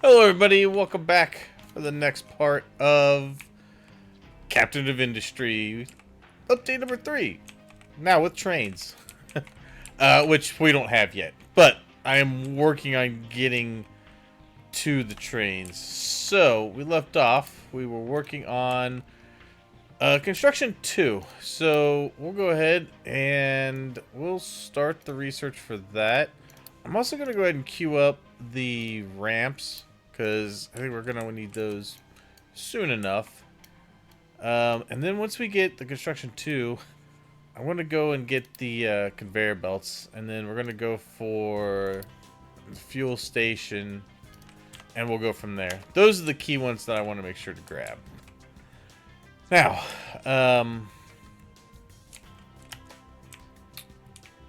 Hello, everybody. Welcome back for the next part of Captain of Industry, update number 3. Now with trains, which we don't have yet, but I am working on getting to the trains. So we left off. We were working on construction 2. So we'll go ahead and we'll start the research for that. I'm also going to go ahead and queue up the ramps because I think we're going to need those soon enough. And then once we get the construction 2, I want to go and get the conveyor belts, and then we're going to go for the fuel station, and we'll go from there. Those are the key ones that I want to make sure to grab. Now,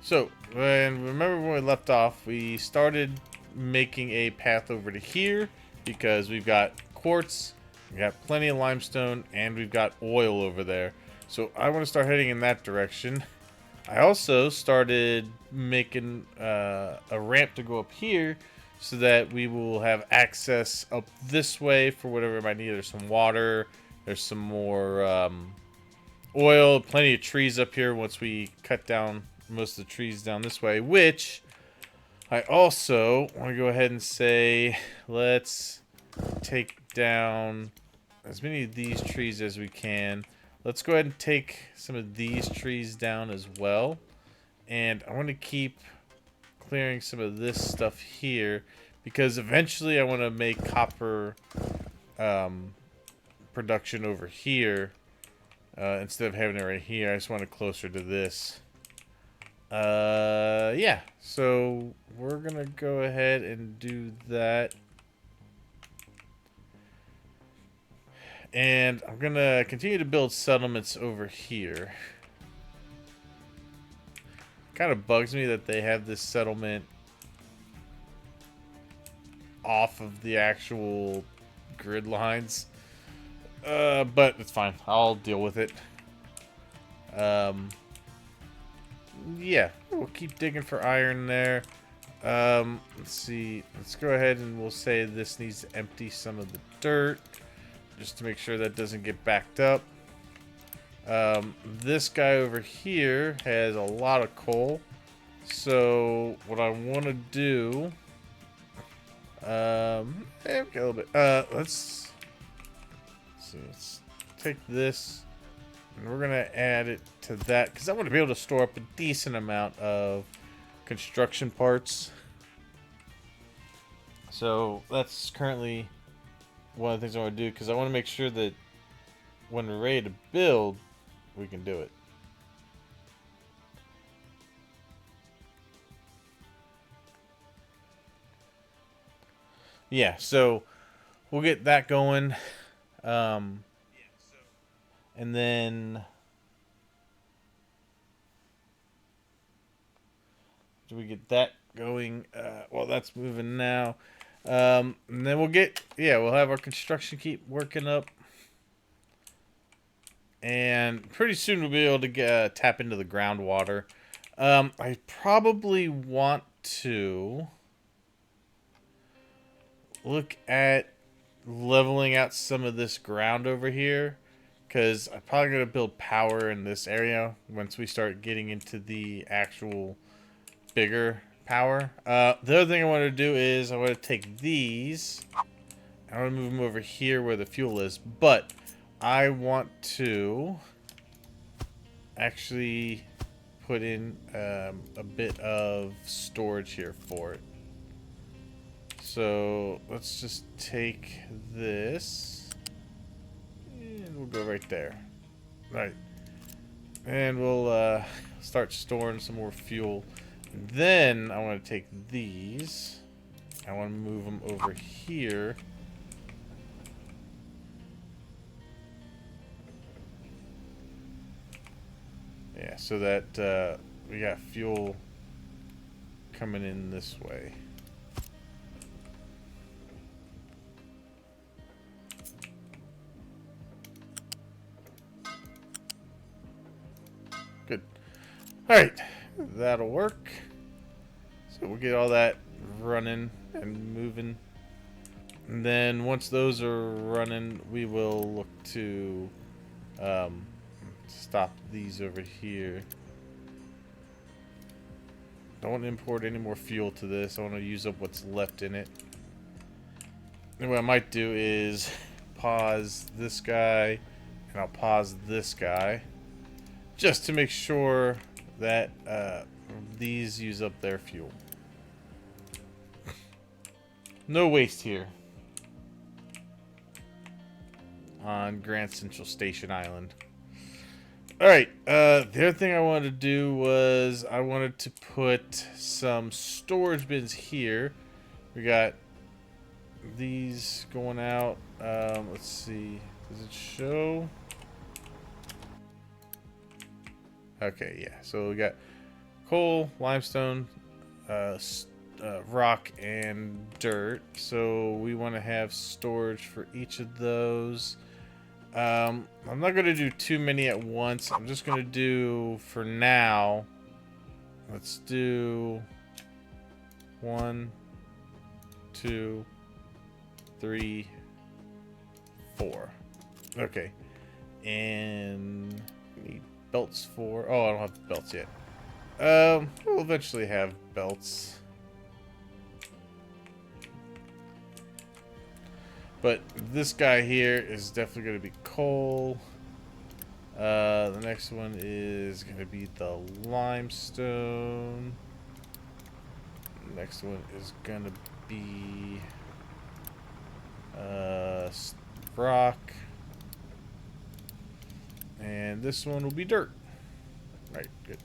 so remember when we left off, we started making a path over to here because we've got quartz, we got plenty of limestone, and we've got oil over there. So I want to start heading in that direction. I also started making a ramp to go up here so that we will have access up this way for whatever I might need. There's some water, there's some more oil, plenty of trees up here once we cut down most of the trees down this way, which I also want to go ahead and say, let's take down as many of these trees as we can. Let's go ahead and take some of these trees down as well. And I want to keep clearing some of this stuff here because eventually I want to make copper production over here instead of having it right here. I just want it closer to this. Yeah, so we're gonna go ahead and do that. And I'm gonna continue to build settlements over here. Kind of bugs me that they have this settlement off of the actual grid lines. But it's fine. I'll deal with it. Yeah, we'll keep digging for iron there. Let's see. Let's go ahead and we'll say this needs to empty some of the dirt just to make sure that doesn't get backed up. This guy over here has a lot of coal. So what I want to do, okay, a little bit. Let's take this. And we're going to add it to that because I want to be able to store up a decent amount of construction parts. So that's currently one of the things I want to do because I want to make sure that when we're ready to build, we can do it. Yeah, so we'll get that going. And then do we get that going? Well, that's moving now. And then we'll have our construction keep working up. And pretty soon we'll be able to tap into the groundwater. I probably want to look at leveling out some of this ground over here. Because I'm probably going to build power in this area once we start getting into the actual bigger power. The other thing I want to do is I want to take these. I want to move them over here where the fuel is. But I want to actually put in a bit of storage here for it. So let's just take this. And we'll go right there. Right. And we'll start storing some more fuel. And then I want to take these. I want to move them over here. Yeah, so that we got fuel coming in this way. Good. Alright, that'll work. So we'll get all that running and moving. And then once those are running, we will look to stop these over here. Don't import any more fuel to this. I want to use up what's left in it. And what I might do is pause this guy, and I'll pause this guy, just to make sure that these use up their fuel. No waste here on Grand Central Station Island. Alright, the other thing I wanted to do was I wanted to put some storage bins here. We got these going out. Let's see. Does it show? Okay, yeah. So we got coal, limestone, rock, and dirt. So we want to have storage for each of those. I'm not going to do too many at once. I'm just going to do, for now, let's do 1, 2, 3, 4. Okay. And need belts for... Oh, I don't have belts yet. We'll eventually have belts. But this guy here is definitely going to be coal. The next one is going to be the limestone. The next one is going to be rock. And this one will be dirt. Right, good.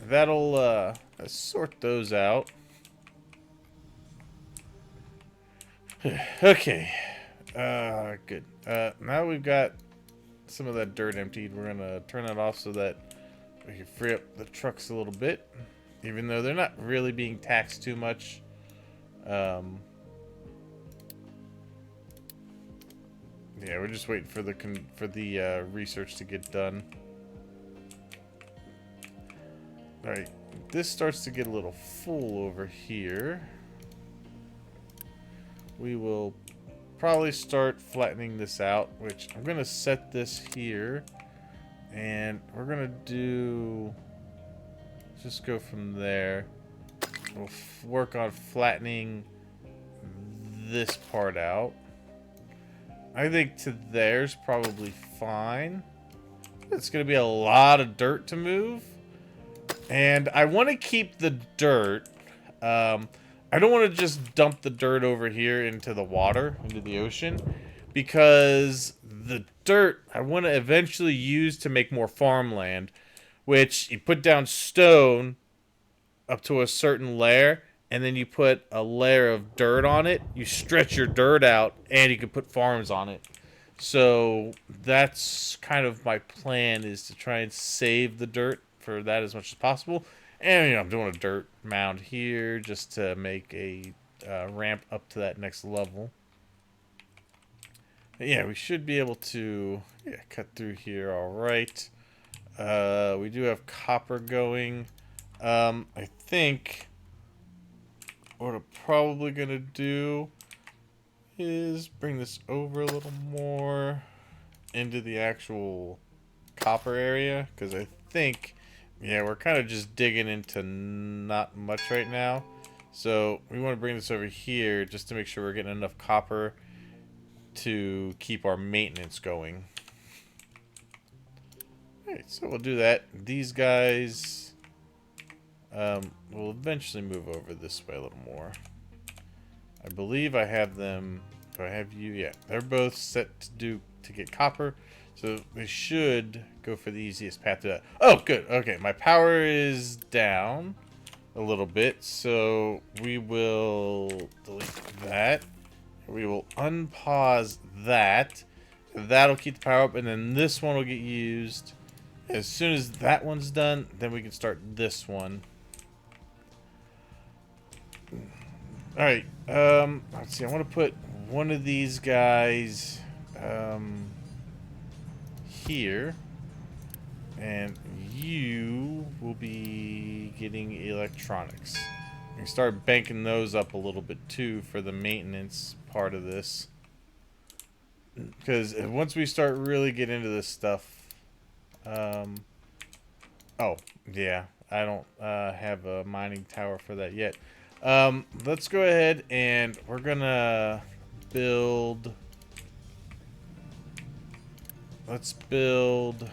That'll sort those out. Okay. Good. Now we've got some of that dirt emptied. We're gonna turn that off so that we can free up the trucks a little bit, even though they're not really being taxed too much. Yeah, we're just waiting for the research to get done. All right, this starts to get a little full over here. We will probably start flattening this out, which I'm gonna set this here, and we're gonna do just go from there. We'll work on flattening this part out. I think to there's probably fine. It's gonna be a lot of dirt to move, and I want to keep the dirt. I don't want to just dump the dirt over here into the water, into the ocean, because the dirt I want to eventually use to make more farmland, which you put down stone up to a certain layer, and then you put a layer of dirt on it. You stretch your dirt out, and you can put farms on it. So that's kind of my plan, is to try and save the dirt for that as much as possible. And, I'm doing a dirt mound here just to make a ramp up to that next level. But yeah, we should be able to cut through here all right. We do have copper going. I think what I'm probably going to do is bring this over a little more into the actual copper area, because I think... Yeah, we're kind of just digging into not much right now. So we want to bring this over here just to make sure we're getting enough copper to keep our maintenance going. Alright, so we'll do that. These guys will eventually move over this way a little more. I believe I have them... Do I have you? Yeah, they're both set to get copper. So they should go for the easiest path to that. Oh, good. Okay, my power is down a little bit, so we will delete that. We will unpause that. That'll keep the power up, and then this one will get used. As soon as that one's done, then we can start this one. Alright, let's see. I want to put one of these guys... here, and you will be getting electronics. You can start banking those up a little bit too for the maintenance part of this. Because once we start really getting into this stuff, oh yeah, I don't have a mining tower for that yet. Let's go ahead and we're gonna build. Let's build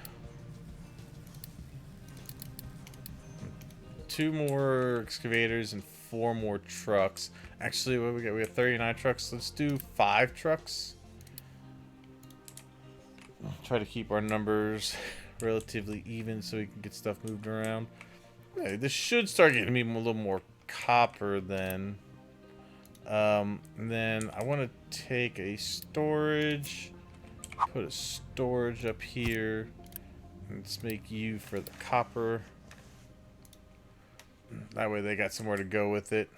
2 more excavators and 4 more trucks. Actually, what we got? We have 39 trucks. Let's do 5 trucks. Try to keep our numbers relatively even so we can get stuff moved around. Hey, this should start getting me a little more copper then. And then I want to take a storage, put a storage up here. Let's make you for the copper. That way they got somewhere to go with it.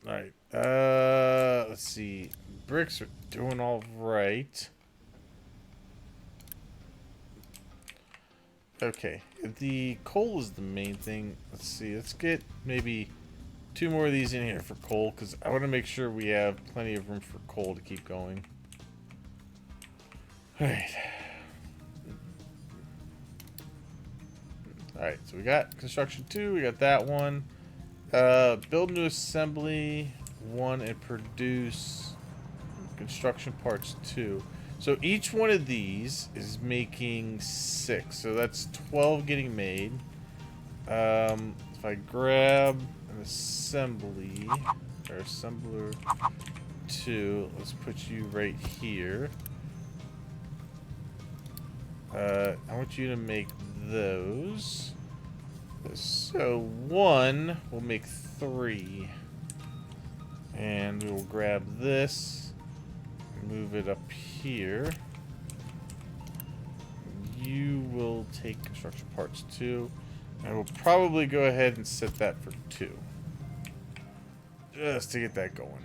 Alright, let's see. Bricks are doing all right. Okay, the coal is the main thing. Let's see, let's get maybe 2 more of these in here for coal, because I want to make sure we have plenty of room for coal to keep going. Alright. Alright, so we got construction 2, we got that one. Build new assembly 1 and produce construction parts 2. So each one of these is making 6. So that's 12 getting made. If I grab an assembly, or assembler 2, let's put you right here. I want you to make those. So 1 will make 3. And we will grab this, move it up here. You will take construction parts 2. And we'll probably go ahead and set that for 2. Just to get that going.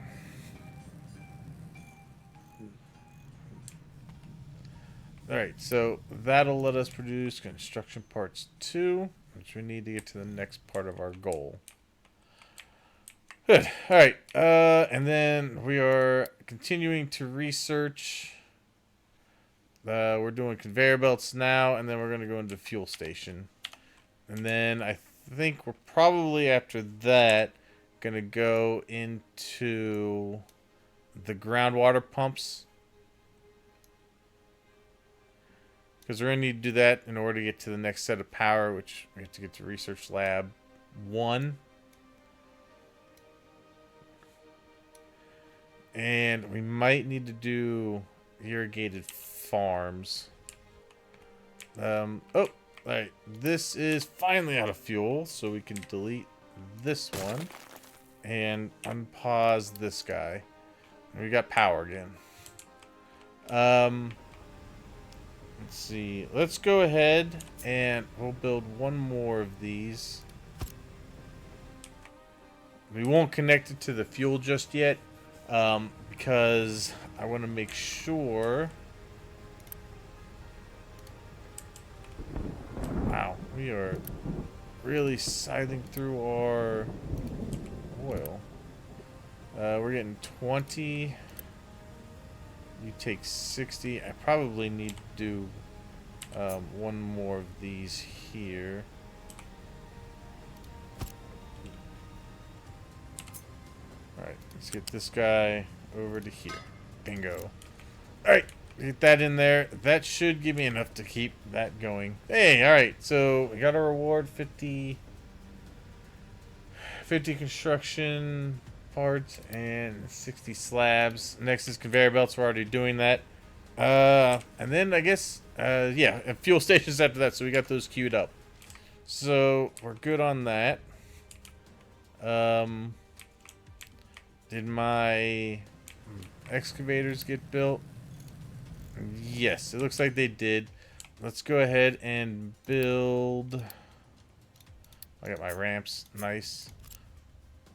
Alright, so that'll let us produce construction parts 2, which we need to get to the next part of our goal. Good. Alright, and then we are continuing to research. We're doing conveyor belts now, and then we're going to go into fuel station. And then I think we're probably after that going to go into the groundwater pumps. Because we're going to need to do that in order to get to the next set of power, which we have to get to Research Lab 1. And we might need to do irrigated farms. Oh, alright. This is finally out of fuel, so we can delete this one. And unpause this guy. And we got power again. Let's see. Let's go ahead and we'll build 1 more of these. We won't connect it to the fuel just yet. Because I want to make sure. Wow, we are really scything through our oil. We're getting 20. You take 60. I probably need to do 1 more of these here. Alright, let's get this guy over to here. Bingo. Alright, get that in there. That should give me enough to keep that going. Hey, alright, so we got our reward, 50 construction parts and 60 slabs. Next is conveyor belts. We're already doing that. And then I guess, yeah, and fuel stations after that. So we got those queued up. So we're good on that. Did my excavators get built? Yes, it looks like they did. Let's go ahead and build. I got my ramps. Nice.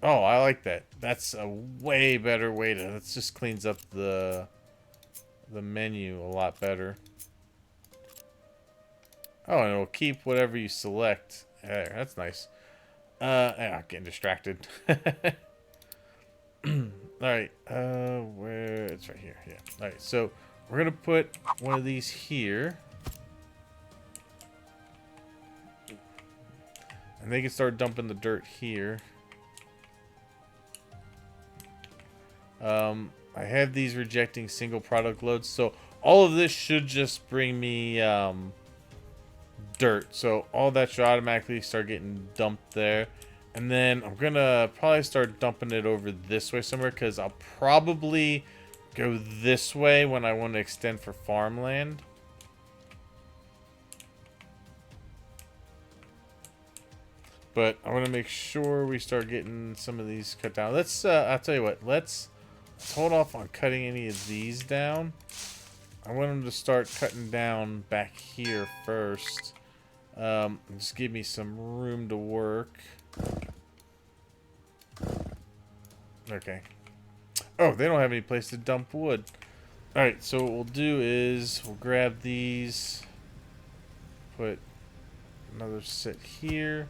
Oh, I like that. That's a way better way to. That just cleans up the menu a lot better. Oh, and it'll keep whatever you select. There, that's nice. I'm getting distracted. All right. Where it's right here. Yeah. All right. So we're gonna put one of these here, and they can start dumping the dirt here. I have these rejecting single product loads, so all of this should just bring me dirt. So all that should automatically start getting dumped there. And then I'm gonna probably start dumping it over this way somewhere, because I'll probably go this way when I want to extend for farmland. But I want to make sure we start getting some of these cut down. Let's, I'll tell you what, let's hold off on cutting any of these down. I want them to start cutting down back here first. Just give me some room to work. Okay. Oh, they don't have any place to dump wood. Alright, so what we'll do is we'll grab these, put another set here,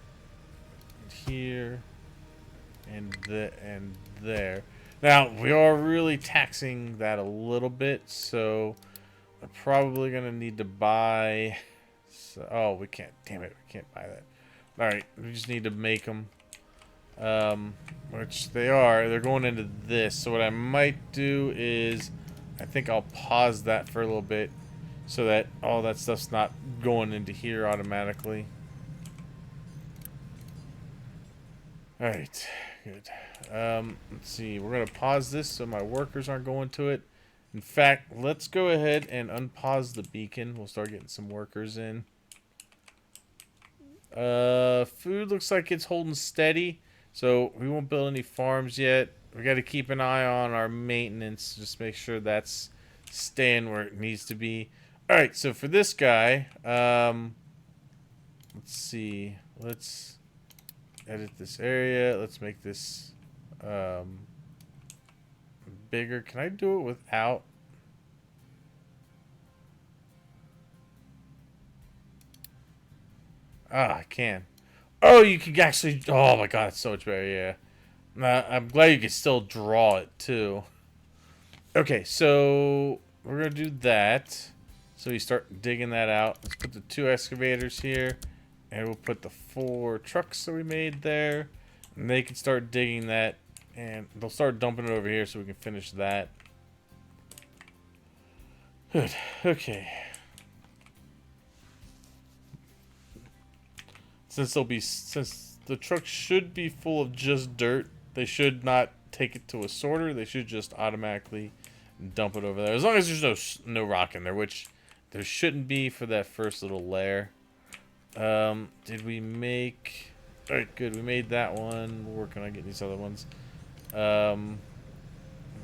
and there. Now, we are really taxing that a little bit, so I'm probably going to need to buy... oh, we can't. Damn it, we can't buy that. Alright, we just need to make them. Which they are. They're going into this. So what I might do is... I think I'll pause that for a little bit, so that all that stuff's not going into here automatically. Alright, good. Let's see. We're going to pause this so my workers aren't going to it. In fact, let's go ahead and unpause the beacon. We'll start getting some workers in. Food looks like it's holding steady, so we won't build any farms yet. We got to keep an eye on our maintenance, just make sure that's staying where it needs to be. Alright, so for this guy, let's see. Let's edit this area. Let's make this bigger. Can I do it without? Ah, I can. Oh, you can actually... oh my god, it's so much better, yeah. I'm glad you can still draw it, too. Okay, so we're going to do that. So we start digging that out. Let's put the 2 excavators here. And we'll put the 4 trucks that we made there. And they can start digging that. And they'll start dumping it over here so we can finish that. Good. Okay. Since the truck should be full of just dirt, they should not take it to a sorter. They should just automatically dump it over there. As long as there's no rock in there, which there shouldn't be for that first little layer. Did we make... alright, good. We made that one. We're working on getting these other ones. Let's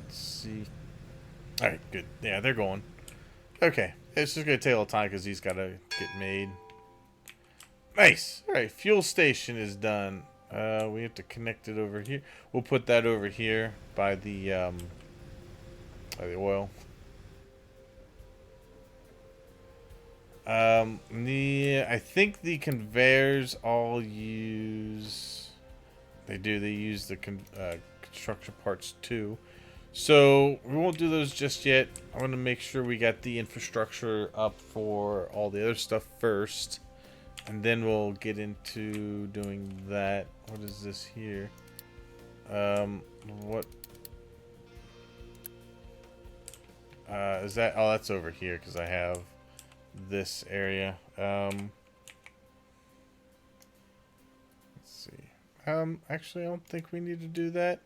see. Alright, good. Yeah, they're going. Okay. It's just going to take a little time because these got to get made. Nice. Alright, fuel station is done. We have to connect it over here. We'll put that over here by the oil. I think the conveyors all use... they use the construction parts too. So we won't do those just yet. I want to make sure we got the infrastructure up for all the other stuff first. And then we'll get into doing that. What is this here? What? Is that? Oh, that's over here because I have this area. Let's see. Actually, I don't think we need to do that.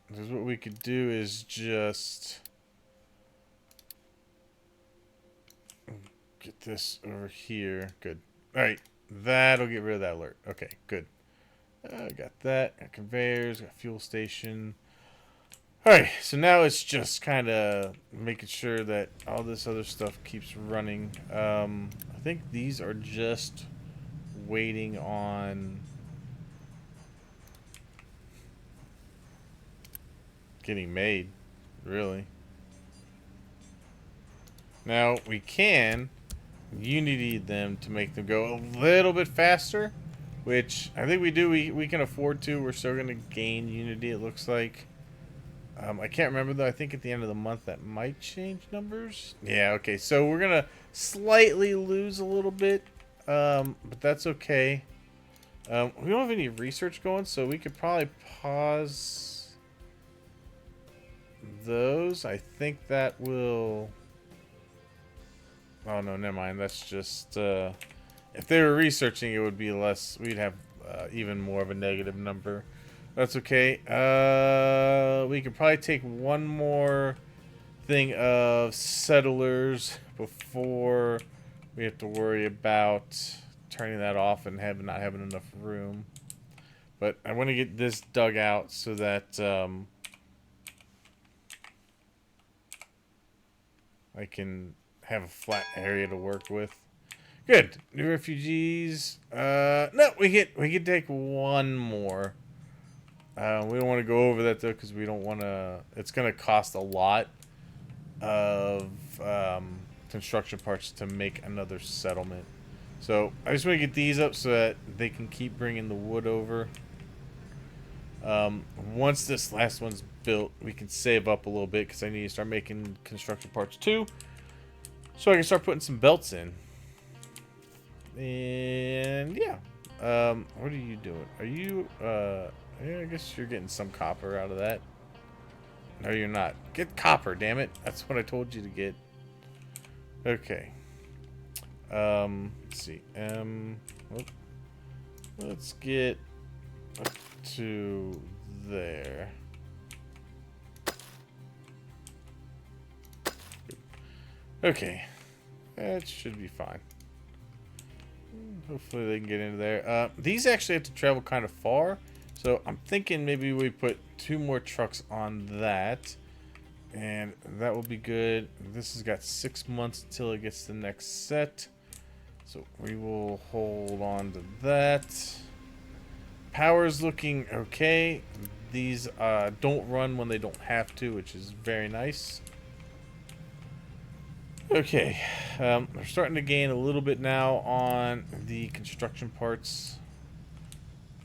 Because what we could do is just get this over here. Good. All right. That'll get rid of that alert. Okay, good. Got that. Got conveyors. Got fuel station. Alright, so now it's just kind of making sure that all this other stuff keeps running. I think these are just waiting on getting made, really. Now, we can Unity them to make them go a little bit faster, which I think we do. We can afford to. We're still going to gain Unity, it looks like. I can't remember though. I think at the end of the month that might change numbers. Yeah, okay. So we're gonna slightly lose a little bit, but that's okay. We don't have any research going, so we could probably pause those. I think that will... Oh, no, never mind. That's just... if they were researching, it would be less... We'd have even more of a negative number. That's okay. We could probably take one more thing of settlers before we have to worry about turning that off and not having enough room. But I want to get this dug out so that I can have a flat area to work with. Good. New refugees. No, we can take one more. We don't want to go over that though because we don't want to. It's going to cost a lot of construction parts to make another settlement. So I just want to get these up so that they can keep bringing the wood over. Once this last one's built, we can save up a little bit because I need to start making construction parts too, so I can start putting some belts in. And yeah, what are you doing? Are you yeah, I guess you're getting some copper out of that. No, you're not. Get copper, damn it. That's what I told you to get. Okay. Let's see. Let's get up to there. Okay. That should be fine. Hopefully they can get into there. These actually have to travel kind of far. So I'm thinking maybe we put 2 more trucks on that. And that will be good. This has got 6 months until it gets the next set. So we will hold on to that. Power's looking okay. These don't run when they don't have to, which is very nice. Okay, we're starting to gain a little bit now on the construction parts.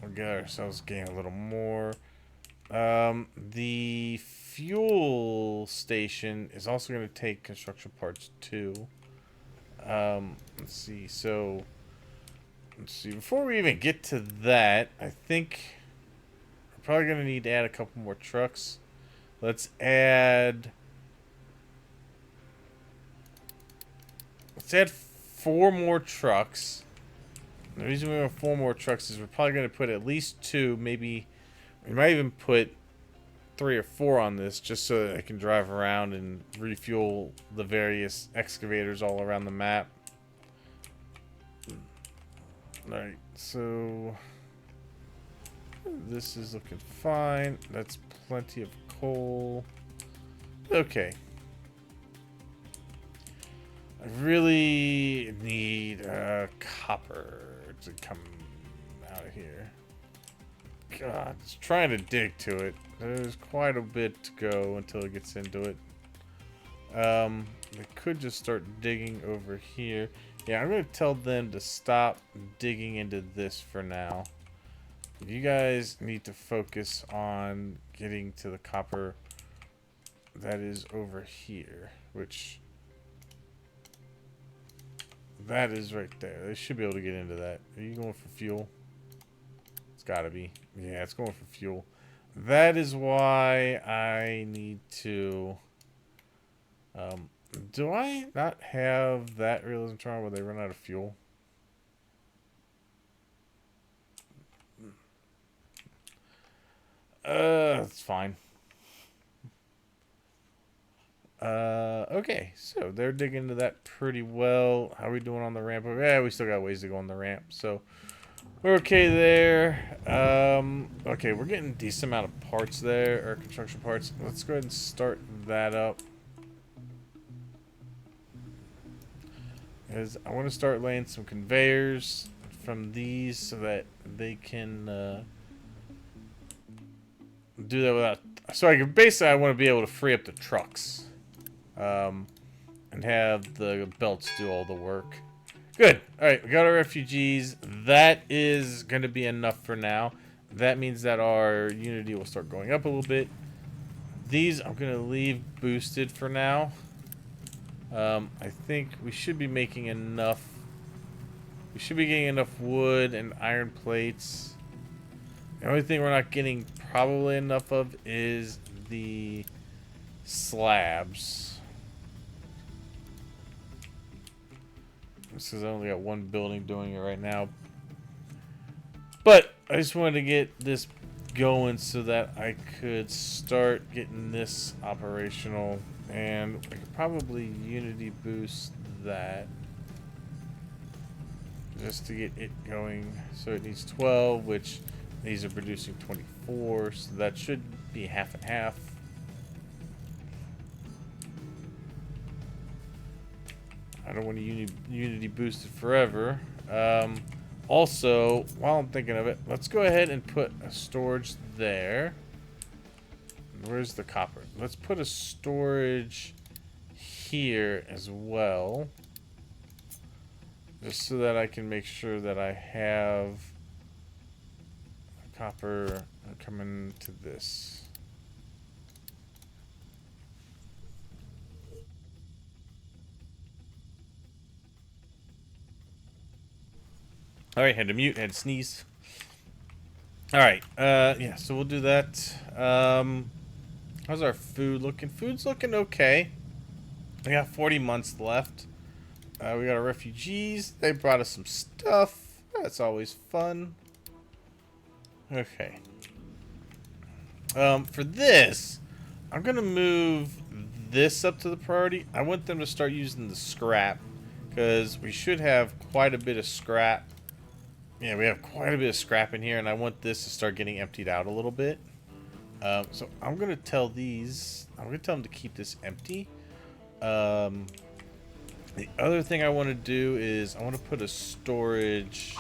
We'll get ourselves gain a little more. The fuel station is also going to take construction parts too. Let's see. So, let's see. Before we even get to that, I think we're probably going to need to add a couple more trucks. Let's add 4 more trucks. The reason we have 4 more trucks is we're probably going to put at least 2, maybe we might even put 3 or 4 on this just so that I can drive around and refuel the various excavators all around the map. Alright, so this is looking fine. That's plenty of coal. Okay. I really need copper to come out of here. God, it's trying to dig to it. There's quite a bit to go until it gets into it. I could just start digging over here. Yeah, I'm going to tell them to stop digging into this for now. You guys need to focus on getting to the copper that is over here, which... that is right there. They should be able to get into that. Are you going for fuel? It's gotta be. Yeah, it's going for fuel. That is why I need to... do I not have that realism trial where they run out of fuel? It's fine. Okay, so they're digging into that pretty well. How are we doing on the ramp? Yeah, we still got ways to go on the ramp, so we're okay there. Okay, we're getting a decent amount of parts there, or construction parts. Let's go ahead and start that up. As I want to start laying some conveyors from these so that they can do that without... so I can basically, I want to be able to free up the trucks. And have the belts do all the work. Good. Alright, we got our refugees. That is going to be enough for now. That means that our unity will start going up a little bit. These I'm gonna leave boosted for now. I think we should be making enough. We should be getting enough wood and iron plates. The only thing we're not getting probably enough of is the slabs. This is I only got one building doing it right now. But I just wanted to get this going so that I could start getting this operational. And I could probably Unity boost that. Just to get it going. So it needs 12, which these are producing 24. So that should be half and half. I don't want to Unity boost it forever. Also, while I'm thinking of it, let's go ahead and put a storage there. Where's the copper? Let's put a storage here as well. Just so that I can make sure that I have copper coming to this. Alright, had to mute, had to sneeze. Alright, yeah, so we'll do that. How's our food looking? Food's looking okay. We got 40 months left. We got our refugees. They brought us some stuff. That's always fun. Okay. For this, I'm going to move this up to the priority. I want them to start using the scrap because we should have quite a bit of scrap. Yeah, we have quite a bit of scrap in here, and I want this to start getting emptied out a little bit. So I'm going to tell these, I'm going to tell them to keep this empty. The other thing I want to do is I want to put a storage,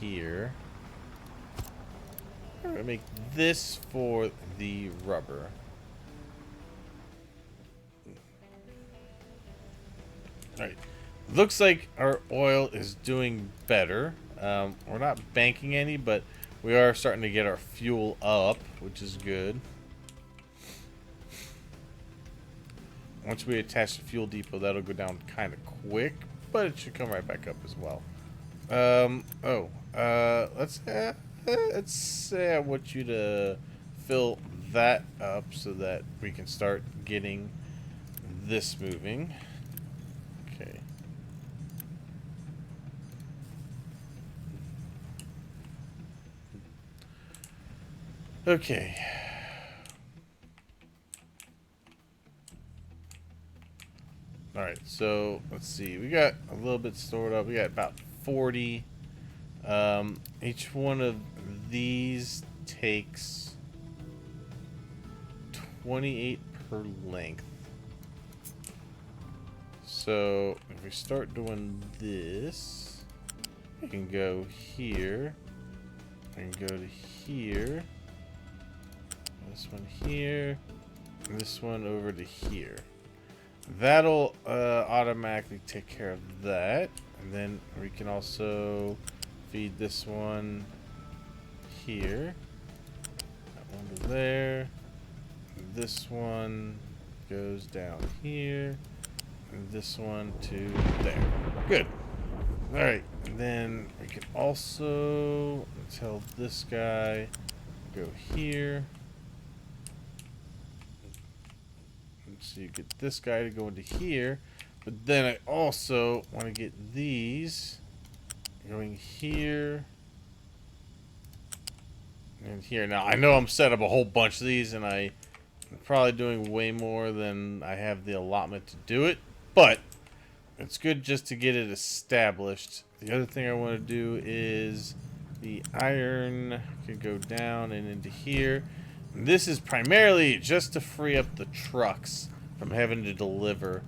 here. I'm going to make this for the rubber. Alright, looks like our oil is doing better. We're not banking any, but we are starting to get our fuel up, which is good. Once we attach the fuel depot, that'll go down kind of quick, but it should come right back up as well. Let's say I want you to fill that up so that we can start getting this moving. Okay. Okay. Alright, so let's see. We got a little bit stored up. We got about 40. Each one of these takes 28 per length. So if we start doing this, we can go here. I can go to here. This one here. And this one over to here. That'll automatically take care of that. And then we can also feed this one here. That one to there. This one goes down here. And this one to there. Good. Alright. And then we can also tell this guy go here. So you get this guy to go into here, but then I also want to get these going here and here. Now I know I'm set up a whole bunch of these, and I'm probably doing way more than I have the allotment to do it, but it's good just to get it established. The other thing I want to do is the iron could go down and into here. And this is primarily just to free up the trucks from having to deliver.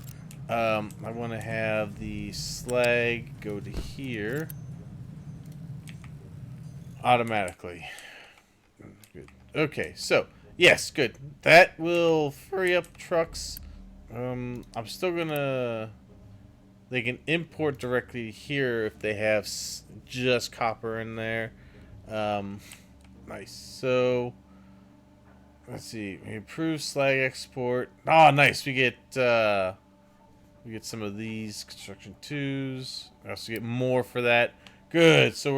I want to have the slag go to here automatically. Good. Okay, so yes, good. That will free up trucks. I'm still gonna. They can import directly here if they have just copper in there. Nice. So let's see. We improve slag export. Oh, nice. We get some of these construction twos. We also get more for that. Good. So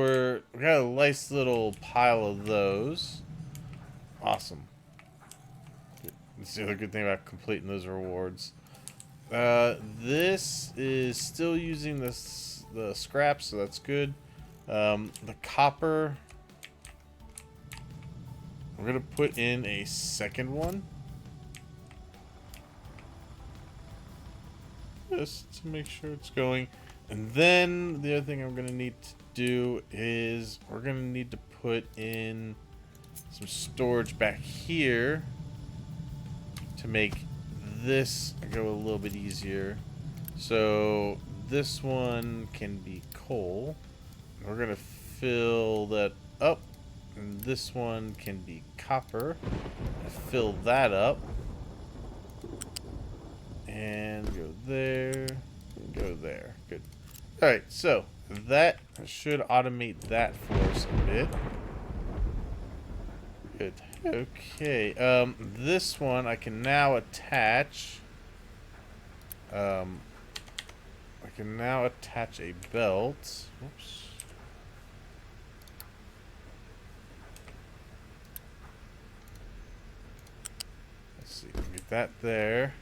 we got a nice little pile of those. Awesome. That's the other good thing about completing those rewards. This is still using the scraps, so that's good. The copper, we're gonna put in a second one, just to make sure it's going. And then the other thing I'm gonna need to do is we're gonna need to put in some storage back here to make this go a little bit easier. So this one can be coal. We're gonna fill that up, and this one can be copper. Fill that up, and go there, and go there. Good. All right, so that should automate that for us a bit. Good. Okay. This one I can now attach. I can now attach a belt. Oops. Let's see. Get that there.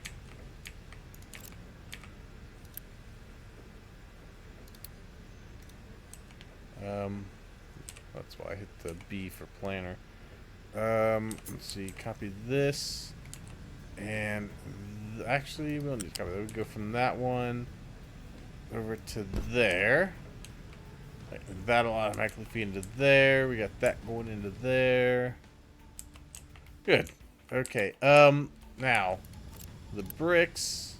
That's why I hit the B for planner. Let's see. Copy this. And actually, we'll need to copy that. We go from that one over to there. That'll automatically feed into there. We got that going into there. Good. Okay. Now the bricks.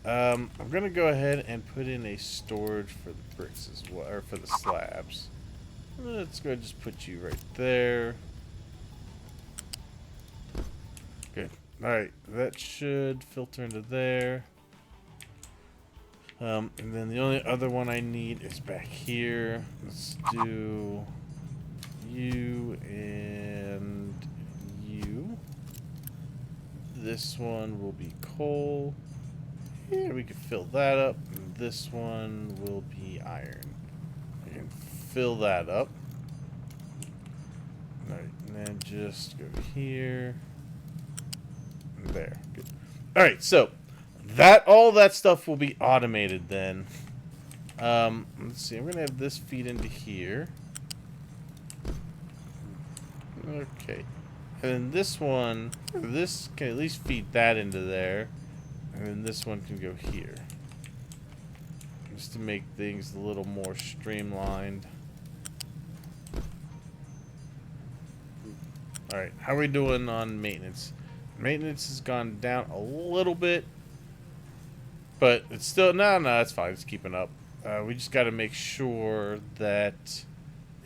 I'm gonna go ahead and put in a storage for the bricks as well, or for the slabs. Let's go ahead and just put you right there. Good. Alright, that should filter into there. And then the only other one I need is back here. Let's do you and you. This one will be coal. Yeah, we can fill that up. And this one will be iron. We can fill that up. Alright, and then just go here. And there. Good. Alright, so all that stuff will be automated then. Let's see, I'm gonna have this feed into here. Okay. And then this one, this can at least feed that into there. And then this one can go here. Just to make things a little more streamlined. Alright, how are we doing on maintenance? Maintenance has gone down a little bit. But it's still, no, it's fine. It's keeping up. We just got to make sure that,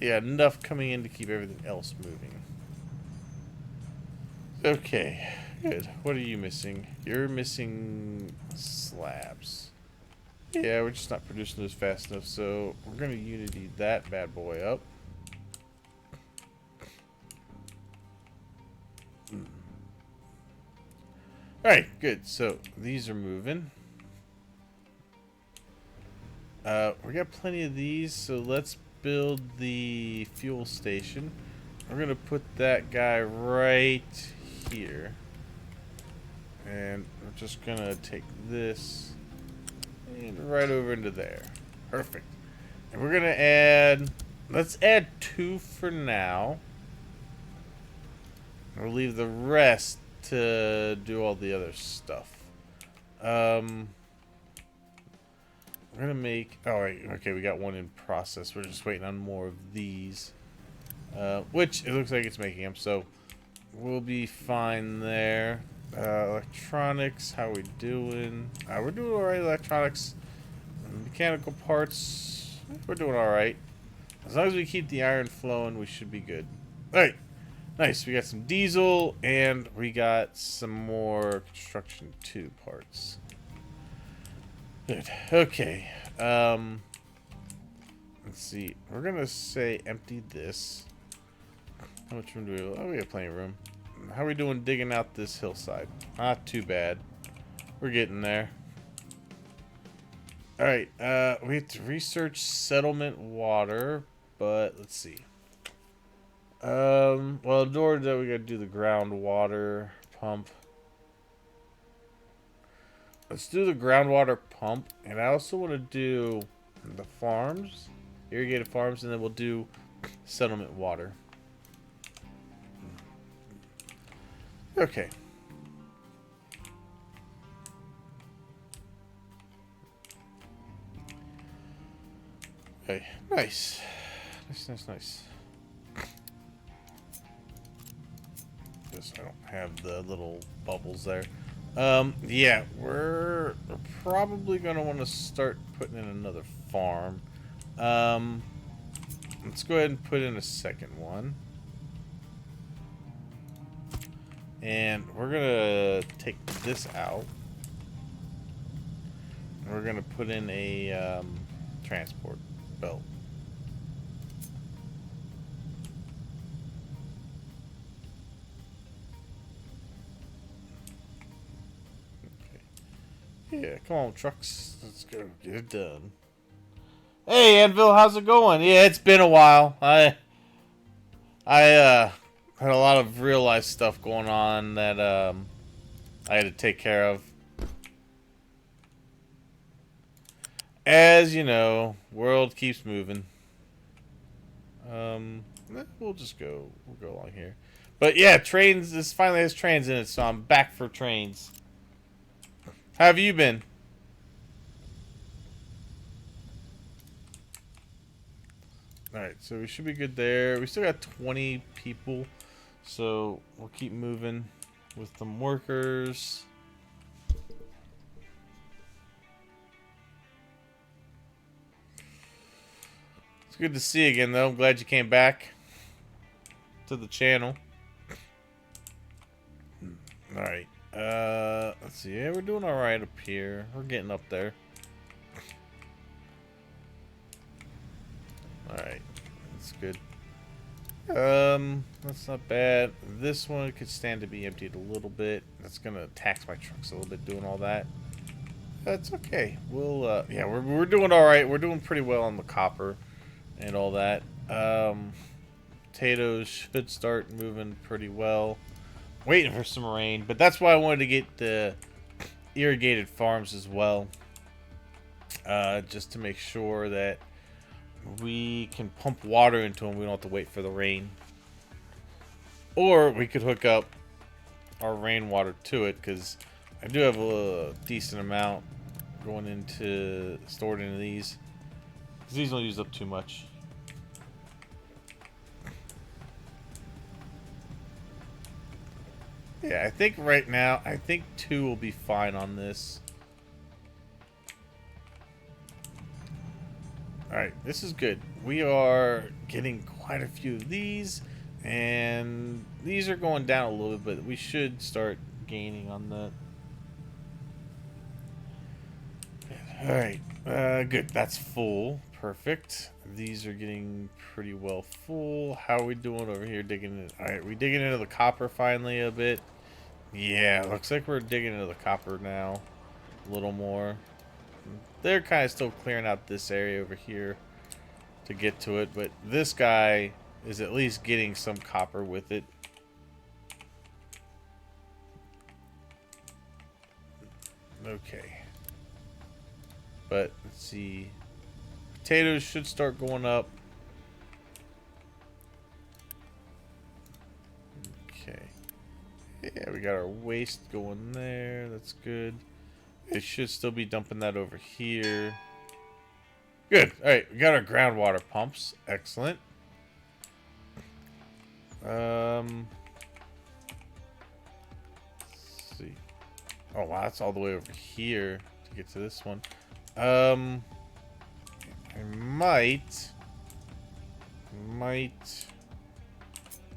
yeah, enough coming in to keep everything else moving. Okay, good. What are you missing? You're missing slabs. Yeah, we're just not producing those fast enough, so we're going to Unity that bad boy up. Alright, good. So, these are moving. We got plenty of these, so let's build the fuel station. We're going to put that guy right here. And we're just going to take this and right over into there. Perfect. And we're going to add, let's add 2 for now. We'll leave the rest to do all the other stuff. We're gonna make, alright, okay, we got one in process. We're just waiting on more of these. Which, it looks like it's making them, so we'll be fine there. Electronics, how we doing? We're doing alright, electronics. Mechanical parts, we're doing alright. As long as we keep the iron flowing, we should be good. Alright, nice. We got some diesel, and we got some more construction 2 parts. Good. Okay. Let's see. We're gonna say empty this. How much room do we have? Oh, we have plenty of room. How are we doing digging out this hillside? Not too bad. We're getting there. Alright, we have to research settlement water, but let's see. Well, in order that we gotta do the groundwater pump. Let's do the groundwater pump, and I also want to do the farms, irrigated farms, and then we'll do settlement water. Okay. Okay, nice. Nice. Guess I don't have the little bubbles there. Yeah, we're probably gonna want to start putting in another farm. Let's go ahead and put in a second one. And we're gonna take this out. We're gonna put in a transport belt. Yeah, come on, trucks. Let's go get it done. Hey, Anvil, how's it going? Yeah, it's been a while. I had a lot of real life stuff going on that I had to take care of. As you know, world keeps moving. We'll just go. We'll go along here. But yeah, trains. This finally has trains in it, so I'm back for trains. How have you been? Alright, so we should be good there. We still got 20 people, so we'll keep moving with some workers. It's good to see you again, though. I'm glad you came back to the channel. Alright, let's see. Yeah, we're doing alright up here. We're getting up there. Alright, that's good. That's not bad. This one could stand to be emptied a little bit. That's gonna tax my trucks a little bit doing all that. That's okay. We'll, yeah, we're doing alright. We're doing pretty well on the copper and all that. Potatoes should start moving pretty well. Waiting for some rain, but that's why I wanted to get the irrigated farms as well. Just to make sure that we can pump water into them. We don't have to wait for the rain. Or we could hook up our rainwater to it, because I do have a decent amount going into stored into these. Because these don't use up too much. Yeah, I think right now, I think 2 will be fine on this. Alright, this is good. We are getting quite a few of these, and these are going down a little bit, but we should start gaining on that. Alright, good. That's full. Perfect. These are getting pretty well full. How are we doing over here digging it? Alright, we digging into the copper finally a bit. Yeah, looks like we're digging into the copper now. A little more. They're kind of still clearing out this area over here to get to it, but this guy is at least getting some copper with it. Okay. But let's see. Potatoes should start going up. Okay. Yeah, we got our waste going there. That's good. It should still be dumping that over here. Good. Alright, we got our groundwater pumps. Excellent. Let's see. Oh wow, that's all the way over here to get to this one. I might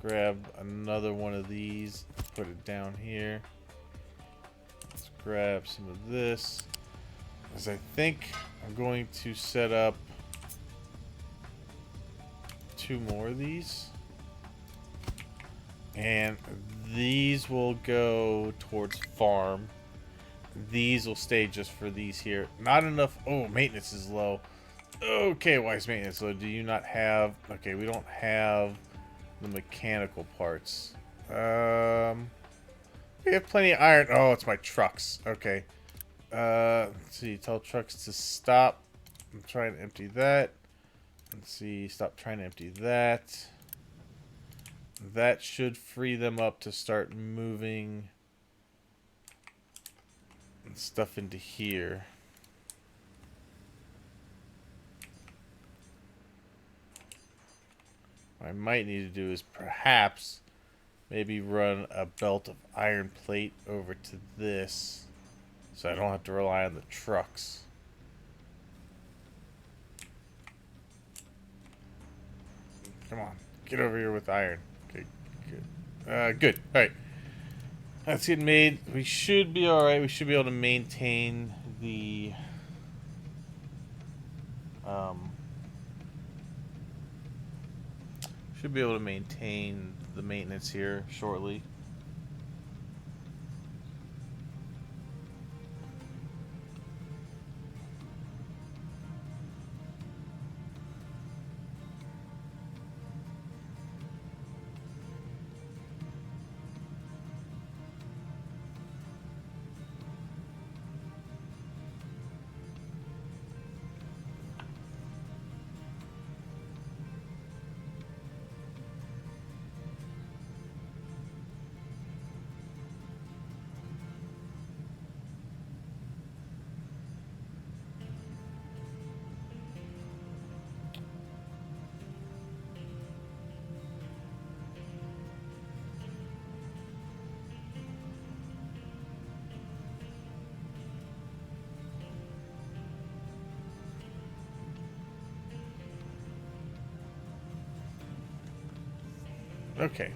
grab another one of these, put it down here. Let's grab some of this, because I think I'm going to set up 2 more of these. And these will go towards farm. These will stay just for these here. Not enough. Oh, maintenance is low. Okay, why is maintenance low? Do you not have... Okay, we don't have the mechanical parts. We have plenty of iron. Oh, it's my trucks. Okay. Let's see. Tell trucks to stop. I'm trying to empty that. Let's see. Stop trying to empty that. That should free them up to start moving stuff into here. What I might need to do is perhaps maybe run a belt of iron plate over to this so I don't have to rely on the trucks. Come on, get over here with iron. Okay, good. Good. All right. That's getting made. We should be all right. We should be able to maintain the should be able to maintain the maintenance here shortly. Okay.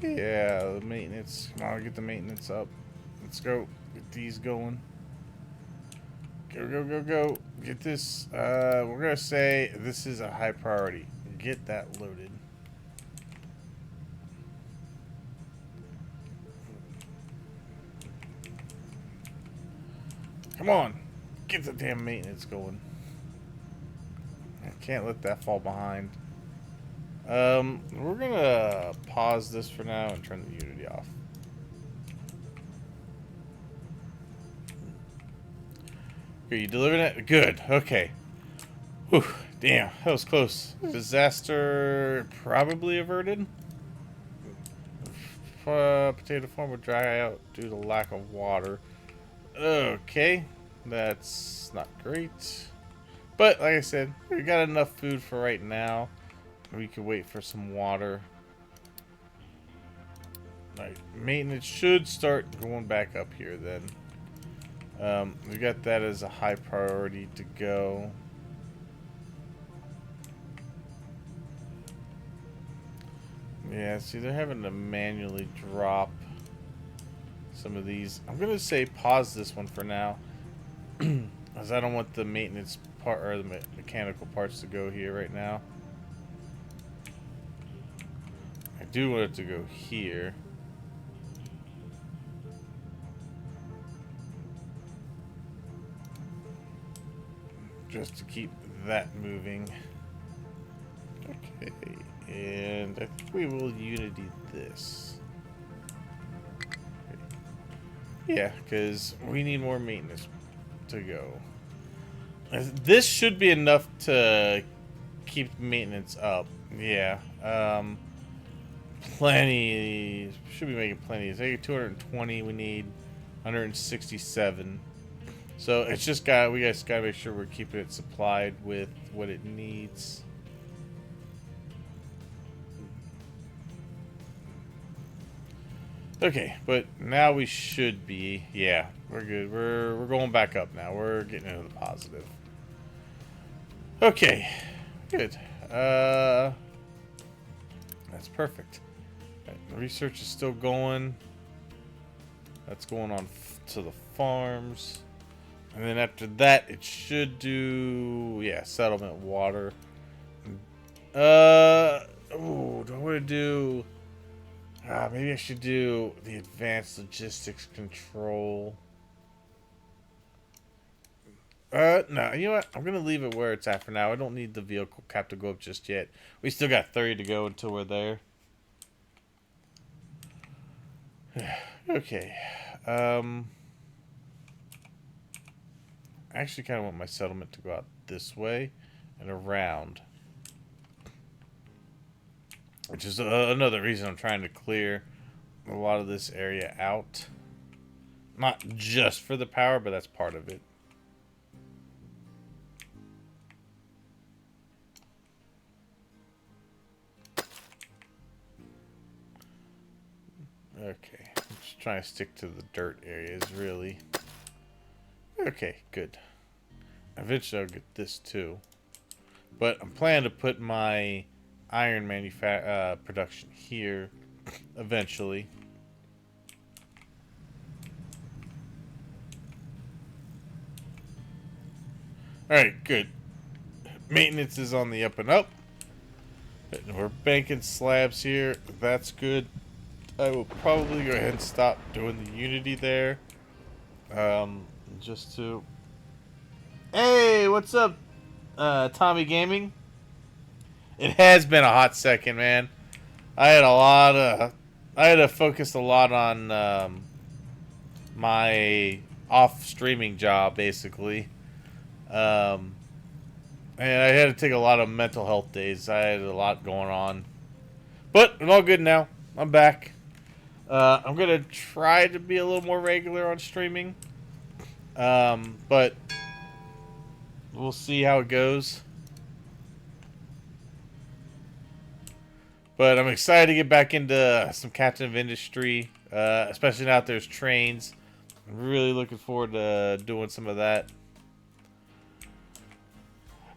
Yeah, the maintenance. Come on, get the maintenance up. Let's go. Get these going. Go, go, go, go. Get this. We're gonna say this is a high priority. Get that loaded. Come on. Get the damn maintenance going. I can't let that fall behind. We're gonna pause this for now and turn the Unity off. Are you delivering it? Good. Okay. Whew. Damn, that was close. Disaster probably averted. Potato farm will dry out due to lack of water. Okay, that's not great. But like I said, we got enough food for right now. We could wait for some water. Right, maintenance should start going back up here then. We got that as a high priority to go. Yeah, see, they're having to manually drop some of these. I'm gonna say pause this one for now, because I don't want the maintenance part or the mechanical parts to go here right now. I do want it to go here. Just to keep that moving. Okay, and I think we will Unity this. Okay. Yeah, because we need more maintenance to go. This should be enough to keep maintenance up. Yeah. Plenty. Should be making plenty. It's like 220. We need 167. So it's just we guys gotta make sure we're keeping it supplied with what it needs. Okay, but now we should be. Yeah, we're good. We're going back up now. We're getting into the positive. Okay, good. That's perfect. Right, the research is still going. That's going on to the farms. And then after that, it should do, yeah, settlement water. Oh, do I gonna do. Maybe I should do the advanced logistics control. No, you know what? I'm gonna leave it where it's at for now. I don't need the vehicle cap to go up just yet. We still got 30 to go until we're there. Okay. I actually kind of want my settlement to go out this way and around. Which is another reason I'm trying to clear a lot of this area out. Not just for the power, but that's part of it. Okay, I'm just trying to stick to the dirt areas, really. Okay, good. Eventually I'll get this too. But I'm planning to put my iron production here eventually. Alright, good. Maintenance is on the up and up. We're banking slabs here. That's good. I will probably go ahead and stop doing the Unity there. Just to... Hey, what's up, Tommy Gaming? It has been a hot second, man. I had to focus a lot on my off streaming job, basically. And I had to take a lot of mental health days. I had a lot going on. But I'm all good now. I'm back. I'm going to try to be a little more regular on streaming. But we'll see how it goes. But I'm excited to get back into some Captain of Industry, especially now that there's trains. I'm really looking forward to doing some of that.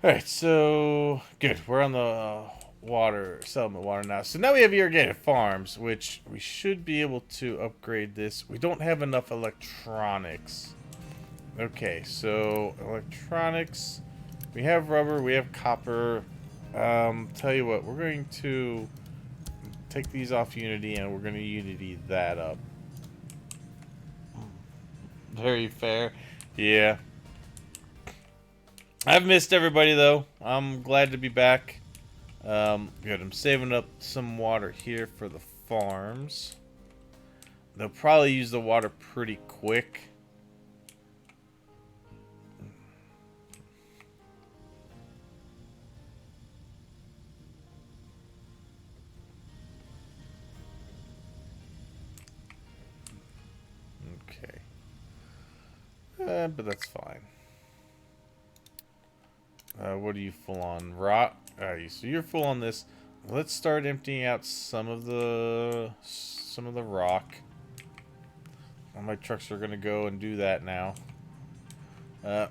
Alright, so good. We're on the settlement water now. So now we have irrigated farms, which we should be able to upgrade this. We don't have enough electronics. Okay, so electronics. We have rubber, we have copper. Tell you what, we're going to take these off Unity and we're going to Unity that up. Very fair. Yeah. I've missed everybody though. I'm glad to be back. Good. I'm saving up some water here for the farms. They'll probably use the water pretty quick. Okay. But that's fine. What are you full on? Rock? Alright, so you're full on this. Let's start emptying out some of the rock. All my trucks are gonna go and do that now.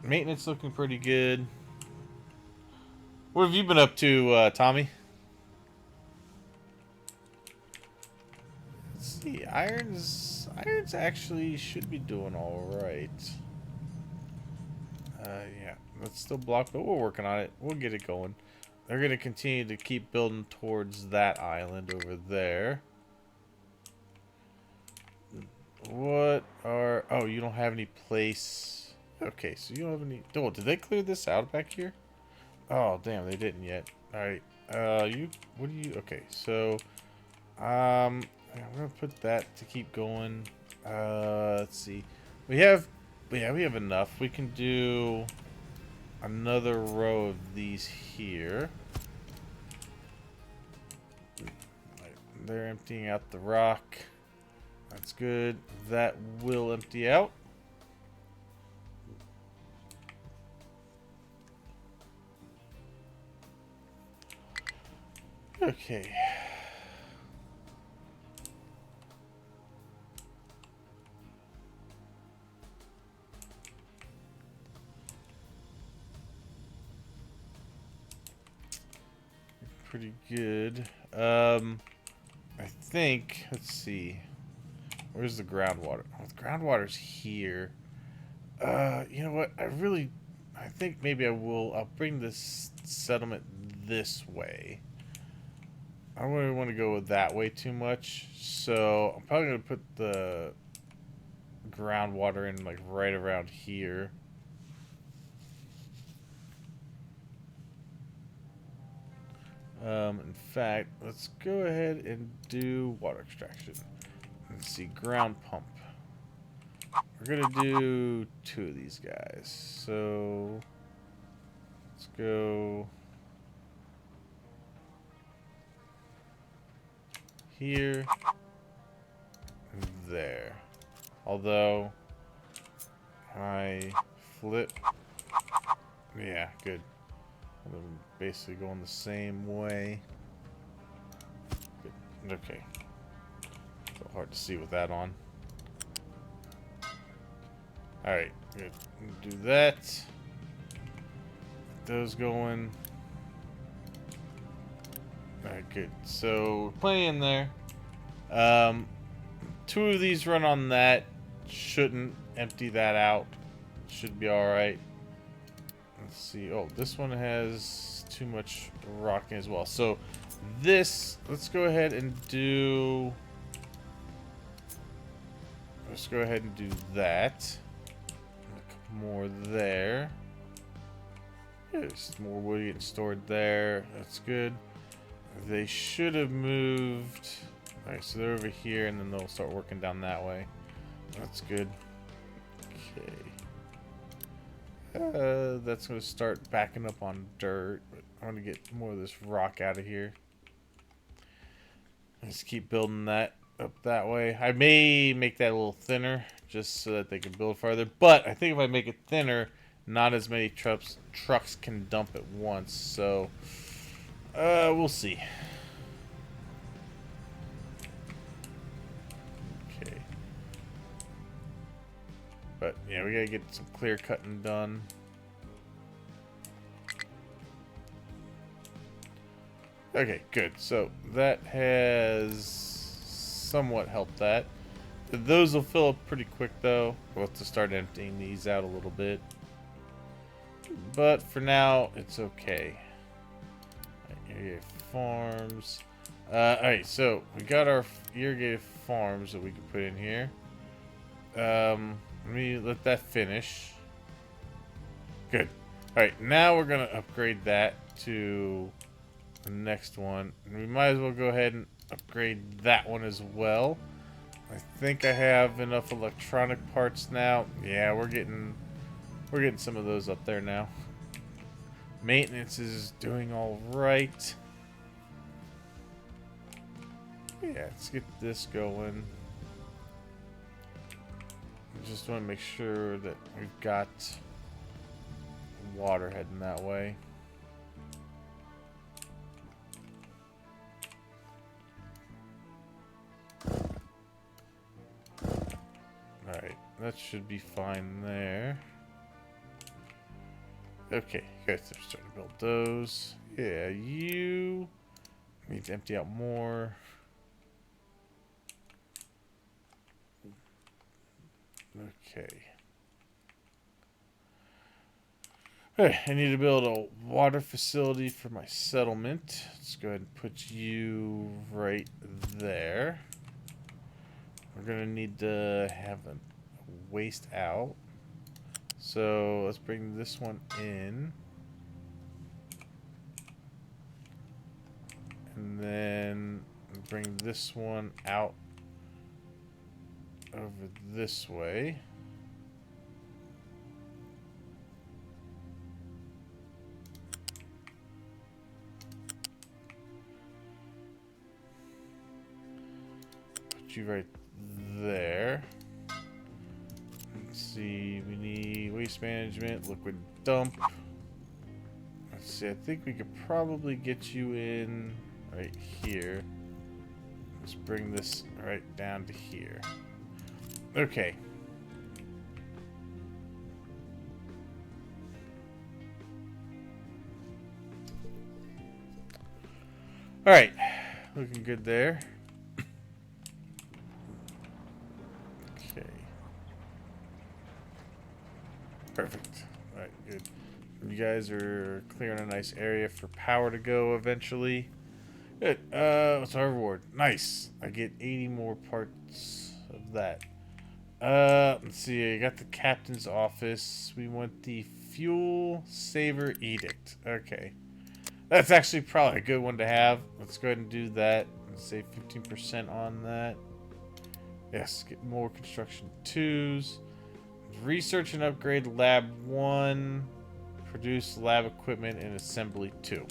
Maintenance looking pretty good. What have you been up to, Tommy? Let's see. Irons actually should be doing all right. Yeah, that's still blocked, but we're working on it. We'll get it going. They're going to continue to keep building towards that island over there. What are... Oh, you don't have any place... Okay, so you don't have any... Oh, did they clear this out back here? Oh, damn, they didn't yet. Alright, you... What do you... Okay, so... I'm going to put that to keep going. Let's see. We have... Yeah, we have enough. We can do another row of these here. They're emptying out the rock. That's good. That will empty out. Okay. Pretty good. I think, let's see. Where's the groundwater? Oh, the groundwater's here. You know what? I think maybe I'll bring this settlement this way. I don't really want to go that way too much, so I'm probably gonna put the groundwater in like right around here. In fact, let's go ahead and do water extraction. Let's see, ground pump. We're gonna do 2 of these guys. So let's go here and there. Although I flip, yeah, good. I'm basically going the same way. Good. Okay. A little hard to see with that on. Alright, good. Do that. Those going. Alright, good. So, plenty in there. 2 of these run on that. Shouldn't empty that out. Should be alright. Let's see. Oh, this one has too much rock in as well. So, this, let's go ahead and do. Let's go ahead and do that. More there. There's more wood getting stored there. That's good. They should have moved. Alright, so they're over here, and then they'll start working down that way. That's good. Okay. That's going to start backing up on dirt. But I want to get more of this rock out of here. Let's keep building that up that way. I may make that a little thinner, just so that they can build farther. But I think if I make it thinner, not as many trucks can dump at once. So, we'll see. Okay. But, yeah, we gotta get some clear cutting done. Okay, good. So, that has somewhat helped that. Those will fill up pretty quick, though. We'll have to start emptying these out a little bit. But for now, it's okay. Irrigated farms. Alright, so we got our irrigated farms that we can put in here. Let me let that finish. Good. Alright, now we're going to upgrade that to the next one. And we might as well go ahead and upgrade that one as well. I think I have enough electronic parts now. Yeah, we're getting some of those up there now. Maintenance is doing all right. Yeah, let's get this going. I just want to make sure that we've got water heading that way. Alright, that should be fine there. Okay, guys, I'm starting to build those. Yeah, you need to empty out more. Okay. Alright, I need to build a water facility for my settlement. Let's go ahead and put you right there. We're gonna need to have a waste out. So let's bring this one in. And then bring this one out over this way. Put you right there. Let's see, we need waste management, liquid dump. Let's see, I think we could probably get you in right here. Let's bring this right down to here. Okay. Alright, looking good there. Okay. Perfect. Alright, good. You guys are clearing a nice area for power to go eventually. Good. What's our reward? Nice. I get 80 more parts of that. Let's see. I got the captain's office. We want the fuel saver edict. Okay. That's actually probably a good one to have. Let's go ahead and do that. Let's save 15% on that. Yes, get more construction 2s. Research and upgrade lab 1. Produce lab equipment and assembly 2.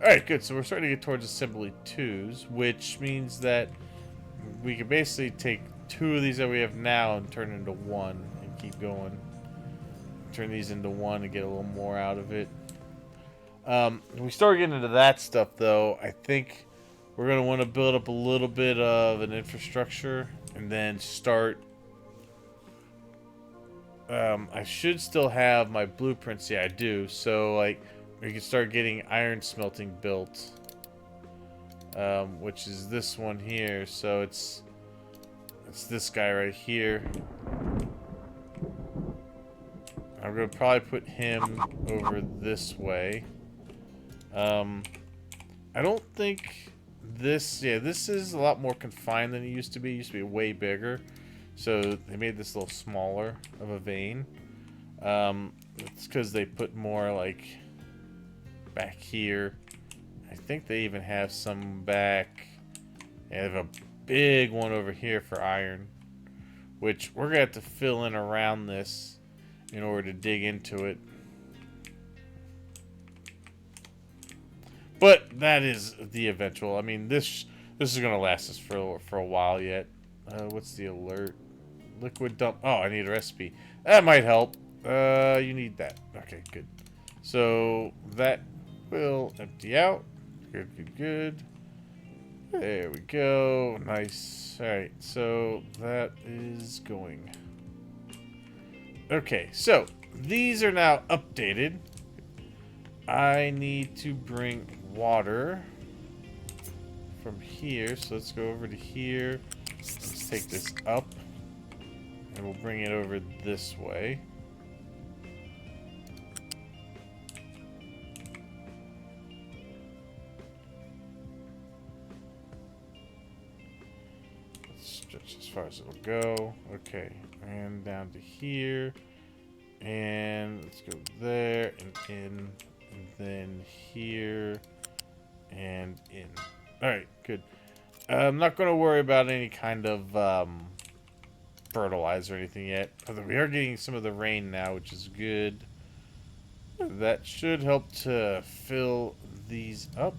Alright, good. So we're starting to get towards assembly 2s, which means that we can basically take 2 of these that we have now and turn into 1 and keep going. Turn these into 1 and get a little more out of it. When we start getting into that stuff, though, I think we're going to want to build up a little bit of an infrastructure and then start... I should still have my blueprints. Yeah, I do. So, like, we can start getting iron smelting built. Which is this one here. So, it's this guy right here. I'm going to probably put him over this way. I don't think this... Yeah, this is a lot more confined than it used to be. It used to be way bigger. So they made this a little smaller of a vein. It's because they put more like back here. I think they even have some back. Yeah, they have a big one over here for iron, which we're gonna have to fill in around this in order to dig into it. But that is the eventual. I mean, this is gonna last us for a while yet. What's the alert? Liquid dump. Oh, I need a recipe. That might help. You need that. Okay, good. So that will empty out. Good, good, good. There we go. Nice. Alright, so that is going. Okay, so these are now updated. I need to bring water from here. So let's go over to here. Let's take this up. And we'll bring it over this way. Let's stretch as far as it'll go. Okay, and down to here. And let's go there and in. And then here and in. Alright, good. I'm not going to worry about any kind of fertilizer or anything yet. Although we are getting some of the rain now, which is good. That should help to fill these up.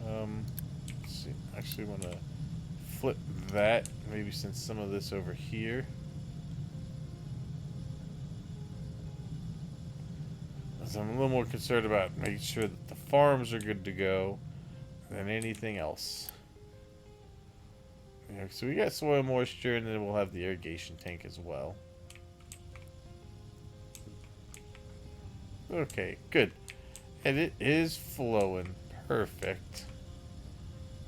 Let's see. Actually, want to flip that. Maybe send some of this over here. So I'm a little more concerned about making sure that the farms are good to go than anything else. Yeah, so we got soil moisture, and then we'll have the irrigation tank as well. Okay, good. And it is flowing. Perfect.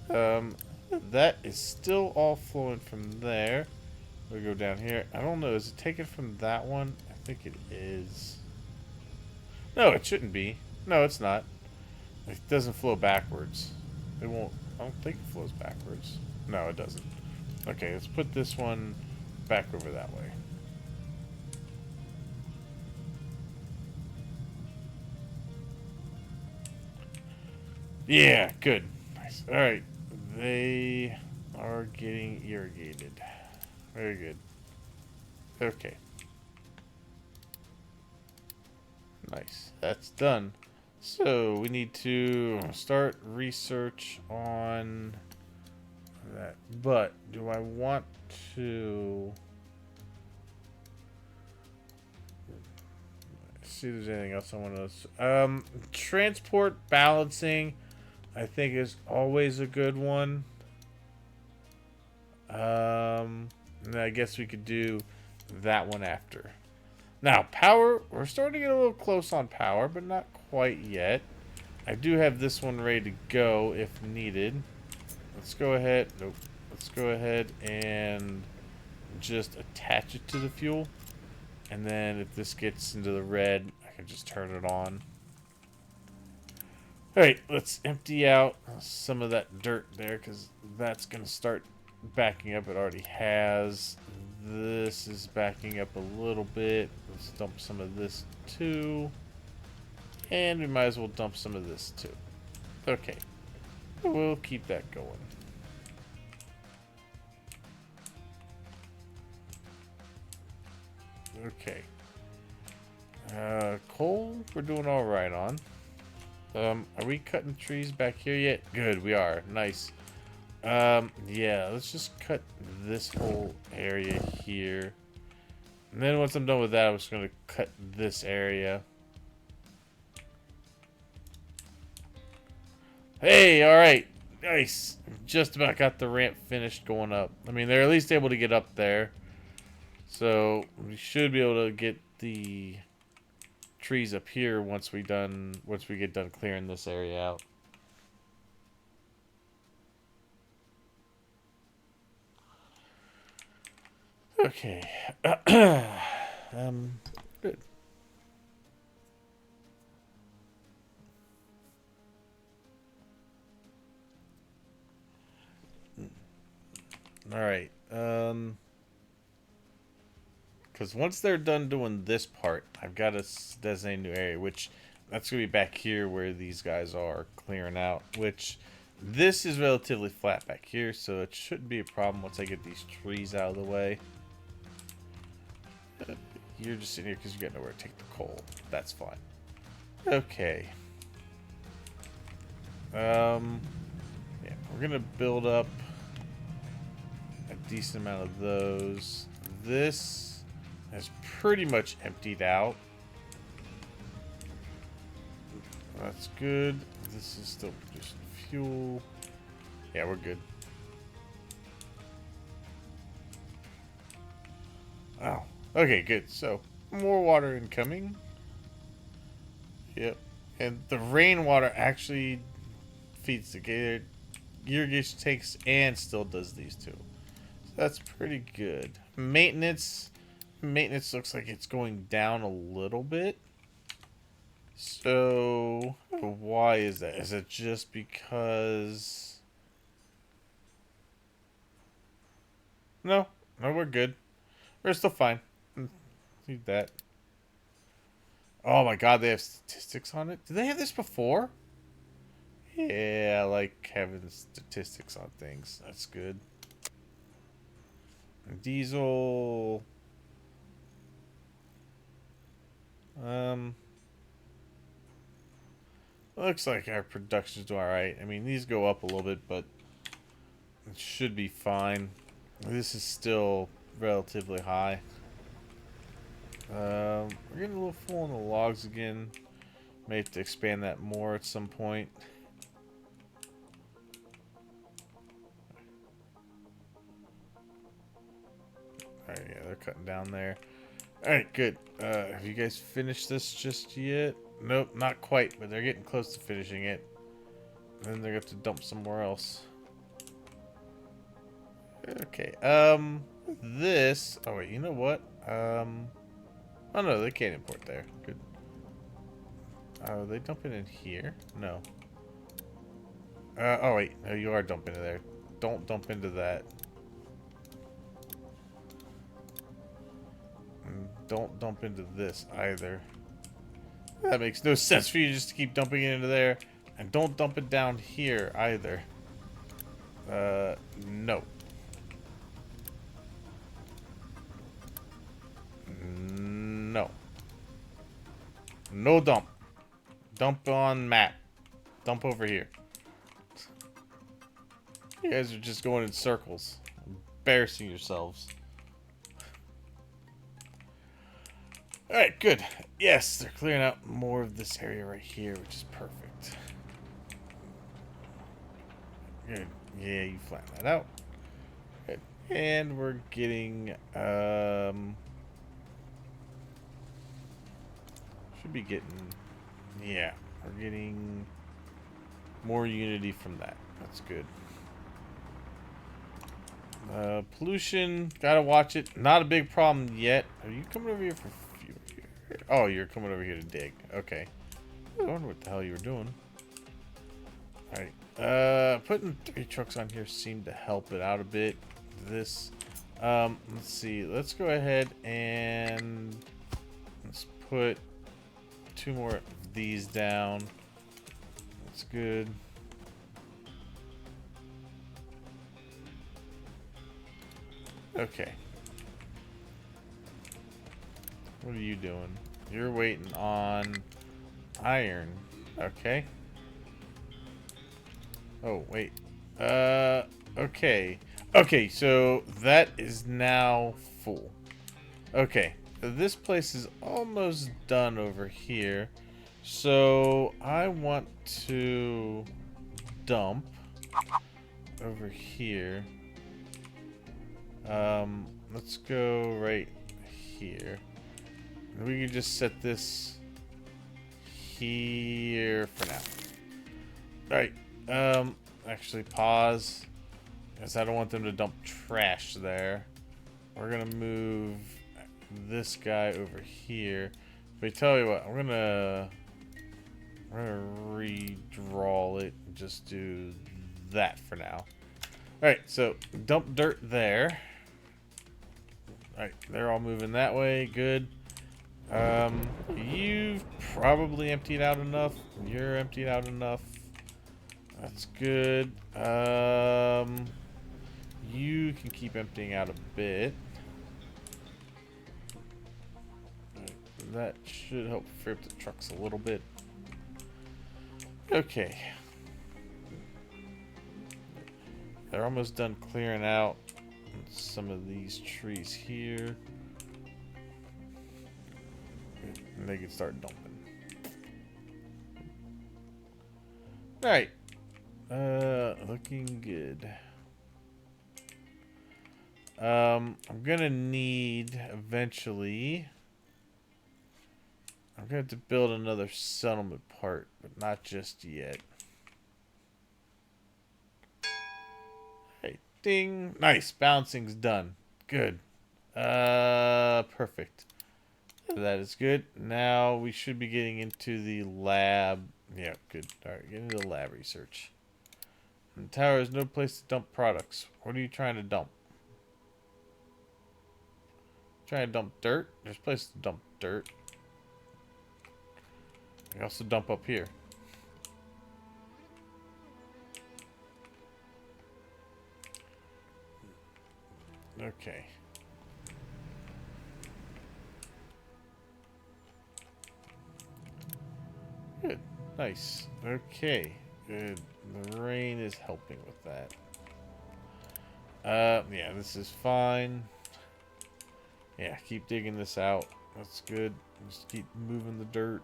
That is still all flowing from there. We'll go down here. I don't know. Is it taken from that one? I think it is. No, it shouldn't be. No, it's not. It doesn't flow backwards. It won't. I don't think it flows backwards. No, it doesn't. Okay, let's put this one back over that way. Yeah, good. Nice. Alright. They are getting irrigated. Very good. Okay. Nice. That's done. So we need to start research on that. But do I want to see if there's anything else I want to transport balancing I think is always a good one. And I guess we could do that one after. Now, power, we're starting to get a little close on power, but not quite yet. I do have this one ready to go if needed. Let's go ahead. Nope. Let's go ahead and just attach it to the fuel. And then if this gets into the red, I can just turn it on. Alright, let's empty out some of that dirt there, because that's going to start backing up. It already has. This is backing up a little bit. Let's dump some of this too. And we might as well dump some of this too. Okay, we'll keep that going. Okay. Coal, we're doing all right on. Are we cutting trees back here yet? Good, we are. Nice. Yeah, let's just cut this whole area here. And then once I'm done with that, I'm just going to cut this area. Hey, all right. Nice. Just about got the ramp finished going up. I mean, they're at least able to get up there. So we should be able to get the trees up here once we get done clearing this area out. Okay. Good. All right. Because once they're done doing this part, I've got to designate a new area, which that's going to be back here where these guys are clearing out, which this is relatively flat back here, so it shouldn't be a problem once I get these trees out of the way. You're just sitting here because you got nowhere to take the coal. That's fine. Okay. Yeah, we're going to build up a decent amount of those. This is pretty much emptied out. That's good. This is still producing fuel. Yeah, we're good. Oh, okay, good. So, more water incoming. Yep. And the rainwater actually feeds the gator. Irrigation tanks and still does these two. So that's pretty good. Maintenance looks like it's going down a little bit. So why is that? Is it just because? No, we're good. We're still fine. Leave that. Oh my god, they have statistics on it? Did they have this before? Yeah, I like having statistics on things. That's good. Diesel. Looks like our production's doing alright. I mean, these go up a little bit, but it should be fine. This is still relatively high. We're getting a little full on the logs again. May have to expand that more at some point. Alright, yeah, they're cutting down there. Alright, good. Have you guys finished this just yet? Nope, not quite, but they're getting close to finishing it. And then they're going to have to dump somewhere else. Okay, this... Oh, wait, you know what? Oh, no, they can't import there. Good. Are they dumping in here? No. Oh, wait. No, you are dumping in there. Don't dump into that. And don't dump into this either. That makes no sense for you just to keep dumping it into there. And don't dump it down here either. No. No. No dump. Dump on map. Dump over here. You guys are just going in circles. Embarrassing yourselves. Alright, good. Yes, they're clearing out more of this area right here, which is perfect. Good. Yeah, you flatten that out. Good. And we're getting, should be getting, yeah, we're getting more unity from that. That's good. Pollution, gotta watch it. Not a big problem yet. Are you coming over here for fuel? Oh, you're coming over here to dig. Okay. I wonder what the hell you were doing. Alright. Putting 3 trucks on here seemed to help it out a bit. Let's see. Let's go ahead and let's put 2 more of these down. That's good. Okay. What are you doing? You're waiting on iron. Okay. Oh, wait. Okay. Okay, so that is now full. Okay. This place is almost done over here. So I want to dump over here. Let's go right here. We can just set this here for now. Alright. Actually pause. Because I don't want them to dump trash there. We're gonna move this guy over here. But tell you what, I'm gonna redraw it and just do that for now. Alright, so dump dirt there. Alright, they're all moving that way. Good. You've probably emptied out enough. You're emptied out enough. That's good. You can keep emptying out a bit. That should help free up the trucks a little bit. Okay. They're almost done clearing out some of these trees here. And they can start dumping. Alright. Looking good. I'm gonna need eventually. I'm gonna have to build another settlement part, but not just yet. Hey, ding! Nice, balancing's done. Good. Perfect. That is good. Now we should be getting into the lab. Yeah, good. Alright, get into the lab research. And the tower has no place to dump products. What are you trying to dump? Trying to dump dirt? There's a place to dump dirt. I can also dump up here. Okay. Good. Nice. Okay. Good. The rain is helping with that. Yeah, this is fine. Yeah, keep digging this out. That's good. Just keep moving the dirt.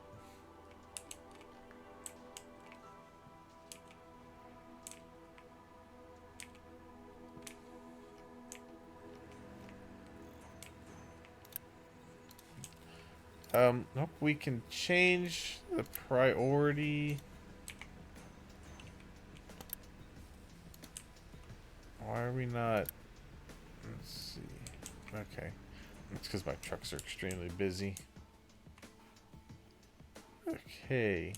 Nope, we can change the priority. Why are we not? Let's see. Okay. It's because my trucks are extremely busy. Okay.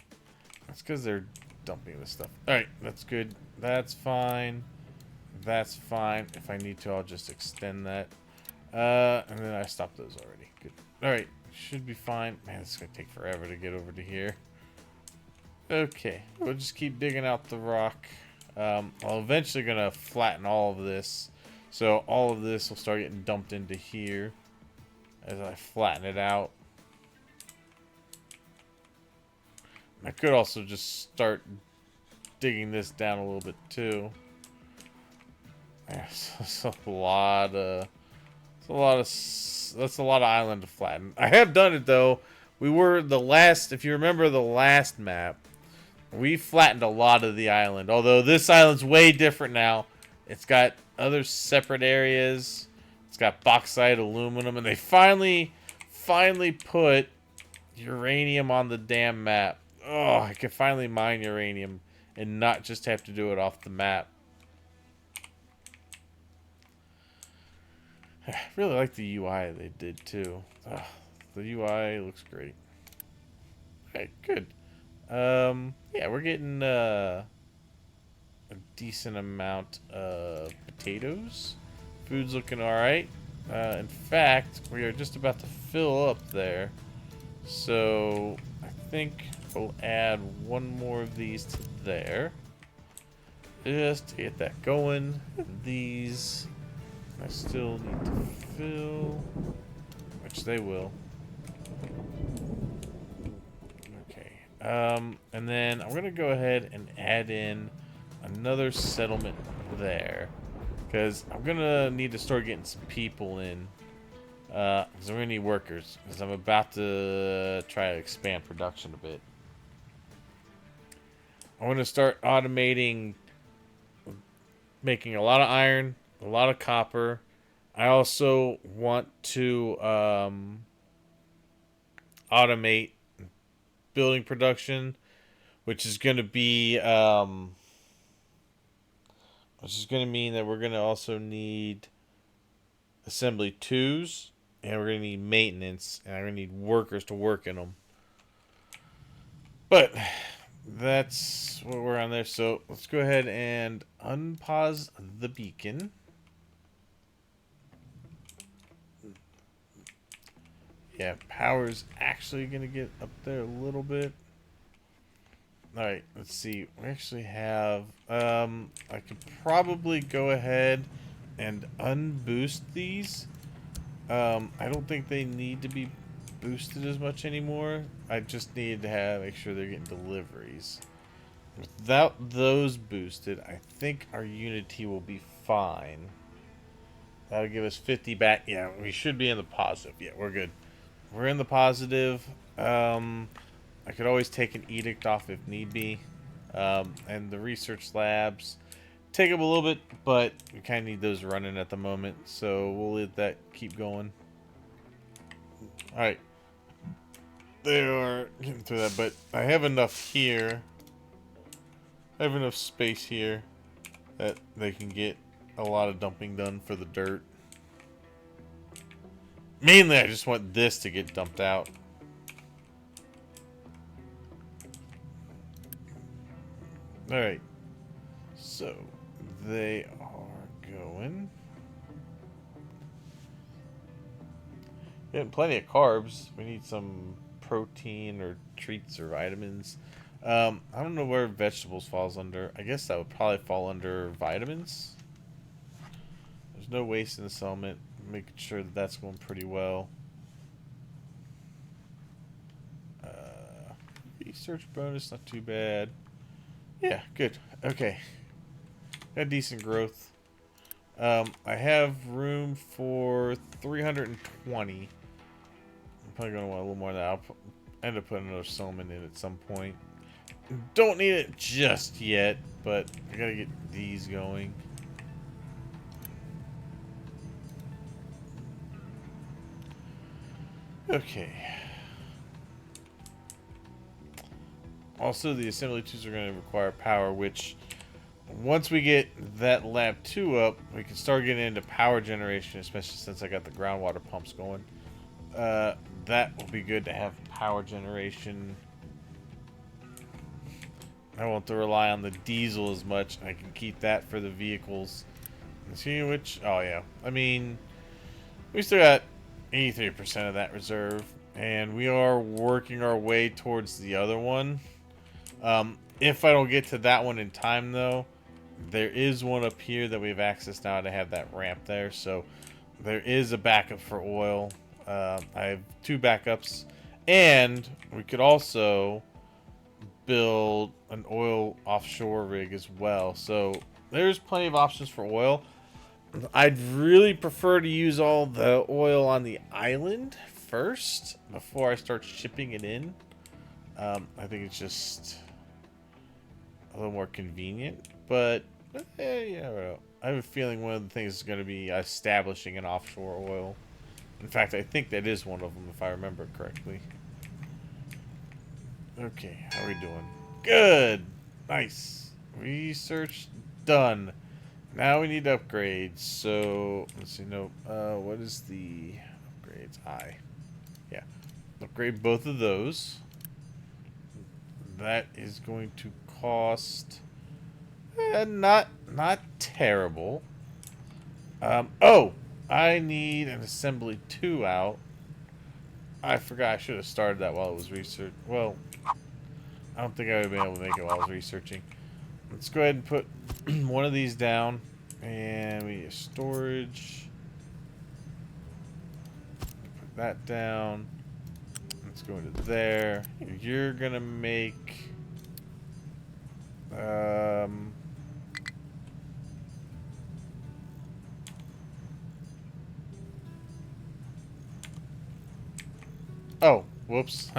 That's because they're dumping this stuff. Alright, that's good. That's fine. That's fine. If I need to, I'll just extend that. And then I stopped those already. Good. Alright. Should be fine. Man, this is going to take forever to get over to here. Okay. We'll just keep digging out the rock. I'm eventually going to flatten all of this. So all of this will start getting dumped into here as I flatten it out. I could also just start digging this down a little bit too. That's a lot of island to flatten. I have done it though. We were the last, if you remember the last map, we flattened a lot of the island. Although this island's way different now. It's got other separate areas. It's got bauxite, aluminum, and they finally put uranium on the damn map. Oh, I can finally mine uranium and not just have to do it off the map. I really like the UI they did too. Ugh, the UI looks great. Okay, good. Yeah, we're getting a decent amount of potatoes. Food's looking alright. In fact, we are just about to fill up there. So I think we'll add one more of these to there. Just to get that going. These I still need to fill, which they will. Okay. And then I'm gonna go ahead and add in another settlement there, because I'm gonna need to start getting some people in. Because I'm gonna need workers, because I'm about to try to expand production a bit. I want to start automating, making a lot of iron, a lot of copper. I also want to automate building production, which is going to be, which is going to mean that we're going to also need assembly twos, and we're going to need maintenance, and we're going to need workers to work in them. But that's what we're on there. So let's go ahead and unpause the beacon. Yeah, power's actually going to get up there a little bit. Alright, let's see. We actually have... I could probably go ahead and unboost these. I don't think they need to be boosted as much anymore. I just need to make sure they're getting deliveries. Without those boosted, I think our Unity will be fine. That'll give us 50 back. Yeah, we should be in the positive. Yeah, we're good. We're in the positive. I could always take an edict off if need be. And the research labs take up a little bit, but we kind of need those running at the moment. So we'll let that keep going. Alright. They are getting through that, but I have enough here. I have enough space here that they can get a lot of dumping done for the dirt. Mainly, I just want this to get dumped out. Alright. So, they are going. Getting plenty of carbs. We need some protein or treats or vitamins. I don't know where vegetables falls under. I guess that would probably fall under vitamins. There's no waste in the settlement. Making sure that that's going pretty well. Research bonus, not too bad. Yeah, good. Okay. Got decent growth. I have room for 320. I'm probably going to want a little more than that. I'll end up putting another settlement in at some point. Don't need it just yet, but I gotta get these going. Okay. Also, the assembly twos are going to require power, which once we get that lab 2 up, we can start getting into power generation, especially since I got the groundwater pumps going. That will be good to have power generation. I won't have to rely on the diesel as much. I can keep that for the vehicles. See which? Oh, yeah. I mean, we still got 83% of that reserve, and we are working our way towards the other one. If I don't get to that one in time, though, there is one up here that we have access now to have that ramp there, so there is a backup for oil. I have 2 backups, and we could also build an oil offshore rig as well. So there's plenty of options for oil. I'd really prefer to use all the oil on the island first before I start shipping it in. I think it's just a little more convenient, but yeah, I have a feeling one of the things is going to be establishing an offshore oil. In fact, I think that is one of them, if I remember correctly. Okay, how are we doing? Good! Nice. Research done. Now we need upgrades. So, let's see, no, what is the upgrades? Yeah. Upgrade both of those. That is going to cost Not terrible. Oh, I need an assembly 2 out. I forgot I should have started that while it was research. Well, I don't think I would have been able to make it while I was researching. Let's go ahead and put one of these down. And we need storage. Put that down. Let's go into there. You're gonna make oh, whoops.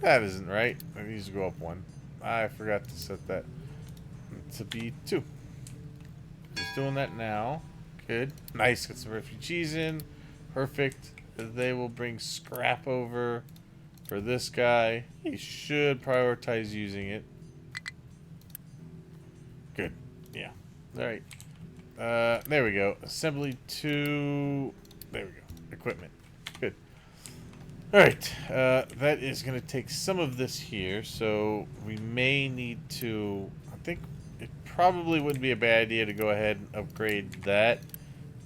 That isn't right. I need to go up one. I forgot to set that to be 2. Just doing that now. Good. Nice. Get some refugees in. Perfect. They will bring scrap over for this guy. He should prioritize using it. Good. Yeah. Alright. There we go. Assembly 2. There we go. Equipment. Good. Alright. That is going to take some of this here. So we may need to... I think it probably wouldn't be a bad idea to go ahead and upgrade that.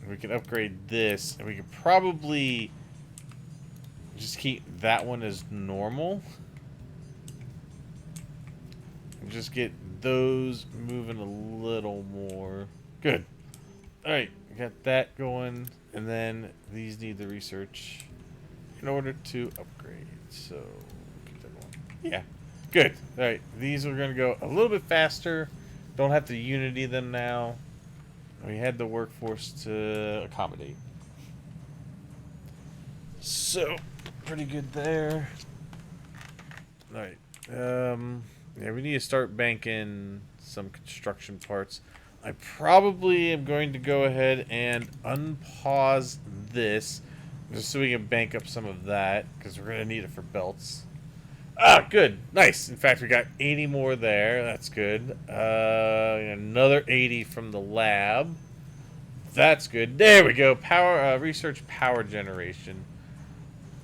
We can upgrade this. And we could probably just keep that one as normal. And just get those moving a little more. Good. Alright, got that going. And then these need the research in order to upgrade. So, get that going. Yeah. Good. Alright, these are going to go a little bit faster. Don't have to unity them now. We had the workforce to accommodate. So, pretty good there. Alright. Yeah, we need to start banking some construction parts. I probably am going to go ahead and unpause this just so we can bank up some of that because we're going to need it for belts. Ah, good. Nice. In fact, we got 80 more there. That's good. Another 80 from the lab. That's good. There we go. Power research power generation.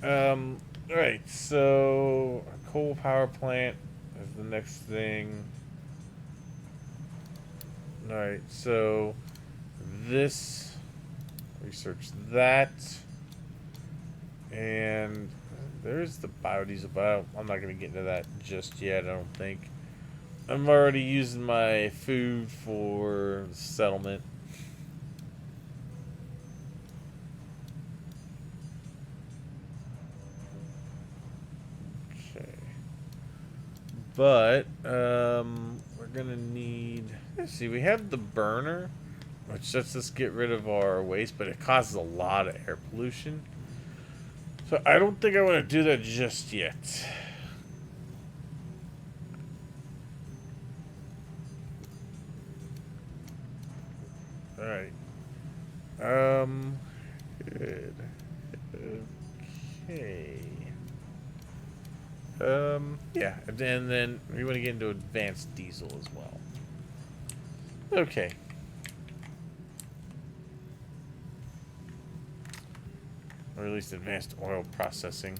Alright, so a coal power plant is the next thing. Alright, so this, research that, and there's the biodiesel, but I'm not going to get into that just yet, I don't think. I'm already using my food for the settlement. But, we're gonna need... Let's see, we have the burner, which lets us get rid of our waste, but it causes a lot of air pollution. So I don't think I want to do that just yet. Alright. Good. Okay. Yeah, and then we want to get into advanced diesel as well. Okay. Or at least advanced oil processing.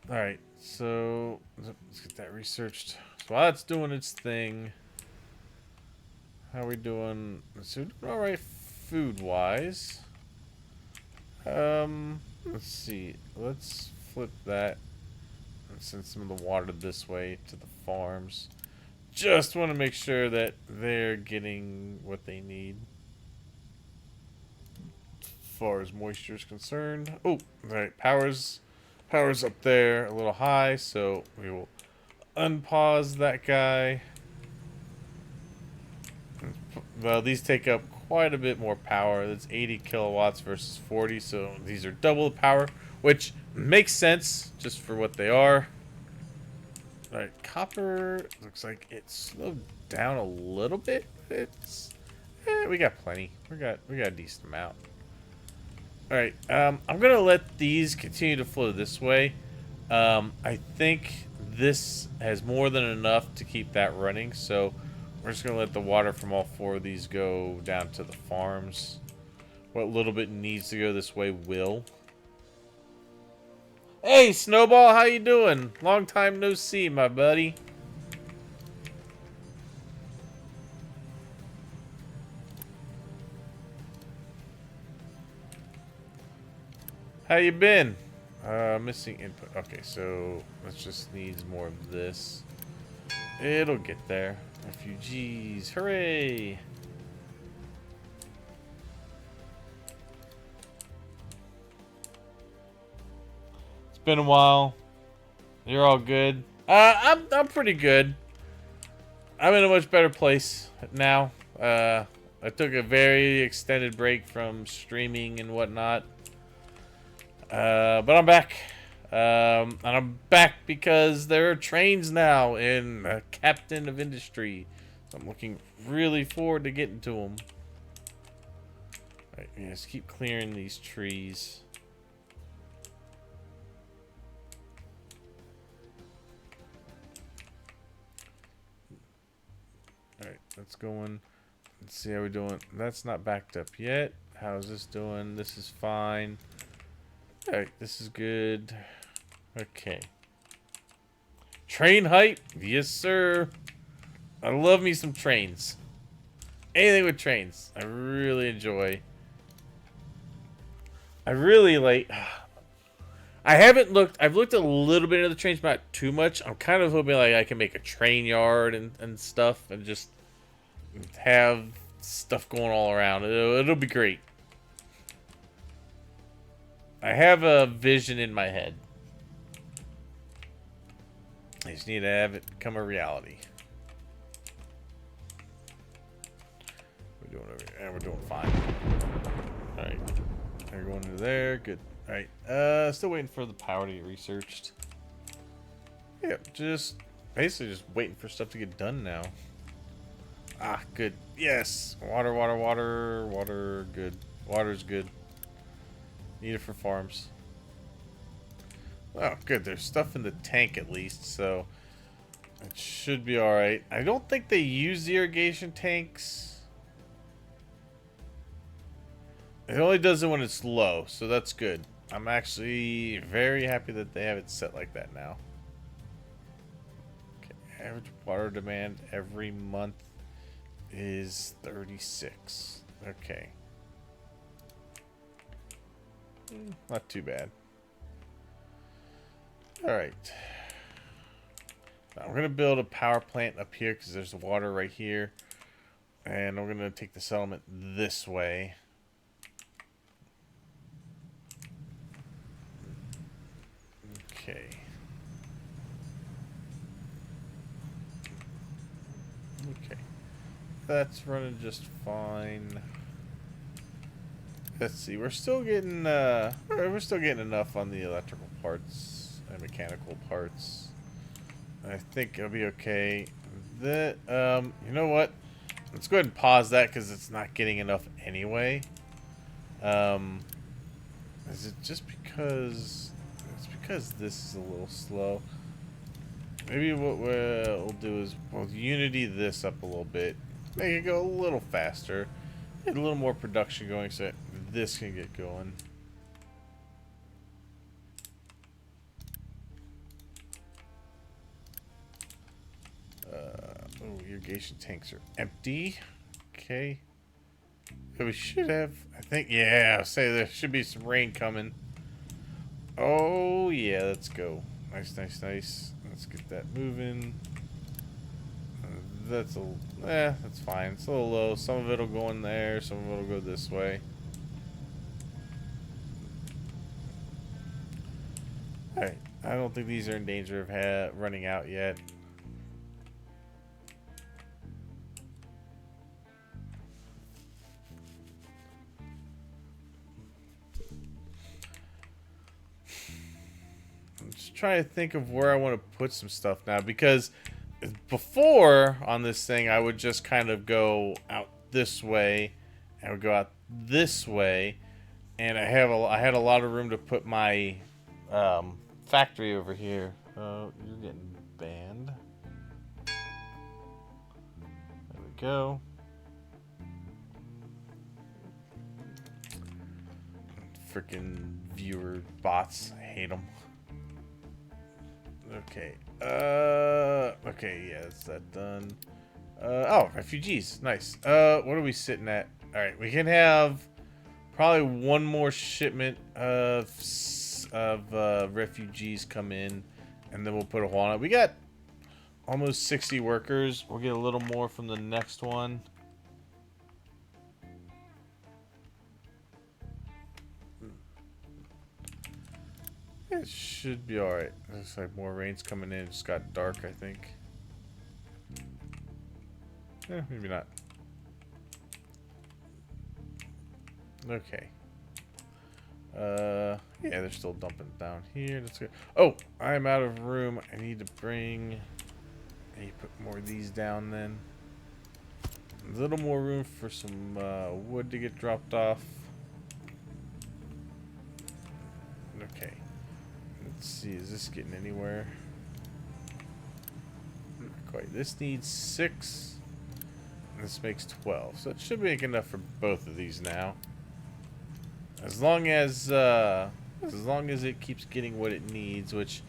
Alright, so let's get that researched. So while that's doing its thing, how are we doing? So doing alright food-wise. Let's see. Let's flip that and send some of the water this way to the farms. Just want to make sure that they're getting what they need as far as moisture is concerned. Oh, alright. Power's up there a little high, so we will unpause that guy. Well, these take up quite a bit more power. That's 80 kilowatts versus 40, so these are double the power, which makes sense just for what they are. Alright, copper looks like it slowed down a little bit. It's we got plenty. We got a decent amount. Alright, I'm gonna let these continue to flow this way. I think this has more than enough to keep that running, so we're just going to let the water from all 4 of these go down to the farms. What little bit needs to go this way will. Hey, Snowball, how you doing? Long time no see, my buddy. How you been? Missing input. Okay, so let's just need more of this. It'll get there. Refugees, hooray! It's been a while. You're all good. I'm pretty good. I'm in a much better place now. I took a very extended break from streaming and whatnot. But I'm back. And I'm back because there are trains now in Captain of Industry. So I'm looking really forward to getting to them. Alright, yeah, just keep clearing these trees. Alright, that's going. Let's see how we're doing. That's not backed up yet. How's this doing? This is fine. Alright, this is good. Okay. Train height? Yes, sir. I love me some trains. Anything with trains. I really enjoy. I really like... I haven't looked... I've looked a little bit into the trains, but not too much. I'm kind of hoping like I can make a train yard and stuff and just have stuff going all around. It'll be great. I have a vision in my head. I just need to have it become a reality. We're doing fine. Alright. They're going into there. Good. Alright. Still waiting for the power to get researched. Yeah, just basically just waiting for stuff to get done now. Ah, good. Yes. Water, water, water, water, good. Water's good. Need it for farms. Oh, good. There's stuff in the tank at least, so it should be alright. I don't think they use the irrigation tanks. It only does it when it's low, so that's good. I'm actually very happy that they have it set like that now. Okay, average water demand every month is 36. Okay. Not too bad. Alright. I'm going to build a power plant up here because there's the water right here. And I'm going to take the settlement this way. Okay. Okay. That's running just fine. Let's see. We're still getting enough on the electrical parts and mechanical parts. I think it'll be okay. You know what? Let's go ahead and pause that because it's not getting enough anyway. Is it just because it's because this is a little slow? Maybe what we'll do is we'll unity this up a little bit, make it go a little faster, get a little more production going so this can get going. Oh, irrigation tanks are empty. Okay. So we should have, I think, yeah, say there should be some rain coming. Oh, yeah, let's go. Nice, nice, nice. Let's get that moving. That's fine. It's a little low. Some of it'll go in there. Some of it'll go this way. Alright. I don't think these are in danger of running out yet. I'm just trying to think of where I want to put some stuff now, because before on this thing I would just kind of go out this way and I would go out this way, and I had a lot of room to put my factory over here. Oh, you're getting banned. There we go. Freaking viewer bots, I hate them. Okay. Okay, yeah, that's that done. Oh, refugees. Nice. What are we sitting at? All right, we can have probably one more shipment of refugees come in, and then we'll put a hold on it. We got almost 60 workers. We'll get a little more from the next one. It should be alright. Looks like more rain's coming in. It just got dark, I think. Yeah, maybe not. Okay. Yeah, they're still dumping down here. That's good. Oh, I'm out of room. I need to bring... I need to put more of these down then. A little more room for some wood to get dropped off. Okay. Let's see, is this getting anywhere? Not quite. This needs 6. And this makes 12. So it should make enough for both of these now. As long as it keeps getting what it needs, which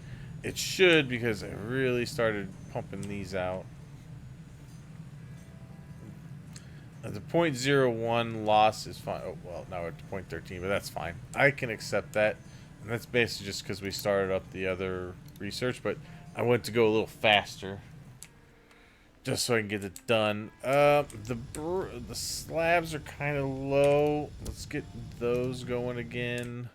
it should, because I really started pumping these out. The 0.01 loss is fine. Oh, well, now we're at 0.13, but that's fine. I can accept that. And that's basically just because we started up the other research, but I want to go a little faster. Just so I can get it done. The slabs are kind of low. Let's get those going again.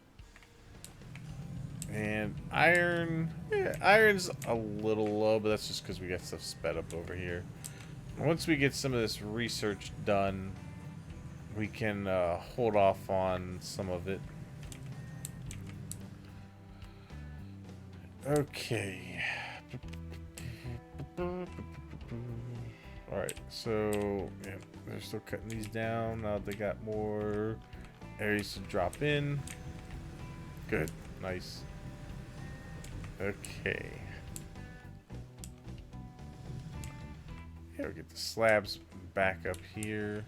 And iron. Yeah, iron's a little low, but that's just because we got stuff sped up over here. Once we get some of this research done, we can hold off on some of it. Okay. Alright, so yeah, they're still cutting these down. Now they got more areas to drop in. Good. Nice. Okay. Yeah, we'll get the slabs back up here.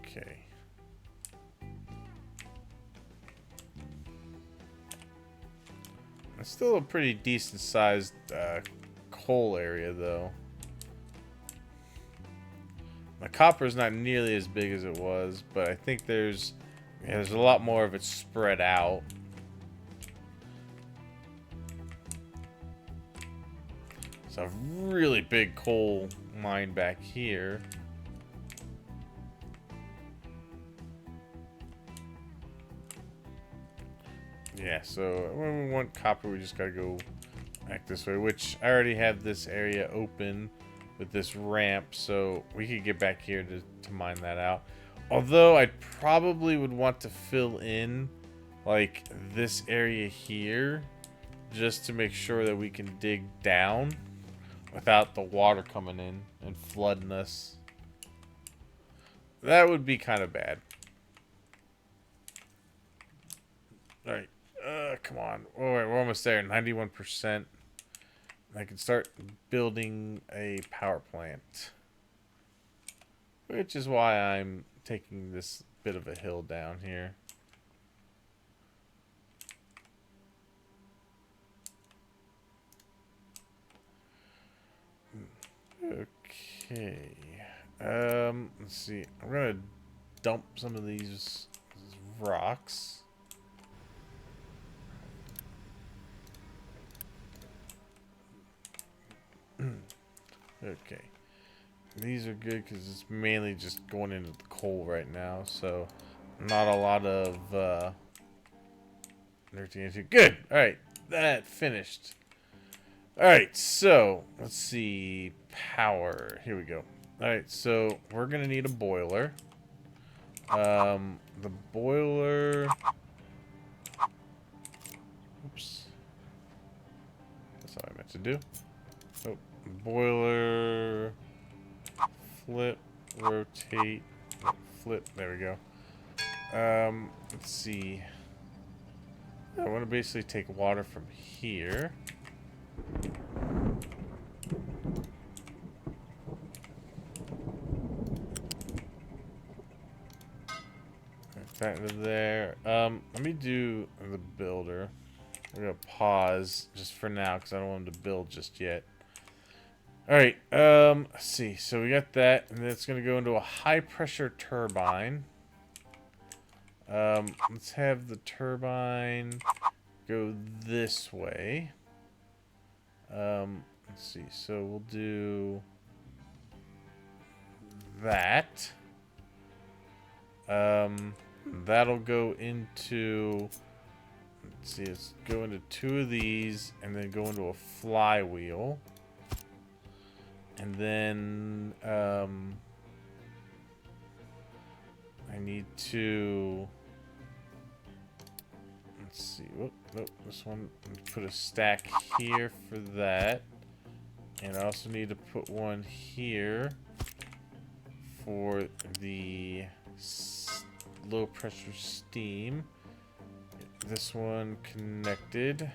Okay. It's still a pretty decent sized coal area though. My copper is not nearly as big as it was, but I think there's a lot more of it spread out. It's a really big coal mine back here. Yeah, so when we want copper, we just gotta go back this way, which I already have this area open with this ramp, so we could get back here to mine that out. Although I probably would want to fill in like this area here just to make sure that we can dig down without the water coming in and flooding us. That would be kind of bad. Alright. Come on. Oh, wait, we're almost there. 91%. I can start building a power plant. Which is why I'm taking this bit of a hill down here. Okay. Let's see. I'm gonna dump some of these rocks. Okay. These are good because it's mainly just going into the coal right now, so not a lot of good. Alright, that finished. Alright, so let's see. Power. Here we go. Alright, so we're gonna need a boiler. The boiler. Oops. That's what I meant to do. Oh, boiler. Flip, rotate, flip. There we go. Let's see. I want to basically take water from here. that into there. Let me do the builder. We're gonna pause just for now because I don't want him to build just yet. All right. Let's see. So we got that, and then it's gonna go into a high pressure turbine. Let's have the turbine go this way. Let's see. So we'll do that. That'll go into. Let's see. Let's go into 2 of these, and then go into a flywheel, and then I need to. Let's see. Whoop, nope, this one. Put a stack here for that. And I also need to put one here for the low pressure steam. This one connected.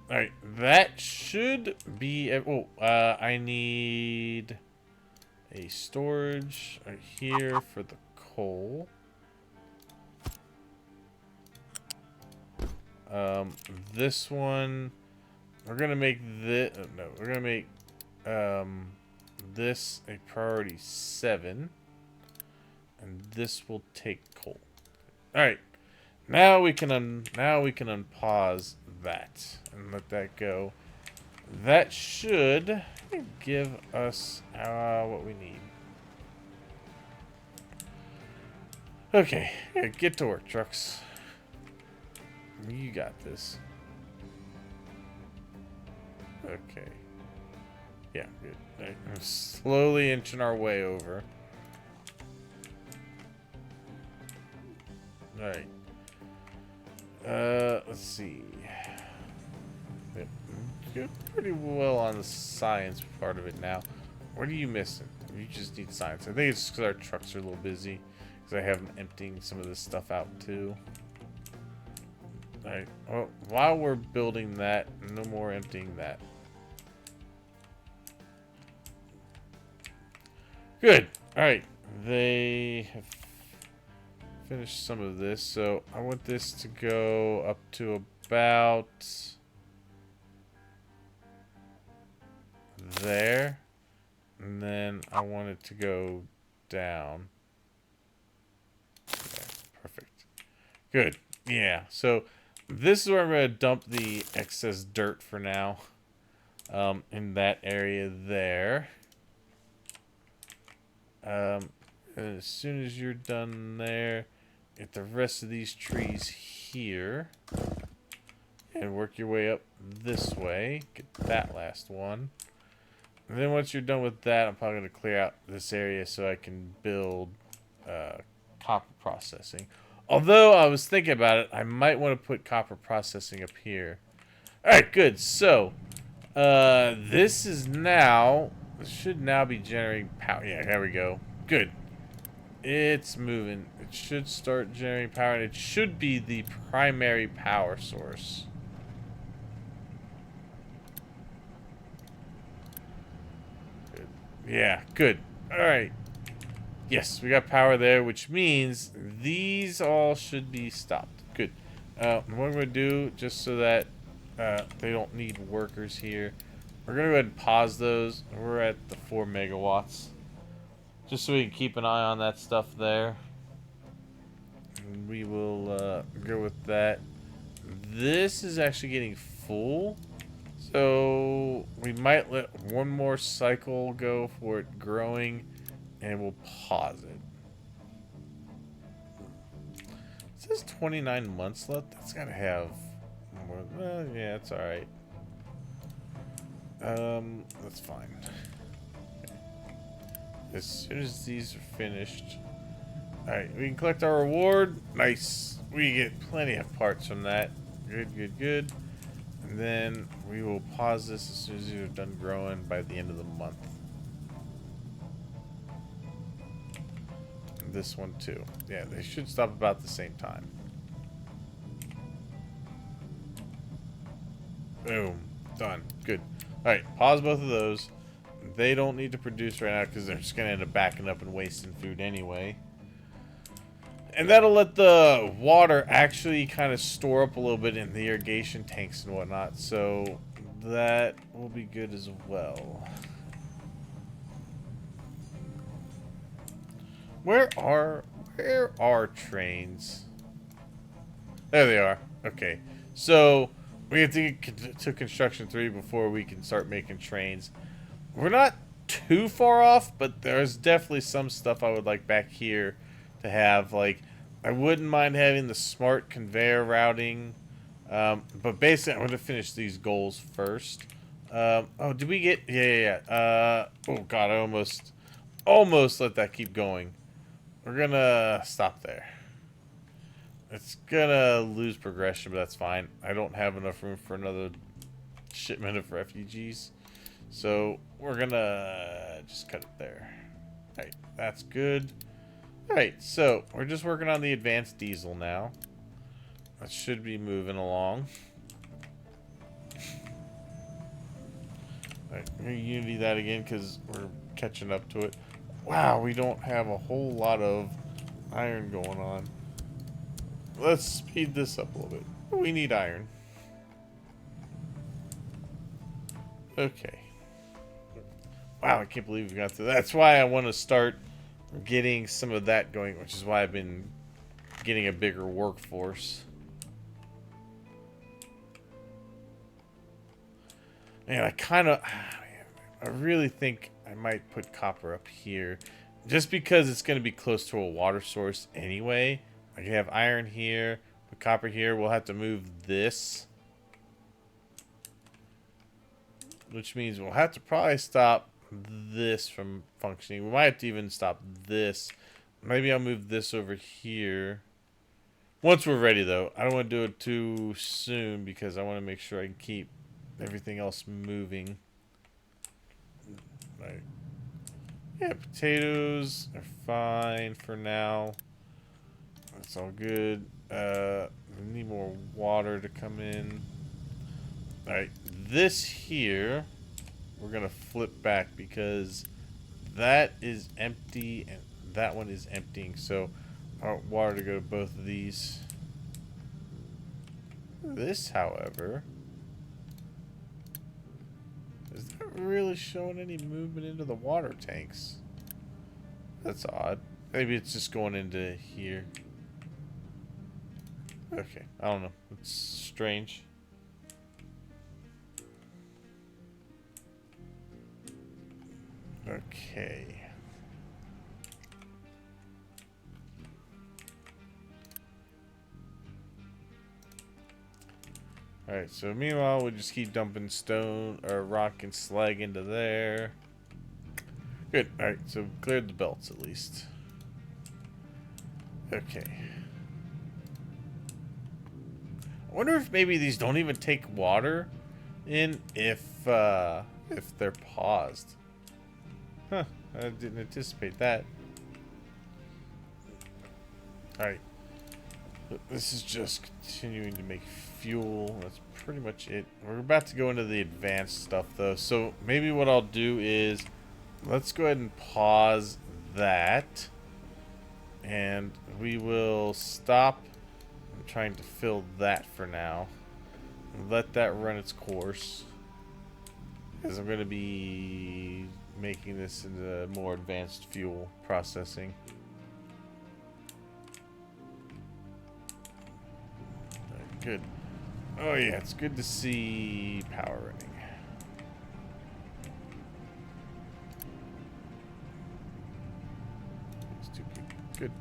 Alright, that should be. I need a storage right here for the coal. This one, we're gonna make this. No, we're gonna make this a priority 7, and this will take coal. All right, now we can unpause that and let that go. That should give us what we need. Okay, get to work, trucks. You got this. Okay. Yeah, good. Right. I'm slowly inching our way over. Alright. Let's see. Yep. Good. Pretty well on the science part of it now. What are you missing? You just need science. I think it's because our trucks are a little busy. Because I have them emptying some of this stuff out too. Alright, well, while we're building that, no more emptying that. Good. Alright, they have finished some of this, so I want this to go up to about there, and then I want it to go down. Okay, perfect. Good. Yeah, so this is where I'm going to dump the excess dirt for now, in that area there. And as soon as you're done there, get the rest of these trees here, and work your way up this way. Get that last one. And then once you're done with that, I'm probably going to clear out this area so I can build copper processing. Although I was thinking about it, I might want to put copper processing up here. Alright, good. So, this is now, this should now be generating power. Yeah, here we go. Good. It's moving. It should start generating power, and it should be the primary power source. Good. Yeah, good. Alright. Yes, we got power there, which means these all should be stopped. Good. What I'm going to do, just so that they don't need workers here, we're going to go ahead and pause those. We're at the 4 megawatts. Just so we can keep an eye on that stuff there. And we will go with that. This is actually getting full. So we might let one more cycle go for it growing. And we'll pause it. It says 29 months left. That's gotta have more. Well, yeah, it's alright. That's fine. Okay. As soon as these are finished. Alright, we can collect our reward. Nice. We get plenty of parts from that. Good, good, good. And then we will pause this as soon as these are done growing by the end of the month. This one too. Yeah, they should stop about the same time. Boom. Done. Good. Alright, pause both of those. They don't need to produce right now because they're just going to end up backing up and wasting food anyway. And that'll let the water actually kind of store up a little bit in the irrigation tanks and whatnot. So that will be good as well. Where are trains? There they are. Okay. So we have to get to construction 3 before we can start making trains. We're not too far off, but there's definitely some stuff I would like back here to have. Like, I wouldn't mind having the smart conveyor routing. But basically, I'm going to finish these goals first. Oh, did we get... Yeah. Oh, God, I almost let that keep going. We're going to stop there. It's going to lose progression, but that's fine. I don't have enough room for another shipment of refugees. So, we're going to just cut it there. Alright, that's good. Alright, so, we're just working on the advanced diesel now. That should be moving along. Alright, we're going to Unity that again because we're catching up to it. Wow, we don't have a whole lot of iron going on. Let's speed this up a little bit. We need iron. Okay. Wow, I can't believe we got to that. That's why I want to start getting some of that going, which is why I've been getting a bigger workforce. Man, I really think I might put copper up here. Just because it's going to be close to a water source anyway. I can have iron here, put copper here. We'll have to move this. Which means we'll have to probably stop this from functioning. We might have to even stop this. Maybe I'll move this over here. Once we're ready, though. I don't want to do it too soon because I want to make sure I can keep everything else moving. Right. Yeah, potatoes are fine for now. That's all good. We need more water to come in. Alright, this here, we're going to flip back because that is empty and that one is emptying. So, I want water to go to both of these. This, however, is that really showing any movement into the water tanks? That's odd. Maybe it's just going into here. Okay, I don't know. It's strange. Okay. Alright, so meanwhile, we just keep dumping stone or rock and slag into there. Good. Alright, so cleared the belts at least. Okay. I wonder if maybe these don't even take water in if they're paused. Huh, I didn't anticipate that. Alright. This is just continuing to make fuel. That's pretty much it. We're about to go into the advanced stuff though. So maybe what I'll do is let's go ahead and pause that. And we will stop trying to fill that for now. Let that run its course. Because I'm going to be making this into more advanced fuel processing. Right, good. Oh yeah, it's good to see power running. Good.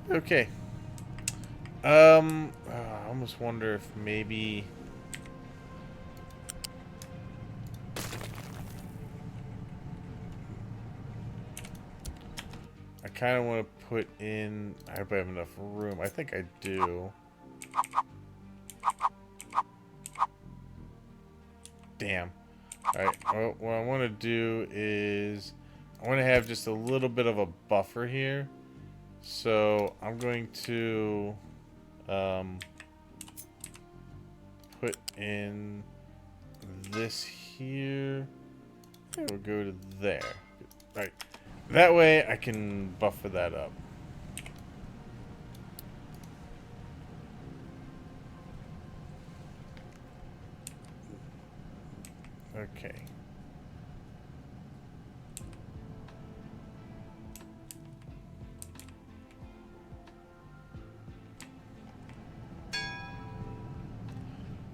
Okay. I almost wonder if maybe I kind of want to put in. I hope I have enough room. I think I do. Damn. Alright, well, what I want to do is I want to have just a little bit of a buffer here. So I'm going to put in this here. And we'll go to there. Alright. That way I can buffer that up.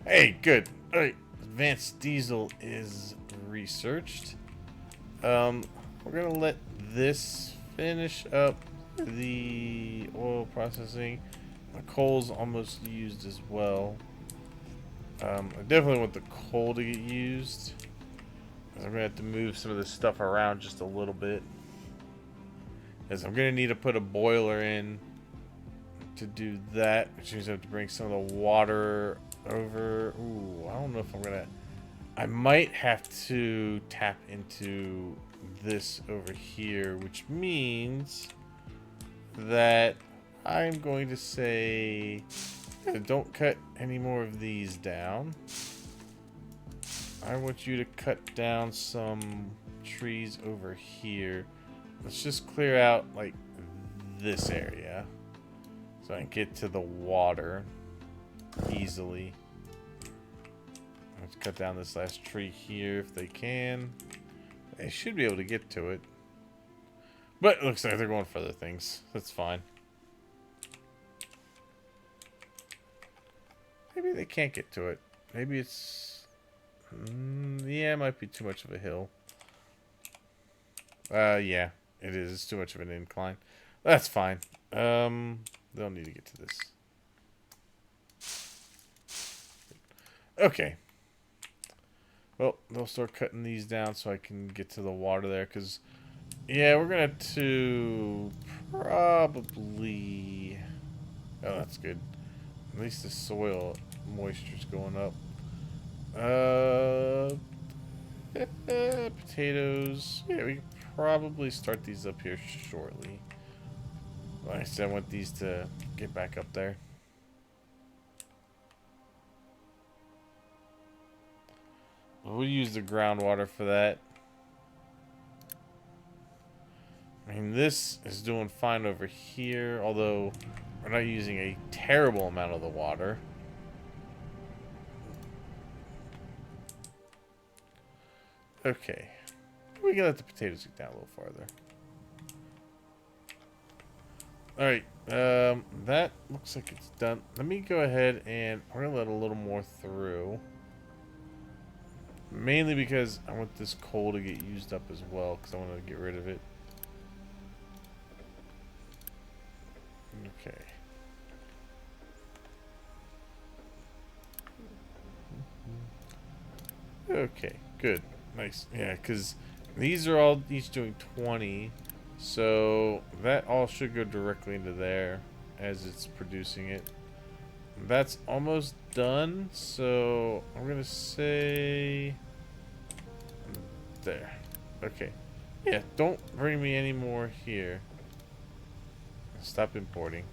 Hey, good. All right, advanced diesel is researched. We're gonna let this finish up the oil processing. The coal's almost used as well. I definitely want the coal to get used. I'm gonna have to move some of this stuff around just a little bit, as I'm gonna need to put a boiler in to do that, which means I have to bring some of the water over. Ooh, I don't know if I'm gonna. I might have to tap into this over here, which means that I'm going to say don't cut any more of these down. I want you to cut down some trees over here. Let's just clear out like this area so I can get to the water easily. Let's cut down this last tree here if they can. They should be able to get to it. But it looks like they're going for other things. That's fine. Maybe they can't get to it. Maybe it's... yeah, it might be too much of a hill. Yeah, it is. It's too much of an incline. That's fine. They'll need to get to this. Okay. Well, they'll start cutting these down so I can get to the water there, because... yeah, we're going to have to probably... oh, that's good. At least the soil moisture's going up. Potatoes. Yeah, we can probably start these up here shortly. Like I said, I want these to get back up there. We'll use the groundwater for that. I mean, this is doing fine over here, although we're not using a terrible amount of the water. Okay. We can let the potatoes get down a little farther. Alright, that looks like it's done. Let me go ahead and we're going to let a little more through. Mainly because I want this coal to get used up as well, because I want to get rid of it. Okay. Okay, good. Nice. Yeah, because these are all each doing 20. So that all should go directly into there as it's producing it. That's almost done. So I'm going to say... there. Okay. Yeah, don't bring me any more here. Stop importing.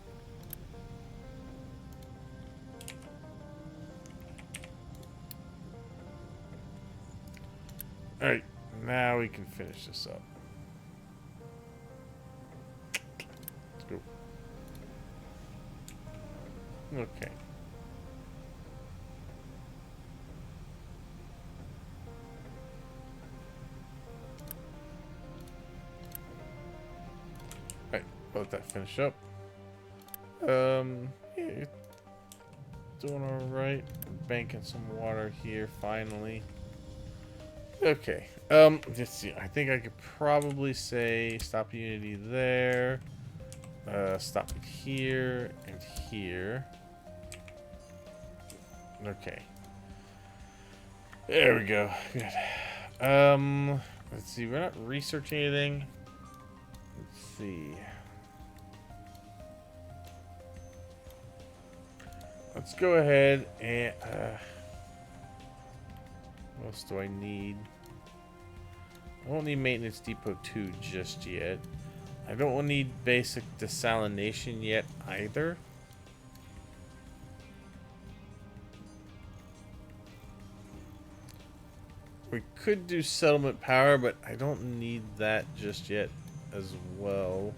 Alright, now we can finish this up. Let's go. Okay. Alright, let that finish up. Yeah, you're doing alright. Banking some water here, finally. Okay, let's see. I think I could probably say stop Unity there. Stop it here and here. Okay. There we go. Good. Let's see. We're not researching anything. Let's see. Let's go ahead and... what else do I need? I don't need Maintenance Depot 2 just yet. I don't need basic desalination yet either. We could do settlement power, but I don't need that just yet as well.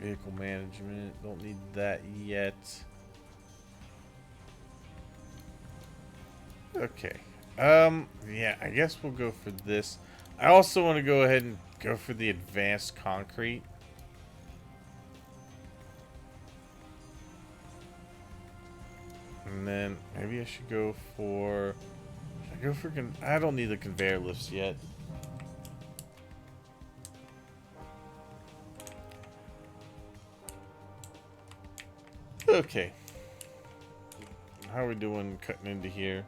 Vehicle management, don't need that yet. Okay. Yeah, I guess we'll go for this. I also want to go ahead and go for the advanced concrete. And then maybe I should go for... Should I go for... I don't need the conveyor lifts yet. Okay. How are we doing cutting into here?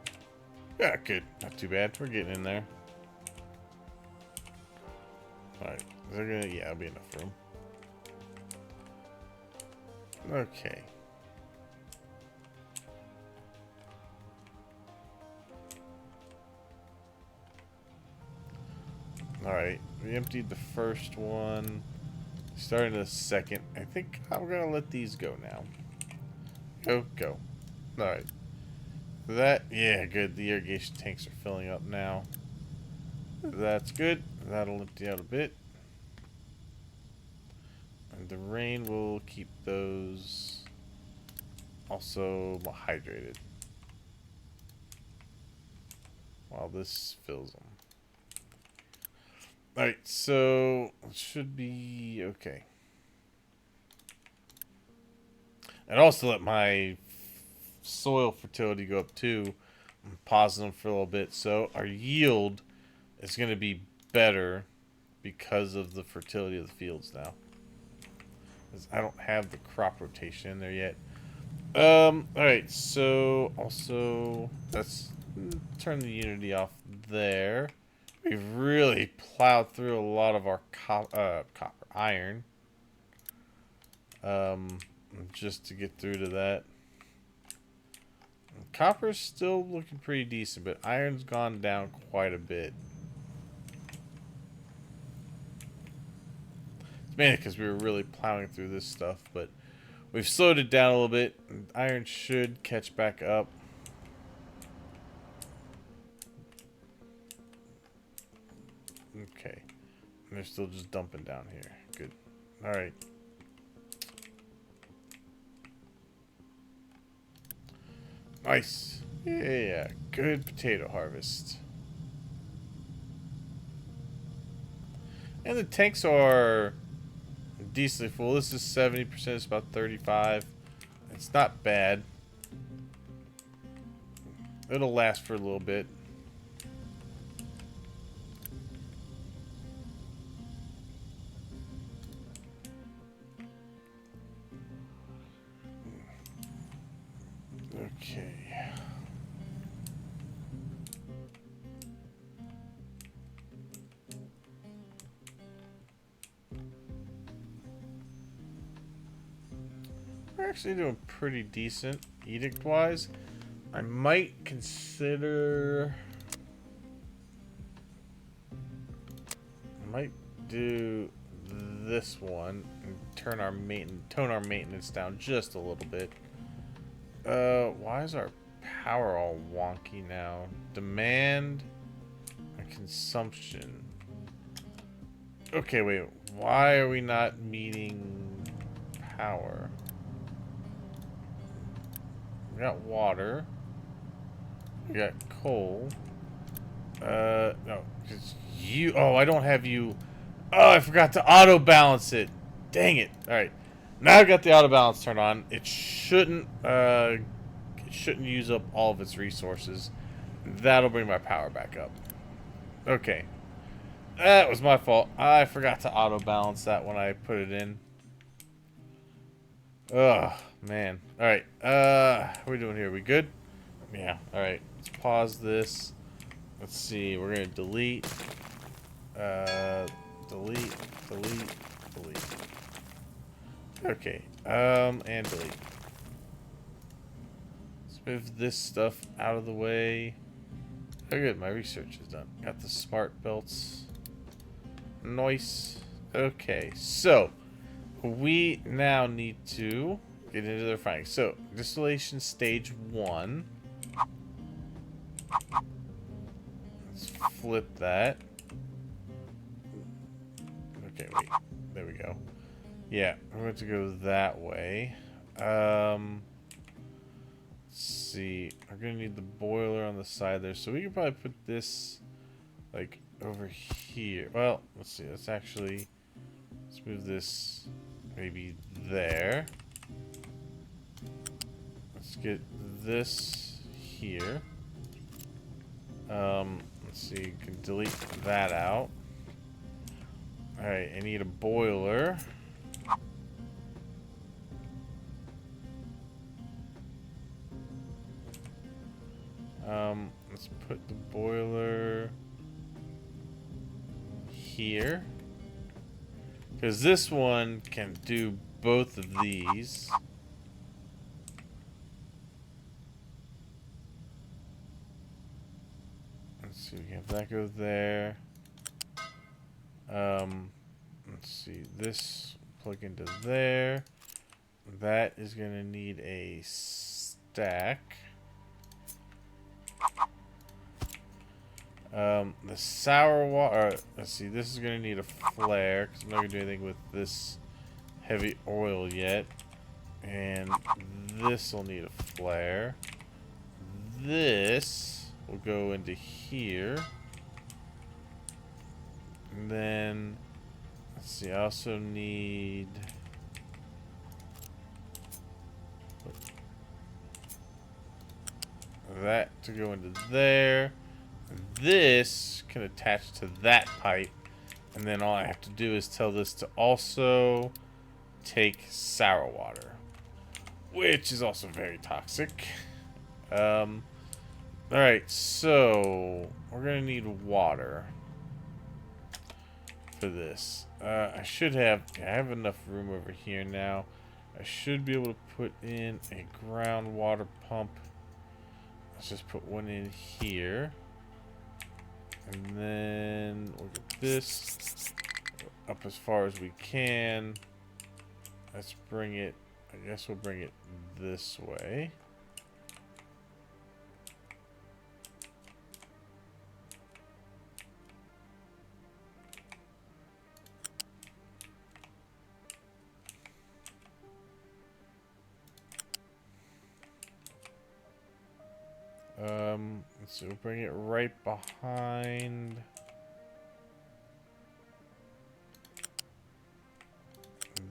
Yeah, good. Not too bad. We're getting in there. Alright. Is there gonna... Yeah, there'll be enough room. Okay. Alright. We emptied the first one. Starting the second. I think I'm gonna let these go now. Go. Alright. That, yeah, good. The irrigation tanks are filling up now. That's good. That'll empty out a bit. And the rain will keep those also hydrated. While this fills them. Alright, so it should be okay. And also let my soil fertility go up too. I'm pausing them for a little bit. So our yield is going to be better because of the fertility of the fields now. Because I don't have the crop rotation in there yet. Alright, so also let's turn the Unity off there. We've really plowed through a lot of our iron. Just to get through to that. Copper's still looking pretty decent, but iron's gone down quite a bit. It's mainly because we were really plowing through this stuff, but we've slowed it down a little bit. And iron should catch back up. Okay. And they're still just dumping down here. Good. Alright. Nice. Yeah, good potato harvest. And the tanks are decently full. This is 70%, it's about 35. It's not bad. It'll last for a little bit. Okay. We're actually doing pretty decent edict-wise. I might consider... I might do this one and tone our maintenance down just a little bit. Why is our power all wonky now? Demand and consumption. Okay, wait. Why are we not meeting power? We got water. We got coal. No. It's you. Oh, I don't have you. Oh, I forgot to auto balance it. Dang it. Alright. Now I've got the auto balance turned on. It shouldn't use up all of its resources. That'll bring my power back up. Okay. That was my fault. I forgot to auto balance that when I put it in. Ugh, man. Alright. What are we doing here? We good? Yeah. Alright. Let's pause this. Let's see. We're gonna delete. Delete. Okay. And delete. Let's move this stuff out of the way. Oh, good. My research is done. Got the smart belts. Nice. Okay. So, we now need to get into the refining. So, distillation stage 1. Let's flip that. Okay, wait. There we go. Yeah, we're going to go that way. Let's see. We're going to need the boiler on the side there. So we can probably put this, like, over here. Well, let's see. Let's move this maybe there. Let's get this here. Let's see, you can delete that out. Alright, I need a boiler. Let's put the boiler here. Because this one can do both of these. Let's see, we have that go there. Let's see, this plug into there. That is gonna need a stack. The sour water. Let's see, this is gonna need a flare because I'm not gonna do anything with this heavy oil yet. And this will need a flare. This will go into here. And then, let's see, I also need that to go into there. This can attach to that pipe. And then all I have to do is tell this to also take sour water, which is also very toxic. Alright, so we're gonna need water for this. I have enough room over here now. I should be able to put in a groundwater pump. Let's just put one in here. And then we'll get this up as far as we can. Let's bring it, I guess we'll bring it this way. Let's see, we'll bring it right behind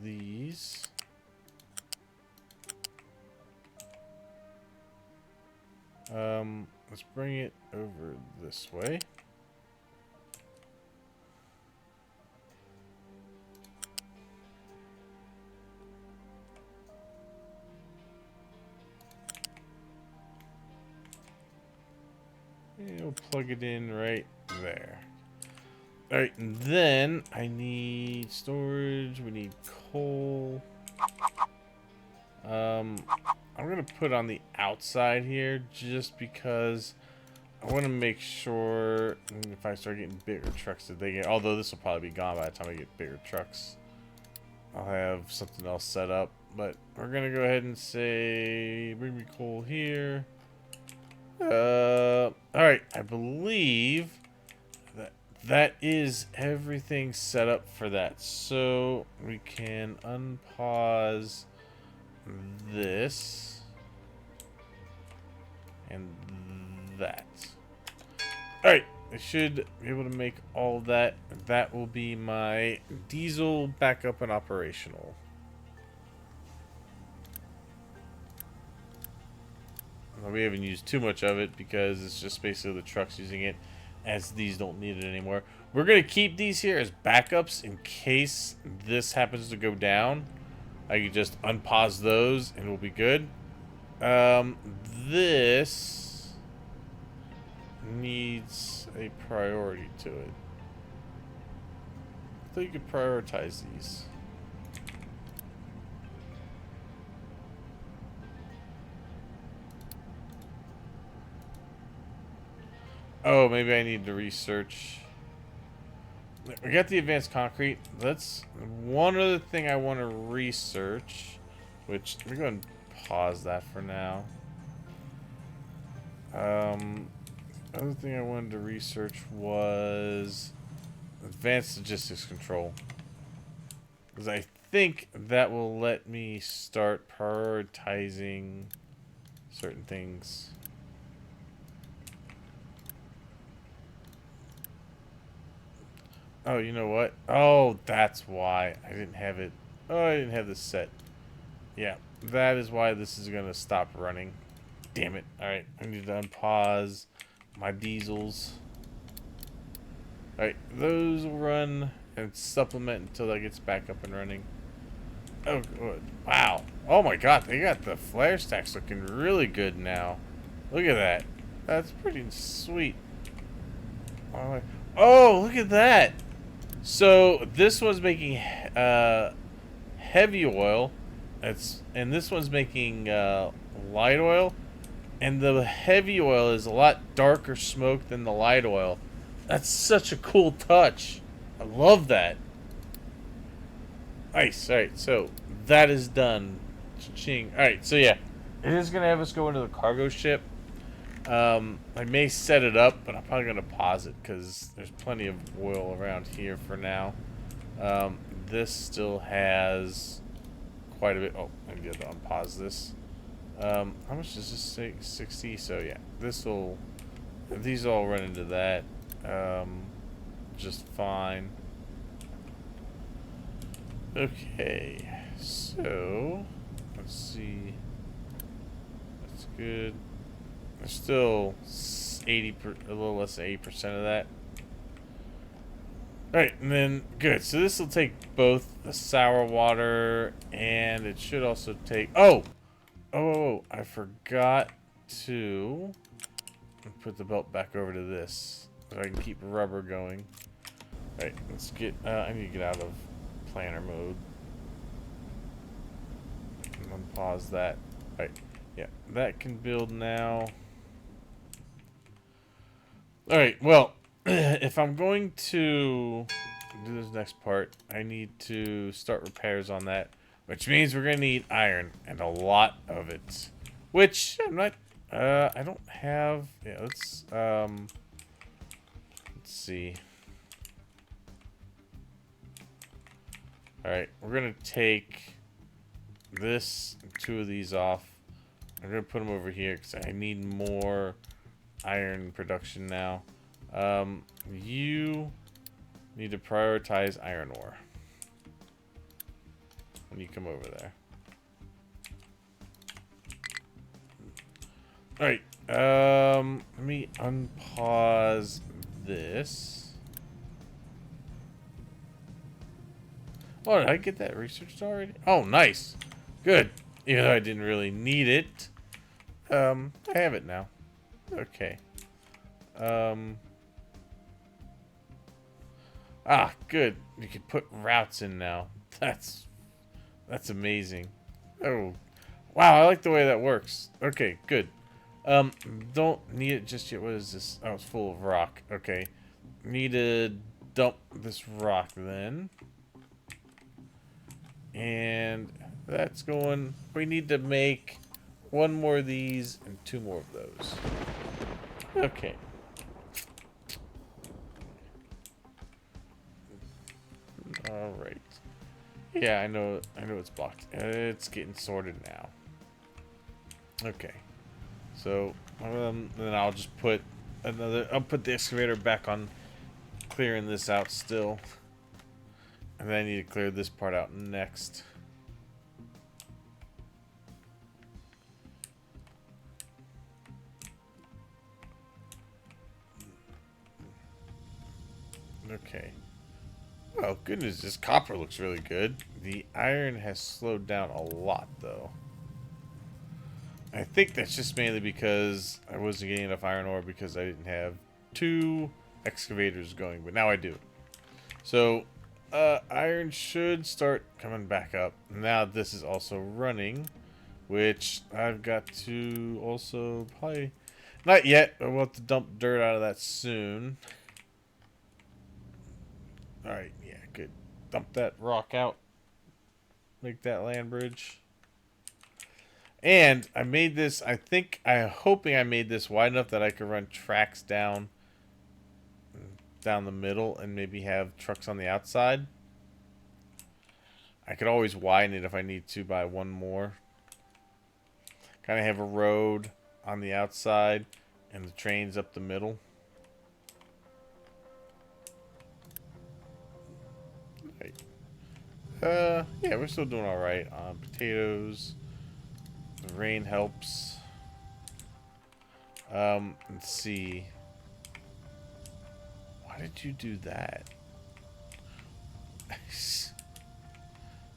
these. Let's bring it over this way. And we'll plug it in right there. Alright, and then I need storage, we need coal. I'm gonna put on the outside here just because I want to make sure if I start getting bigger trucks that they get, although this will probably be gone by the time I get bigger trucks, I'll have something else set up. But we're gonna go ahead and say bring me coal here. Alright, I believe that is everything set up for that. So we can unpause this and that. Alright, I should be able to make all of that. That will be my diesel back up and operational. We haven't used too much of it because it's just basically the trucks using it, as these don't need it anymore. We're going to keep these here as backups in case this happens to go down. I can just unpause those and we'll be good. This needs a priority to it. I thought you could prioritize these. Oh, maybe I need to research. We got the advanced concrete. That's one other thing I want to research, which we're going to pause that for now. Other thing I wanted to research was advanced logistics control, because I think that will let me start prioritizing certain things. Oh, you know what? Oh, that's why I didn't have it. Oh, I didn't have this set. Yeah, that is why this is going to stop running. damn it. Alright, I need to unpause my diesels. Alright, those will run and supplement until that gets back up and running. Oh, good. Wow. Oh my god, they got the flare stacks looking really good now. Look at that. That's pretty sweet. Oh, look at that. So this one's making heavy oil. And this one's making light oil. And the heavy oil is a lot darker smoke than the light oil. That's such a cool touch. I love that. Nice. Alright, so that is done. Cha-ching. Alright, so yeah. It is going to have us go into the cargo ship. I may set it up, but I'm probably going to pause it because there's plenty of oil around here for now. This still has quite a bit. Oh, I need to unpause this. How much does this say? 60. So yeah, this will. These all run into that. Just fine. Okay, so let's see. That's good. There's still a little less than 80% of that. All right, and then good. So this will take both the sour water and it should also take. Oh, I forgot to put the belt back over to this so I can keep rubber going. All right, let's get. I need to get out of planner mode. Unpause that. All right, yeah, that can build now. All right, well, if I'm going to do this next part, I need to start repairs on that, which means we're going to need iron, and a lot of it. Which, I'm not, I don't have, yeah, let's see. All right, we're going to take this, 2 of these off. I'm going to put them over here because I need more iron production now. You need to prioritize iron ore when you come over there. Alright, let me unpause this. Oh, did I get that researched already? Oh, nice. Good. Even though I didn't really need it. I have it now. Okay. Good. You can put routes in now. That's amazing. Oh, wow. I like the way that works. Okay, good. Don't need it just yet. What is this? Oh, it's full of rock. Okay. Need to dump this rock then. And that's going. We need to make 1 more of these and 2 more of those. Okay. All right. Yeah, I know it's blocked. It's getting sorted now. Okay. So then I'll just put I'll put the excavator back on clearing this out still. And then I need to clear this part out next. Okay. Oh, goodness, this copper looks really good. The iron has slowed down a lot, though. I think that's just mainly because I wasn't getting enough iron ore because I didn't have 2 excavators going, but now I do. So, iron should start coming back up. Now this is also running, which I've got to also probably... Not yet, but we'll have to dump dirt out of that soon. Alright, yeah, good. Dump that rock out. Make that land bridge. And I made this, I'm hoping I made this wide enough that I could run tracks down the middle and maybe have trucks on the outside. I could always widen it if I need to by 1 more. Kind of have a road on the outside and the trains up the middle. Right. Yeah, we're still doing all right on potatoes. The rain helps. Let's see. Why did you do that? I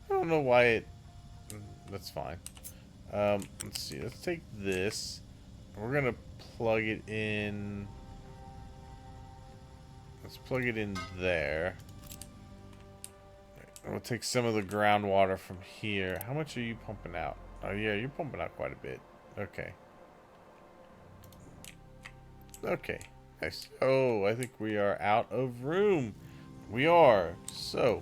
don't know why it... That's fine. Let's see. Let's take this. We're gonna plug it in. Let's plug it in there. We'll take some of the groundwater from here. How much are you pumping out? Oh yeah, you're pumping out quite a bit. Okay. Okay. Nice. Oh, I think we are out of room. We are. So,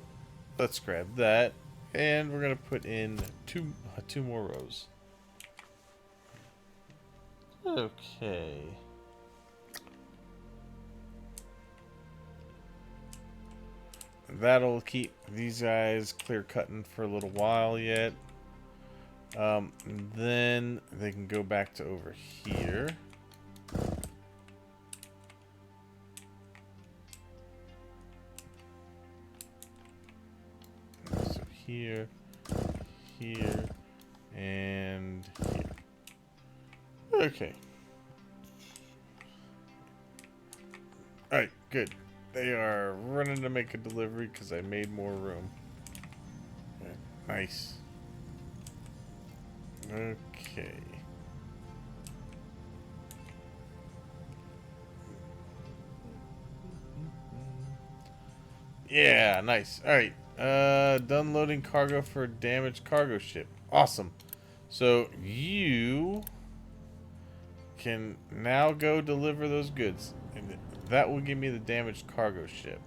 let's grab that. And we're going to put in two more rows. Okay. That'll keep these guys clear cutting for a little while yet. Then they can go back to over here. So here, here, and here. Okay. Alright, good. They are running to make a delivery because I made more room. Okay, nice. Okay. Yeah, nice. Alright. Done loading cargo for a damaged cargo ship. Awesome. So you can now go deliver those goods. And that will give me the damaged cargo ship.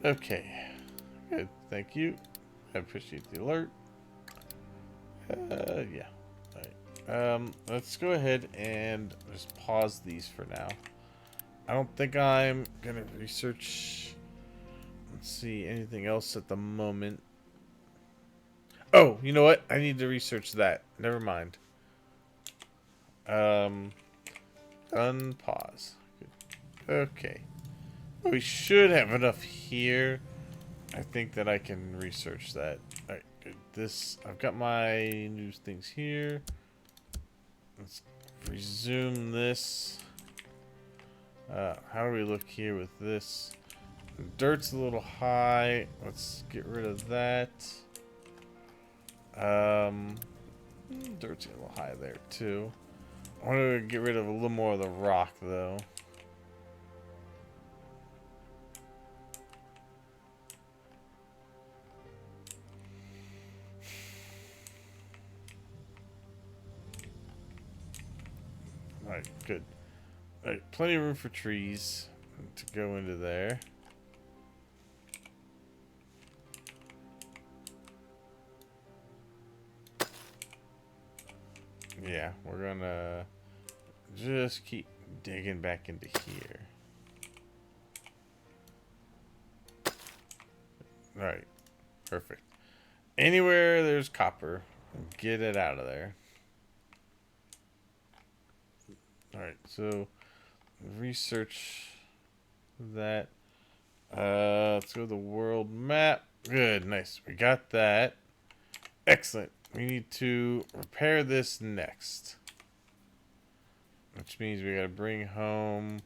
Okay. Good. Thank you. I appreciate the alert. Yeah. Alright. Let's go ahead and just pause these for now. I don't think I'm gonna research. Let's see, anything else at the moment. Oh, you know what? I need to research that. Never mind. Unpause. Okay. We should have enough here. I think that I can research that. Alright, good. This, I've got my new things here. Let's resume this. How do we look here with this? Dirt's a little high. Let's get rid of that. Dirt's a little high there too. I want to get rid of a little more of the rock though. Alright, good. Alright, plenty of room for trees to go into there. Yeah, we're gonna just keep digging back into here. Alright, perfect. Anywhere there's copper, get it out of there. Alright, so research that. Let's go to the world map. Good, nice. We got that. Excellent. We need to repair this next. Which means we gotta bring home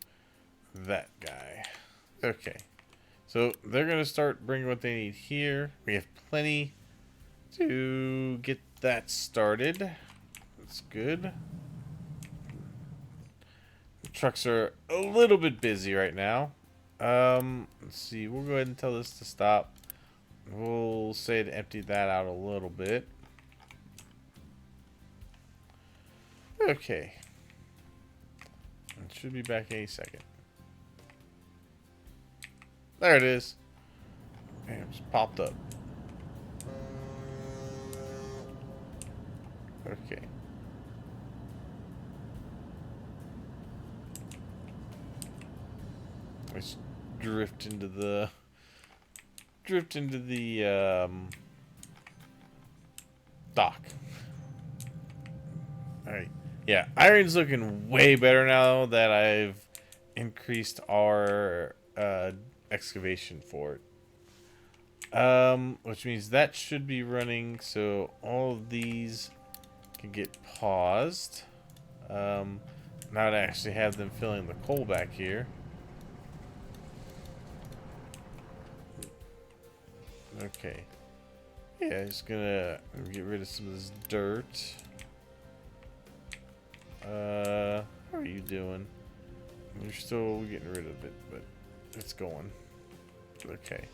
that guy. Okay. So they're gonna start bringing what they need here. We have plenty to get that started. That's good. The trucks are a little bit busy right now. Let's see. We'll go ahead and tell this to stop. We'll say to empty that out a little bit. Okay. It should be back any second. There it is. Damn, it just popped up. Okay. Let's drift into the dock. Alright. Yeah, iron's looking way better now that I've increased our excavation for it. Which means that should be running, so all of these can get paused. Now to actually have them filling the coal back here. Okay. Yeah, just gonna get rid of some of this dirt. How are you doing? You're still getting rid of it, but it's going. Okay.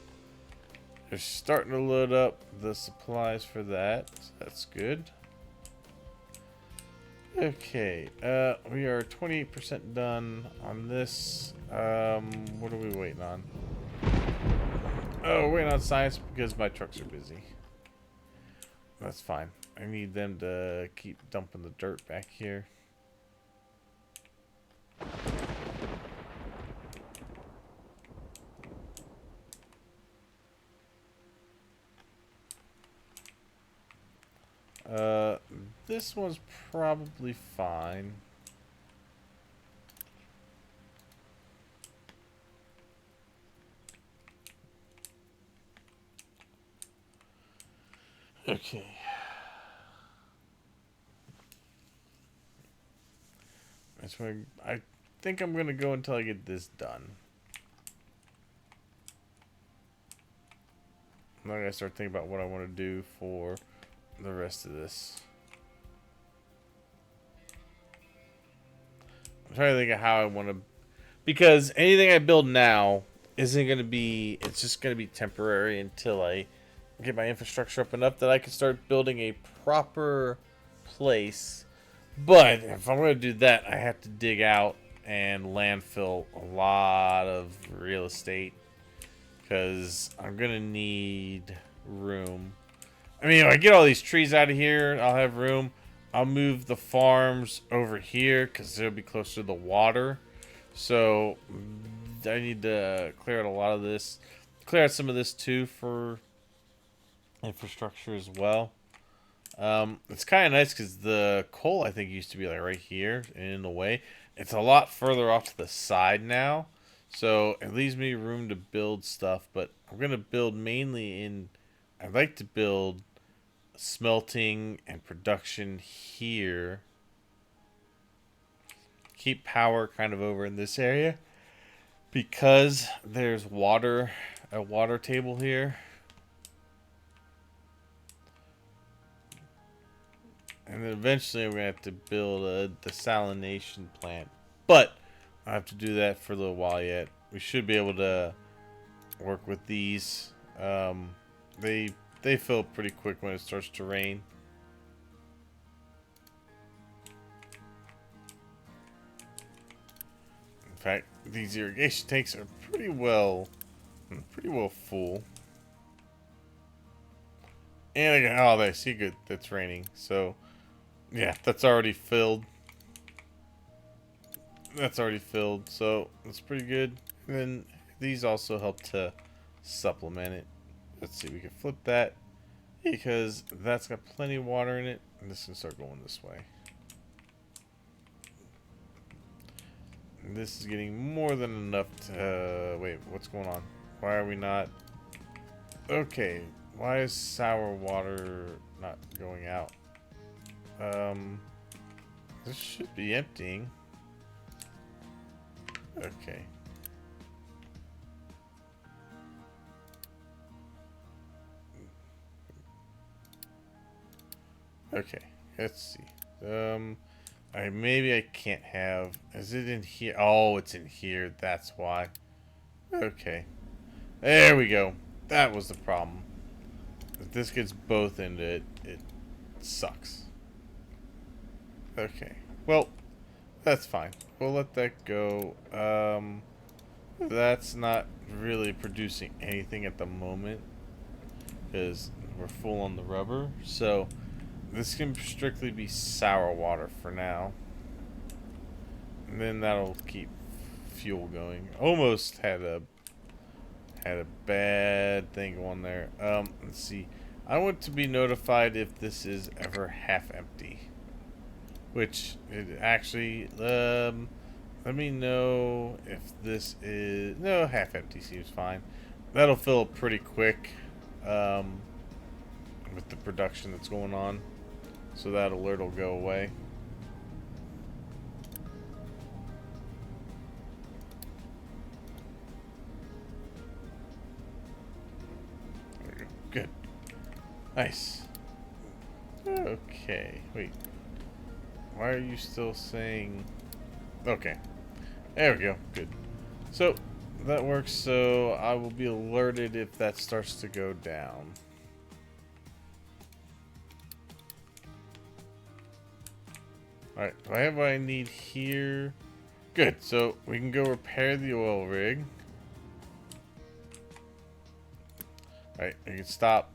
They're starting to load up the supplies for that. So that's good. Okay, we are 28% done on this. What are we waiting on? Oh, we're waiting on science because my trucks are busy. That's fine. I need them to keep dumping the dirt back here. This one's probably fine. Okay. That's why I think I'm gonna go until I get this done. I'm not gonna start thinking about what I want to do for the rest of this. I'm trying to think of how I want to, because anything I build now isn't going to be, it's just going to be temporary until I get my infrastructure up enough that I can start building a proper place. But if I'm going to do that, I have to dig out and landfill a lot of real estate because I'm going to need room. I mean, if I get all these trees out of here, I'll have room. I'll move the farms over here because they'll be closer to the water. So I need to clear out a lot of this. Clear out some of this too for infrastructure as well. It's kind of nice because the coal I think used to be like right here and in the way. It's a lot further off to the side now. So it leaves me room to build stuff. But I'm going to build mainly in... I'd like to build smelting and production here. Keep power kind of over in this area because there's water, a water table here. And then eventually we're going to have to build a desalination plant. But I have to do that for a little while yet. We should be able to work with these. They fill pretty quick when it starts to rain. In fact, these irrigation tanks are pretty well full. And oh, they see good. That's raining. So, yeah, that's already filled. That's already filled. So that's pretty good. And then these also help to supplement it. Let's see, we can flip that because that's got plenty of water in it. And this can start going this way. And this is getting more than enough to... wait, what's going on? Why are we not... Okay, why is sour water not going out? This should be emptying. Okay. Okay, let's see. Maybe I can't have... Is it in here? Oh, it's in here. That's why. Okay. There we go. That was the problem. If this gets both into it, it sucks. Okay. Well, that's fine. We'll let that go. That's not really producing anything at the moment because we're full on the rubber. So this can strictly be sour water for now. And then that'll keep fuel going. Almost had a bad thing going there. Let's see. I want to be notified if this is ever half empty. Which it actually let me know if this is... No, half empty seems fine. That'll fill up pretty quick with the production that's going on. So that alert will go away. Nice. Okay, wait. Why are you still saying... Okay. There we go. Good. So, that works, so I will be alerted if that starts to go down. Alright, do I have what I need here? Good, so we can go repair the oil rig. Alright, we can stop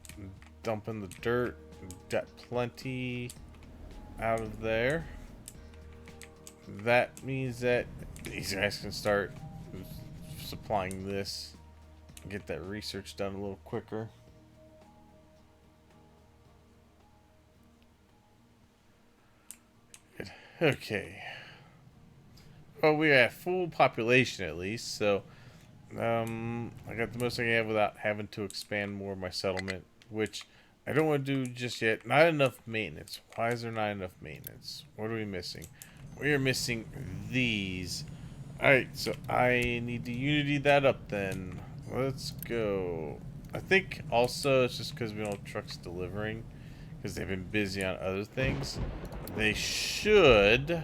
dumping the dirt. We've got plenty out of there. That means that these guys can start supplying this. Get that research done a little quicker. Good. Okay. Well, we're at full population at least, so I got the most I can have without having to expand more of my settlement, which I don't want to do just yet. Not enough maintenance. Why is there not enough maintenance? What are we missing? We are missing these. Alright, so I need to unity that up then. Let's go. I think also it's just because we don't have trucks delivering, because they've been busy on other things. They should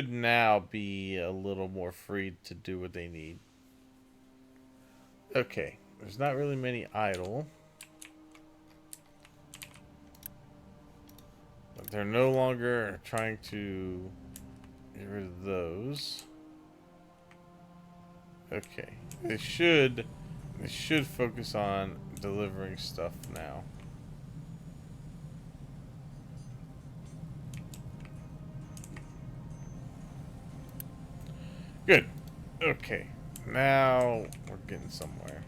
now be a little more free to do what they need. Okay, there's not really many idle. But they're no longer trying to get rid of those. Okay, they should focus on delivering stuff now. Good. Okay. Now we're getting somewhere.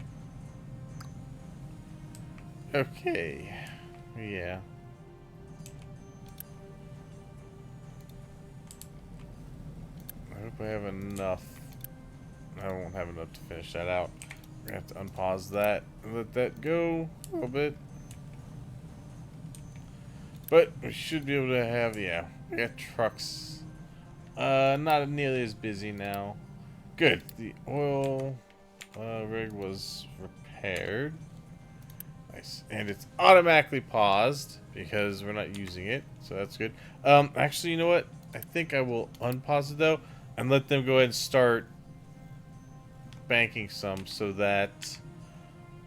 Okay. Yeah. I hope I have enough. I won't have enough to finish that out. We're gonna have to unpause that and let that go a little bit. But we should be able to have, yeah, we got trucks. Not nearly as busy now. Good. The oil rig was repaired. Nice. And it's automatically paused because we're not using it. So that's good. Actually, you know what? I think I will unpause it though and let them go ahead and start banking some so that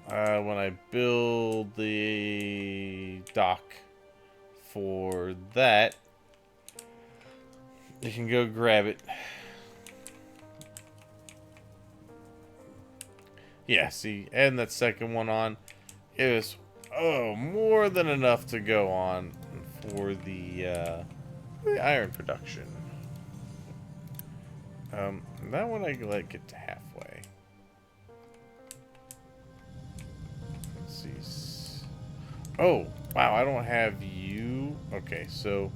when I build the dock for that, you can go grab it. Yeah, see, adding that second one on is more than enough to go on for the iron production. That one I can let get to halfway. Let's see. Oh, wow, I don't have you. Okay, so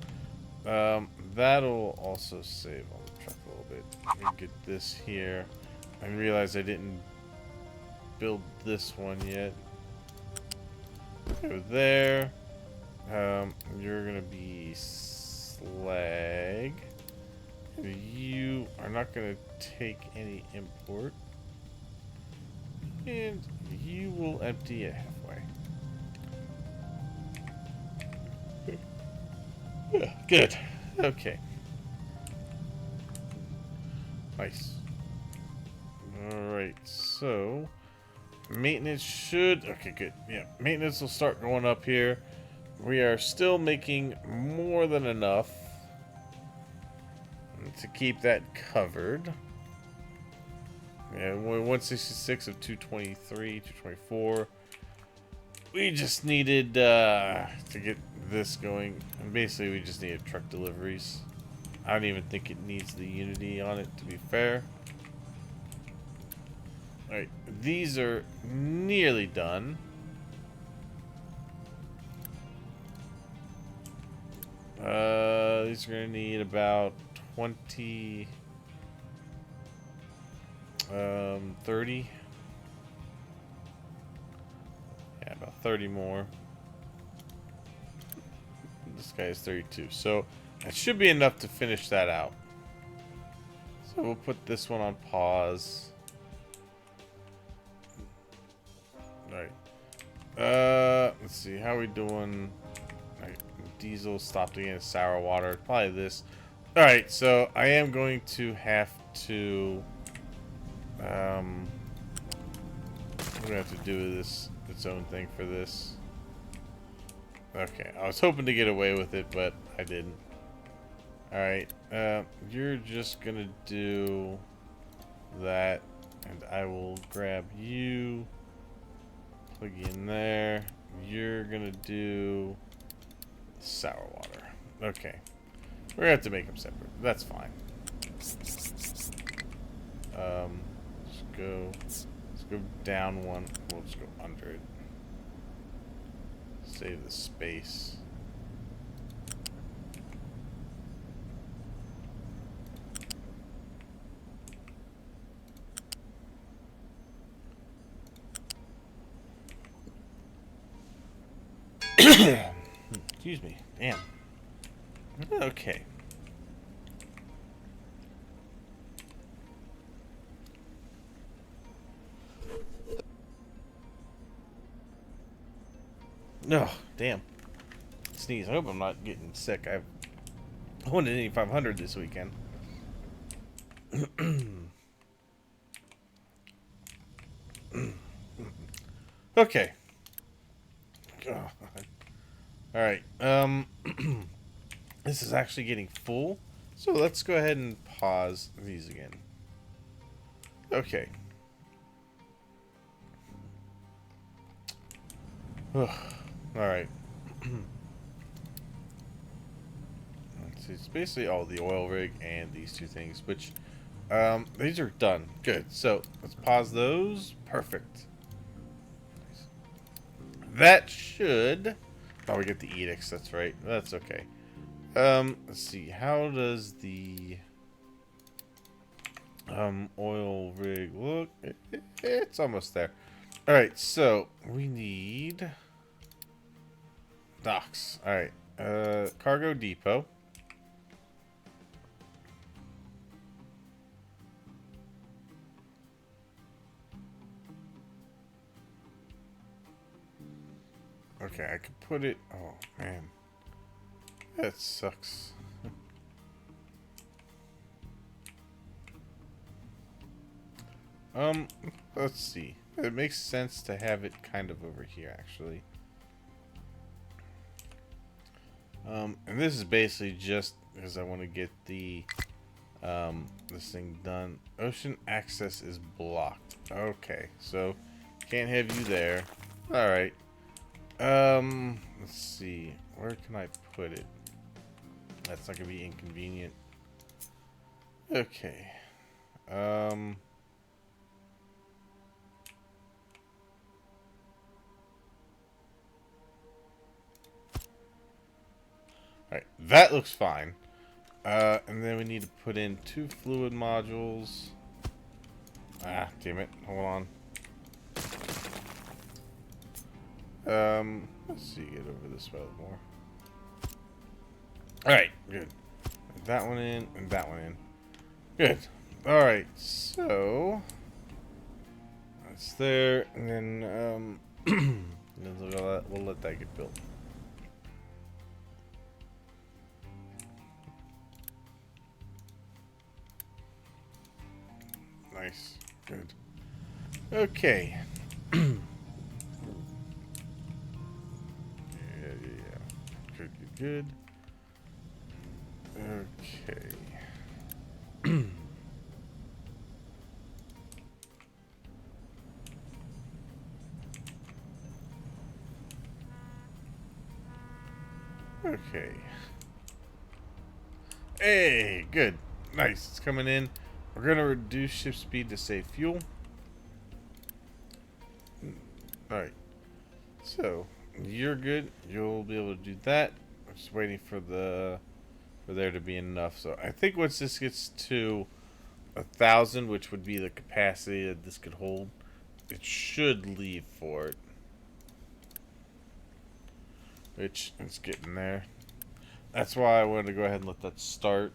that'll also save on the truck a little bit. Let me get this here. I realize I didn't build this one yet. Go there. You're gonna be slag. You are not gonna take any import. And you will empty it halfway. Yeah, good. Okay. Nice. Alright, so maintenance should... Okay, good. Yeah, maintenance will start going up here. We are still making more than enough to keep that covered. Yeah, we're 166 of 223, 224. We just needed to get this going. And basically, we just needed truck deliveries. I don't even think it needs the Unity on it, to be fair. Alright, these are nearly done. These are going to need about 20... 30. Yeah, about 30 more. This guy is 32. So that should be enough to finish that out. So we'll put this one on pause. Alright. Let's see. How are we doing? Right. Diesel stopped again. Sour water. Probably this. Alright, so I am going to have to... I'm going to have to do this its own thing for this. Okay. I was hoping to get away with it, but I didn't. Alright. You're just going to do that. And I will grab you. Plug you in there. You're gonna do sour water. Okay. We're gonna have to make them separate. That's fine. Let's go down one. We'll just go under it. Save the space. Excuse me. Damn. Okay. No, damn. Sneeze. I hope I'm not getting sick. I won an 8500 this weekend. Okay. God. All right. This is actually getting full. So let's go ahead and pause these again. Okay. All right. So it's basically all the oil rig and these two things, which these are done. Good. So let's pause those. Perfect. That should... Oh, we get the edicts. That's right. That's okay. Let's see. How does the oil rig look? It's almost there. All right. So we need docks. All right. Cargo depot. Okay, I could put it... Oh, man. That sucks. Let's see. It makes sense to have it kind of over here, actually. And this is basically just because I want to get the, this thing done. Ocean access is blocked. Okay, so can't have you there. Alright. Let's see. Where can I put it? That's not gonna be inconvenient. Okay. Alright, that looks fine. And then we need to put in 2 fluid modules. Ah, damn it. Hold on. Let's see, get over this way a little more. Alright, good. That one in, and that one in. Good. Alright, so... That's there, and then, we'll let that get built. Nice. Good. Okay. Yeah. Good. Okay. Okay. Hey, good. Nice. It's coming in. We're going to reduce ship speed to save fuel. Alright. So, you're good. You'll be able to do that. I'm just waiting for there to be enough. So, I think once this gets to 1,000, which would be the capacity that this could hold, it should leave for it. Which, it's getting there. That's why I wanted to go ahead and let that start.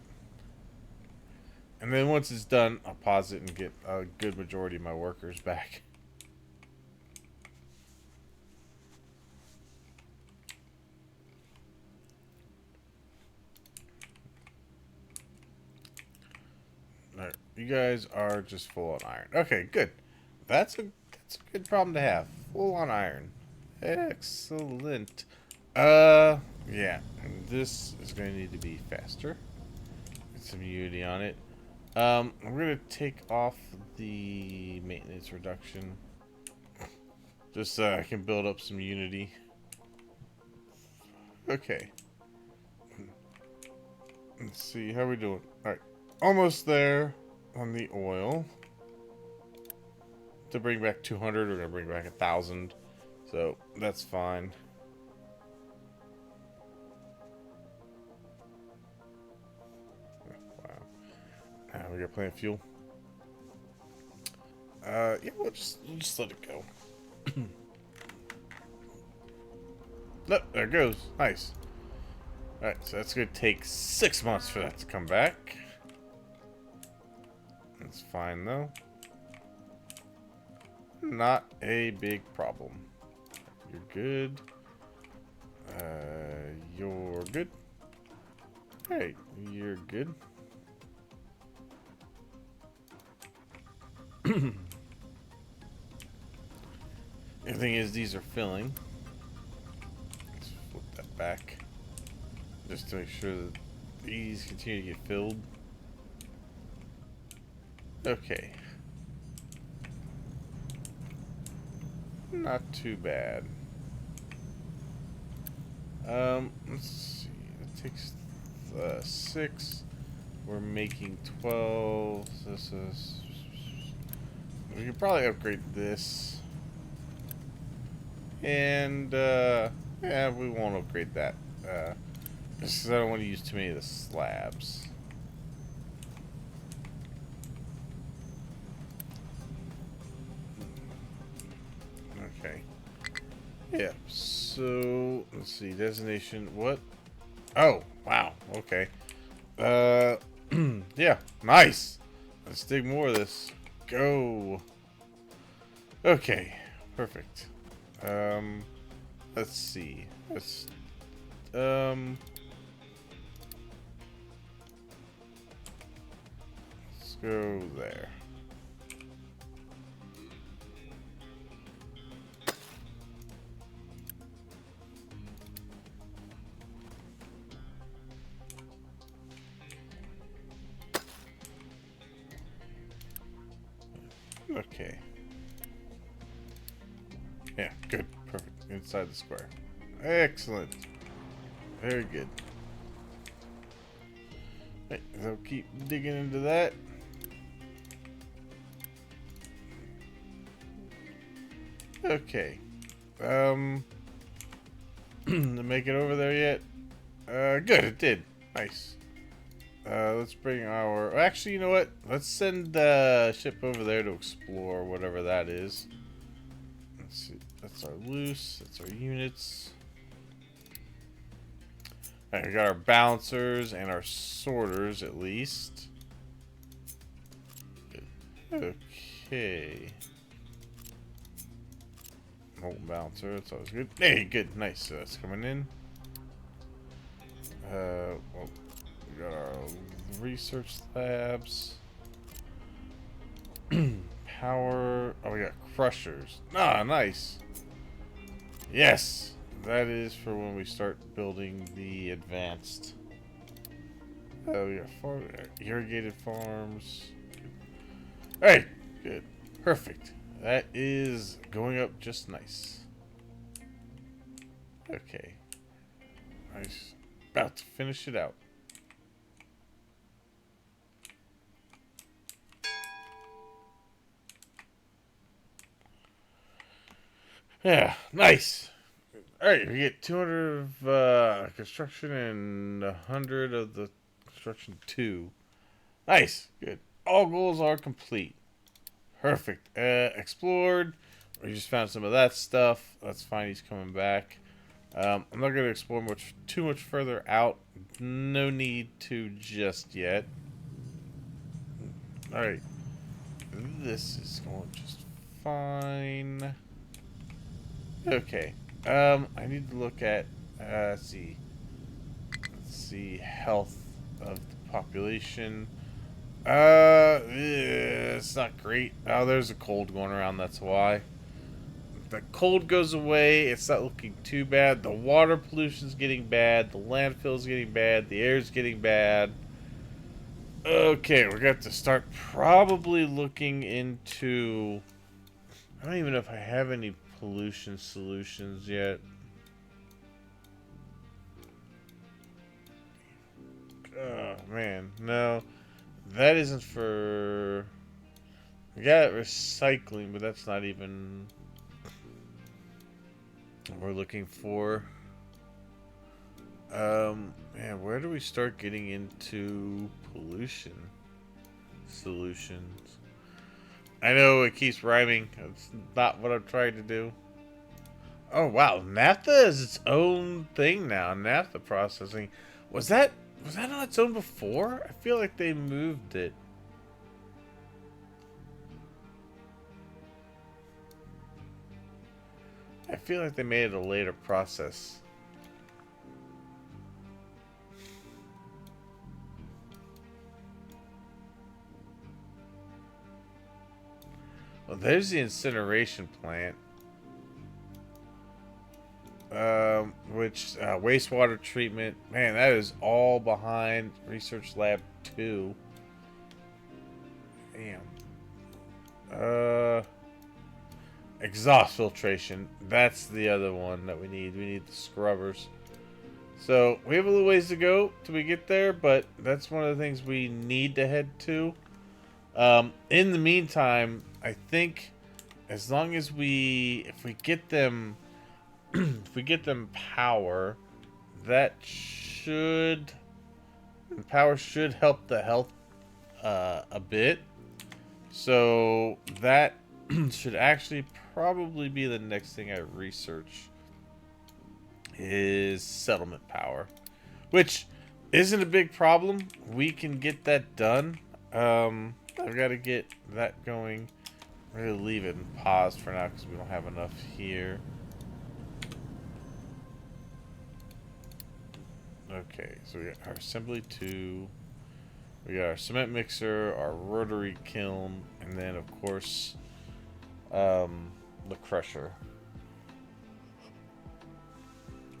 And then once it's done, I'll pause it and get a good majority of my workers back. You guys are just full on iron. Okay, good. That's a good problem to have. Full on iron. Excellent. Yeah. This is going to need to be faster. Get some unity on it. I'm going to take off the maintenance reduction. Just so I can build up some unity. Okay. Let's see, how we doing? Alright. Almost there on the oil. To bring back 200, we're going to bring back 1,000. So, that's fine. Wow. We got plenty of fuel. Yeah, we'll just let it go. Look, there it goes. Nice. Alright, so that's going to take 6 months for that to come back. That's fine, though. Not a big problem. You're good. You're good. Hey, you're good. The thing is, these are filling. Let's flip that back. Just to make sure that these continue to get filled. Okay. Not too bad. Let's see. It takes 6. We're making 12. This is. We could probably upgrade this. And, yeah, we won't upgrade that. Just because I don't want to use too many of the slabs. Okay. Yeah, so, let's see, designation, what? Oh, wow, okay. Yeah, nice. Let's dig more of this. Go. Okay, perfect. Let's see. Let's go there. Okay. Yeah, good. Perfect. Inside the square. Excellent. Very good. Right, so keep digging into that. Okay. To make it over there yet? Good, it did. Nice. Let's bring our... Actually, you know what? Let's send the ship over there to explore whatever that is. Let's see. That's our loose. That's our units. Alright, we got our balancers and our sorters, at least. Good. Okay. Molten balancer, that's always good. Hey, good. Nice. So that's coming in. Well, we got our research labs. Power. Oh, we got crushers. Ah, nice. Yes. That is for when we start building the advanced. We got irrigated farms. Hey, good. Perfect. That is going up just nice. Okay. Nice. About to finish it out. Yeah, nice. Alright, we get 200 of construction and 100 of the construction 2. Nice. Good. All goals are complete. Perfect. Explored. We just found some of that stuff. That's fine. He's coming back. I'm not going to explore too much further out. No need to just yet. Alright. This is going just fine. Okay. I need to look at, let's see, health of the population. It's not great. Oh, there's a cold going around, that's why. The cold goes away, it's not looking too bad. The water pollution's getting bad, the landfill's getting bad, the air's getting bad. Okay, we're going to have to start probably looking into... I don't even know if I have any pollution solutions yet. Oh, man, no. That isn't for... We got recycling, but that's not even what we're looking for. Man, where do we start getting into pollution solutions? I know it keeps rhyming. It's not what I'm trying to do. Oh wow, naphtha is its own thing now. Naphtha processing. Was that on its own before? I feel like they moved it. I feel like they made it a later process. Well, there's the incineration plant. Which wastewater treatment. Man, that is all behind Research Lab 2. Damn. Exhaust filtration. That's the other one that we need. We need the scrubbers. So we have a little ways to go till we get there, but that's one of the things we need to head to. In the meantime, I think as long as if we get them, if we get them power, power should help the health a bit. So that should actually probably be the next thing I research is settlement power, which isn't a big problem. We can get that done. I've got to get that going. I'm going to leave it and pause for now because we don't have enough here. Okay, so we got our assembly 2. We got our cement mixer, our rotary kiln, and then of course the crusher.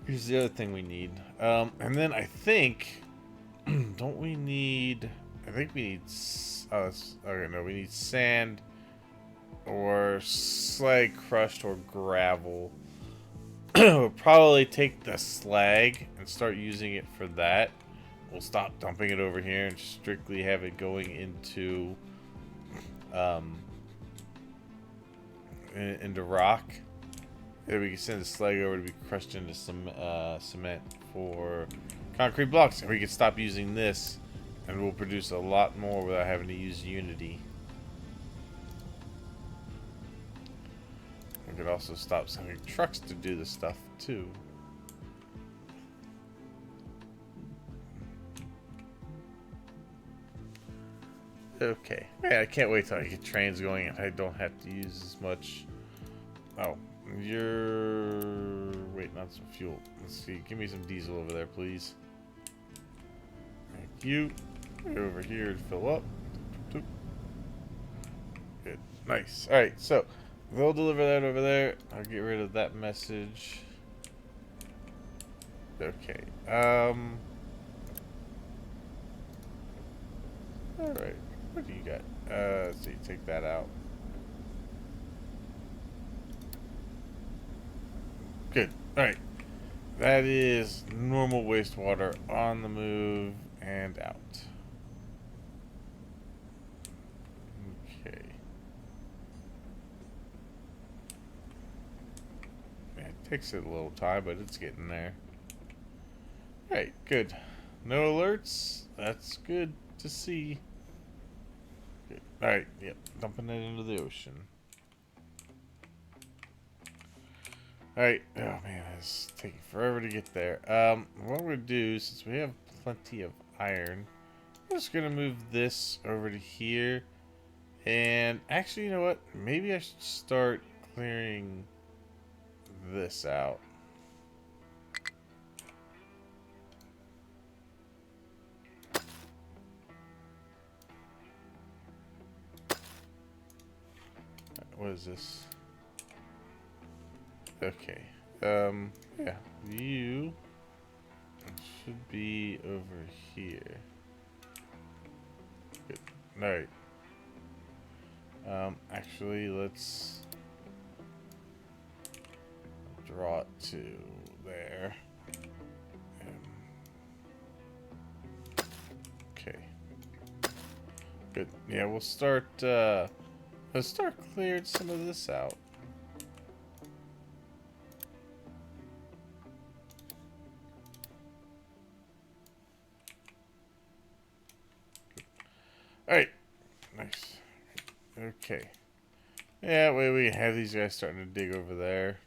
Here's the other thing we need. And then I think don't we need I think we need okay, no, we need sand or slag crushed or gravel. We'll probably take the slag and start using it for that. We'll stop dumping it over here and strictly have it going into into rock. Then we can send the slag over to be crushed into some cement for concrete blocks, and we can stop using this, and we'll produce a lot more without having to use Unity. We could also stop sending trucks to do this stuff too. Okay. Man, I can't wait till I get trains going and I don't have to use as much. Oh, you're waiting on some fuel. Let's see. Give me some diesel over there, please. Thank you. Go over here to fill up. Good. Nice. All right. So they'll deliver that over there. I'll get rid of that message. Okay. All right. What do you got? Let's see. Take that out. Good. All right. That is normal wastewater on the move and out. Okay. It takes it a little time, but it's getting there. All right. Good. No alerts. That's good to see. Good. All right. Yep. Dumping it into the ocean. Alright, oh man, it's taking forever to get there. What we're gonna do, since we have plenty of iron, I'm just gonna move this over to here. And actually, you know what? Maybe I should start clearing this out. what is this? Okay. Yeah. You should be over here. Good. Alright. Actually, let's draw it to there. Okay. Good. Yeah, we'll start, let's start clearing some of this out. Alright. Nice. Okay. Yeah, wait, we have these guys starting to dig over there.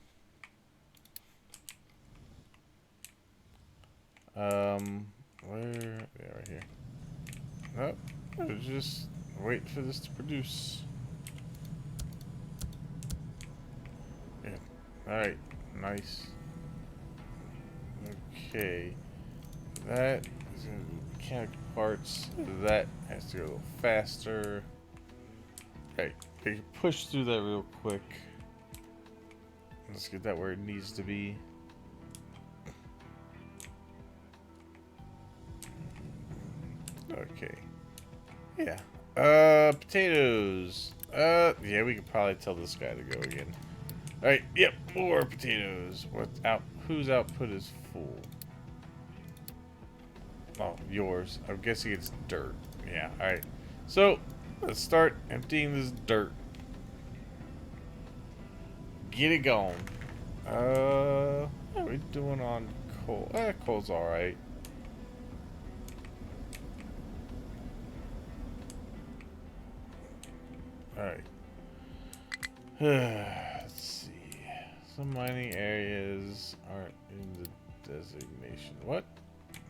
Where? Yeah, right here. Nope. Just wait for this to produce. Yeah. Alright. Nice. Okay. That is going to be mechanical parts. That has to go a little faster. Right. Okay, push through that real quick. Let's get that where it needs to be. Okay. Yeah. Potatoes. Yeah, we could probably tell this guy to go again. Alright, yep, more potatoes. What's out? Whose output is full? Oh, yours. I'm guessing it's dirt. Yeah, alright. So, let's start emptying this dirt. Get it going. What are we doing on coal? Coal's alright. Alright. Let's see. Some mining areas aren't in the designation. What?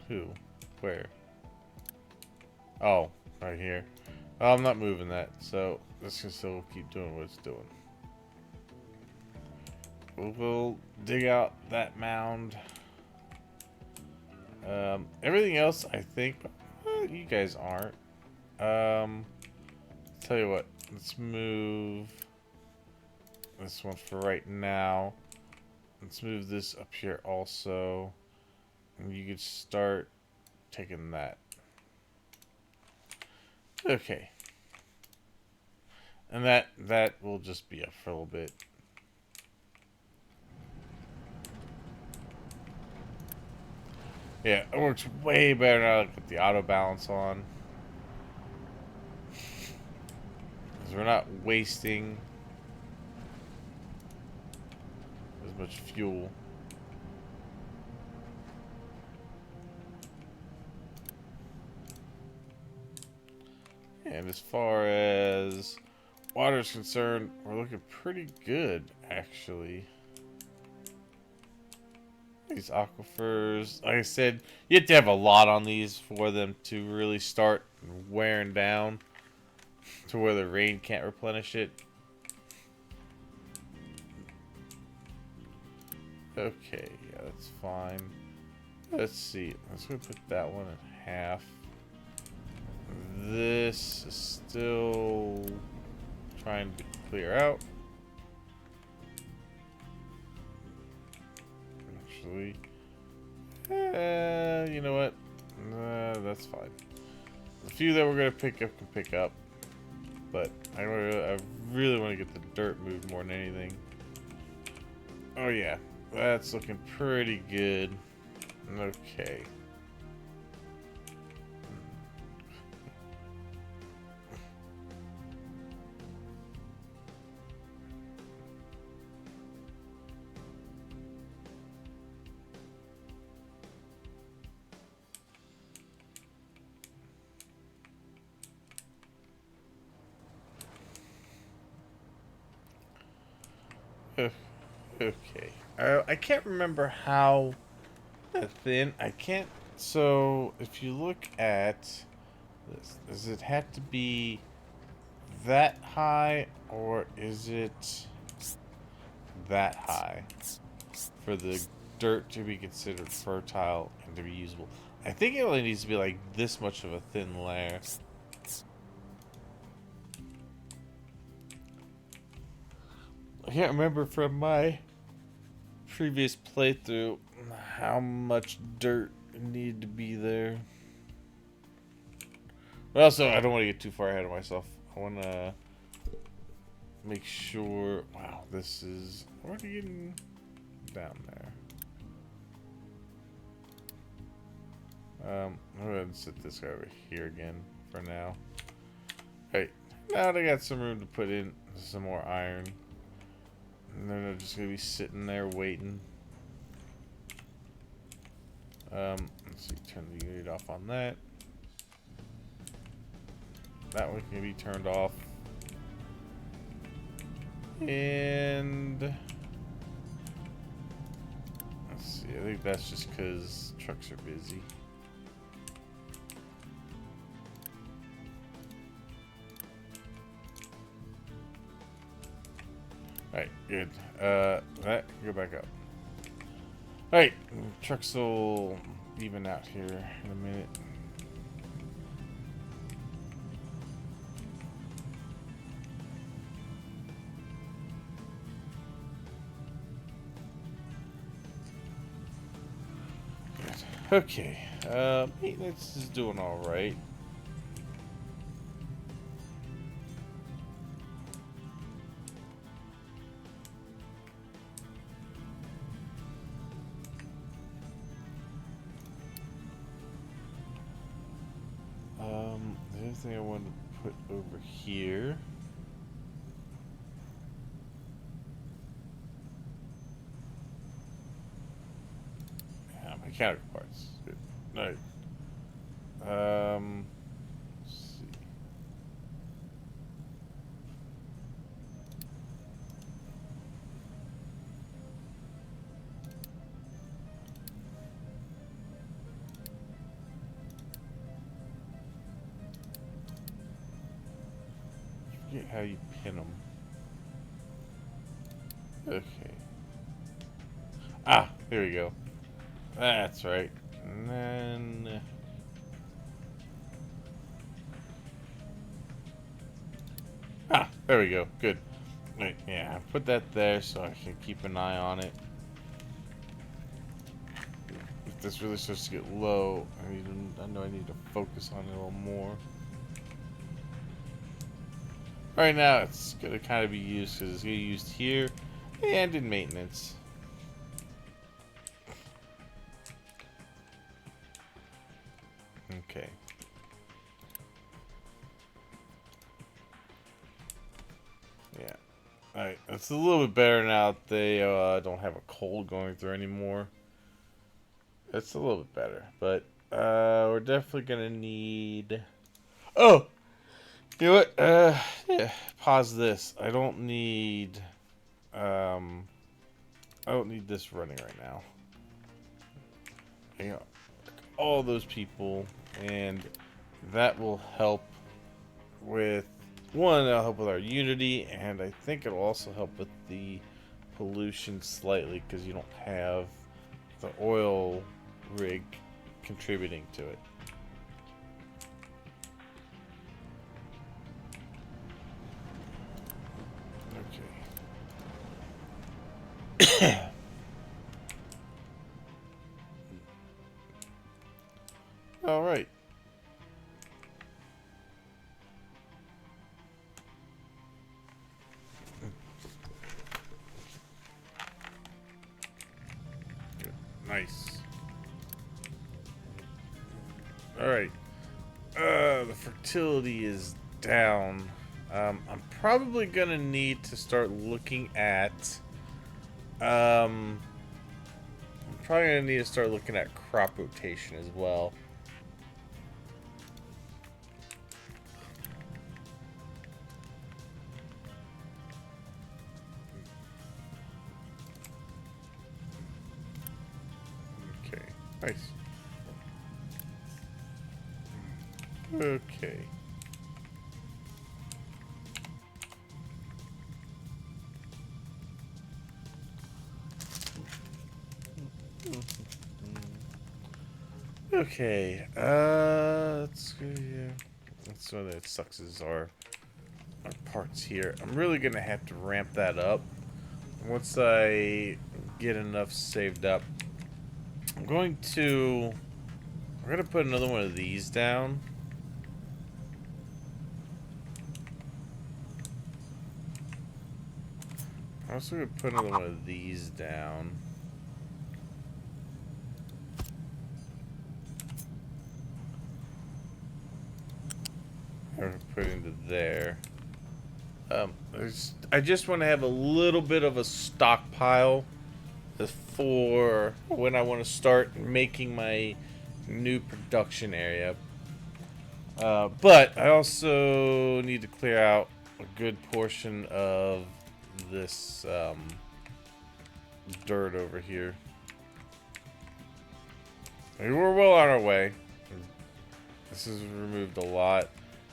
Who? Where? Oh, right here. Oh, I'm not moving that, so this can still keep doing what it's doing. We'll dig out that mound. Everything else, I think, you guys aren't. Tell you what, let's move this one for right now. Let's move this up here also. And you could start taking that. Okay. And that will just be up for a little bit. Yeah, it works way better now to put the auto balance on. Because we're not wasting as much fuel. And as far as water is concerned, we're looking pretty good, actually. These aquifers, like I said, you have to have a lot on these for them to really start wearing down to where the rain can't replenish it. Okay, yeah, that's fine. Let's see. Let's go put that one in half. This is still trying to clear out. Actually, you know what? That's fine. The few that we're gonna pick up can pick up, but I really want to get the dirt moved more than anything. Oh yeah, that's looking pretty good. Okay. Okay. I can't remember how thin. I can't. So, if you look at this, does it have to be that high, or is it that high for the dirt to be considered fertile and to be usable? I think it only needs to be like this much of a thin layer. I can't remember from my previous playthrough how much dirt needed to be there. But also, I don't want to get too far ahead of myself. I want to make sure... Wow, this is... We're getting down there. I'll go ahead and set this guy over here again for now. Alright, now they got some room to put in some more iron. And then they're just going to be sitting there waiting. Let's see, turn the unit off on that. That one can be turned off. And let's see, I think that's just because trucks are busy. Alright, good. That, go back up. Alright, trucks will even out here in a minute. Okay, maintenance is doing all right. The other thing I wanted to put over here. Mechanical parts. Good. Alright. Let's see. I forget how you pin them. Okay. Ah, here we go. That's right. And then... Ah, there we go. Good. Wait, yeah, put that there so I can keep an eye on it. If this really starts to get low, I know I need to focus on it a little more. Right now, it's going to kind of be used because it's going to be used here and in maintenance. Okay. Yeah. Alright, it's a little bit better now that they don't have a cold going through anymore. It's a little bit better, but we're definitely gonna need... Oh! You know what? Yeah, pause this. I don't need this running right now. Hang on. All those people, and that will help with that'll help with our unity, and I think it'll also help with the pollution slightly because you don't have the oil rig contributing to it. Okay. All right. Nice. All right. The fertility is down. I'm probably gonna need to start looking at. I'm probably gonna need to start looking at crop rotation as well. Okay. Nice. Okay. Okay, let's go here. That's what it sucks is our parts here. I'm really gonna have to ramp that up once I get enough saved up, I'm going to put another one of these down. I'm also going to put another one of these down. Or put into there. I just want to have a little bit of a stockpile for when I want to start making my new production area. But I also need to clear out a good portion of this dirt over here. We're well on our way. This has removed a lot.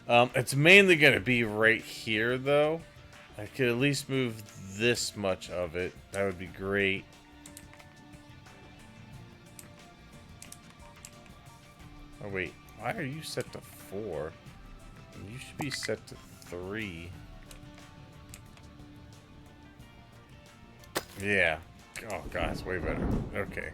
It's mainly going to be right here, though. I could at least move this much of it. That would be great. Oh, wait. Why are you set to 4? You should be set to 3. Yeah. Oh, God, it's way better. Okay.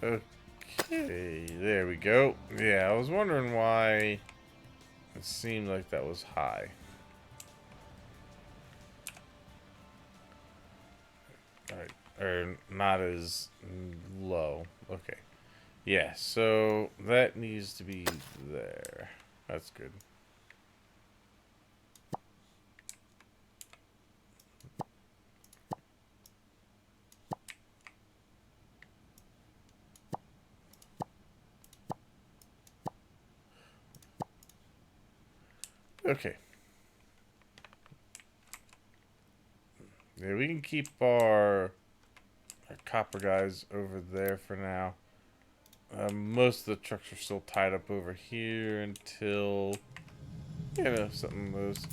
Okay, there we go. Yeah, I was wondering why it seemed like that was high. Alright, or not as low. Okay. Yeah, so that needs to be there. That's good. Okay. Yeah, we can keep our copper guys over there for now. Most of the trucks are still tied up over here until, you know, something moves.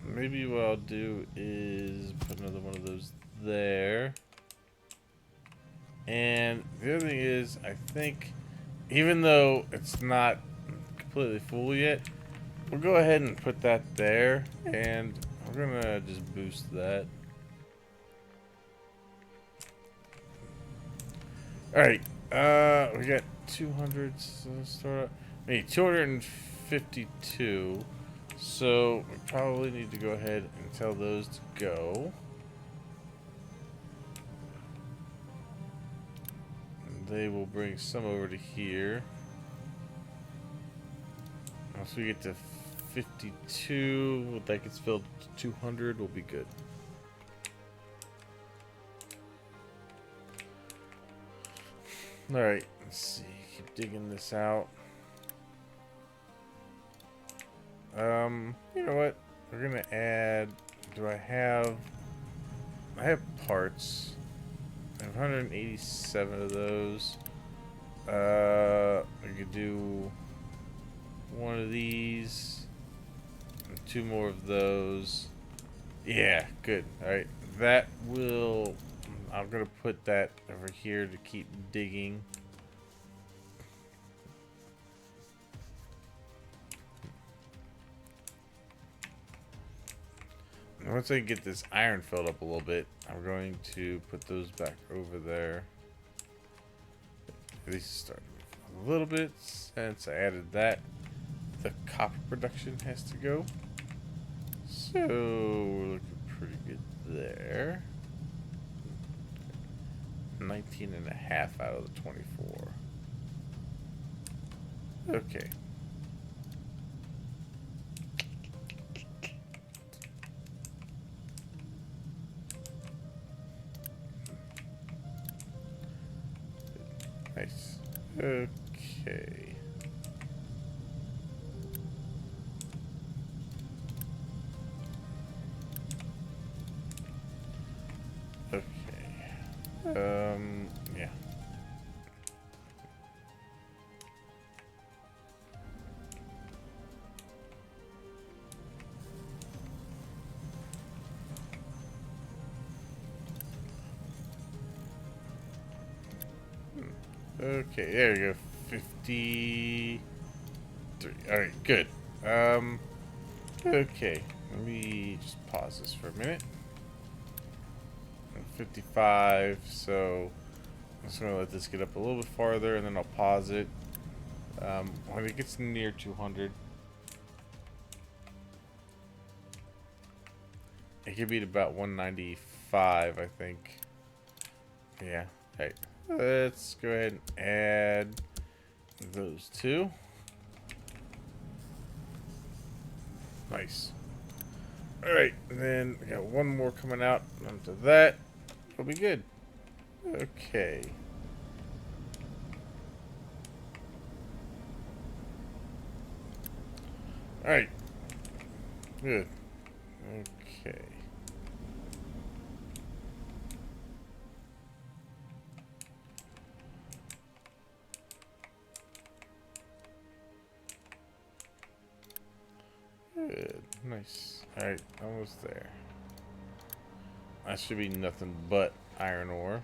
Maybe what I'll do is put another one of those there. And the other thing is, I think, even though it's not completely full yet, we'll go ahead and put that there, and we're gonna just boost that. Alright, we got 200, so let's start up. We need 252, so we probably need to go ahead and tell those to go. And they will bring some over to here. Once we get to 52, that gets filled to 200, we'll be good. Alright, let's see. Keep digging this out. You know what? We're gonna add. I have parts. I have 187 of those. I could do one of these. And 2 more of those. Yeah, good. Alright. That will. I'm gonna put that over here to keep digging. And once I get this iron filled up a little bit, I'm going to put those back over there. At least start a little bit since I added that. The copper production has to go. So we're looking pretty good there. 19.5 out of the 24. Okay. Nice. Okay. Yeah. Okay, there we go. 52. 3. Alright, good. Okay. Let me just pause this for a minute. 55, so I'm just gonna let this get up a little bit farther and then I'll pause it. When it gets near 200, it could be at about 195, I think. Yeah. Hey, let's go ahead and add those two. Nice. Alright, and then we got one more coming out onto that. It'll be good. Okay. Alright. Good. Okay. Good. Nice. Alright, almost there. That should be nothing but iron ore.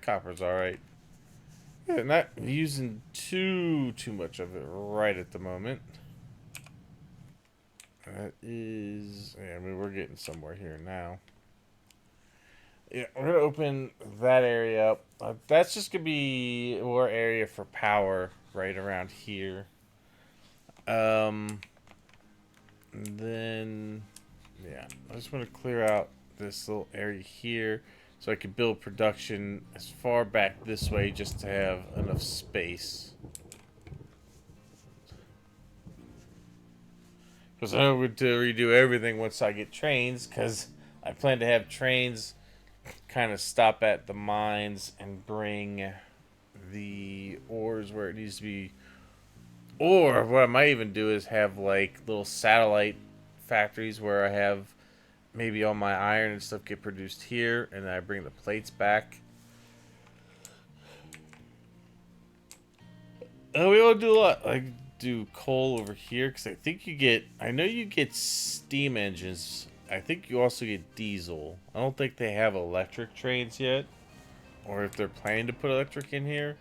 Copper's alright. Yeah, not using too much of it right at the moment. That is... Yeah, I mean, we're getting somewhere here now. Yeah, we're going to open that area up. That's just going to be more area for power right around here. And then... Yeah, I just want to clear out this little area here so I can build production as far back this way just to have enough space. Because I don't want to redo everything once I get trains, because I plan to have trains kind of stop at the mines and bring the ores where it needs to be. Or what I might even do is have like little satellite factories where I have maybe all my iron and stuff get produced here, and then I bring the plates back. And we all do a lot. Like do coal over here because I think you get. I know you get steam engines. I think you also get diesel. I don't think they have electric trains yet, or if they're planning to put electric in here.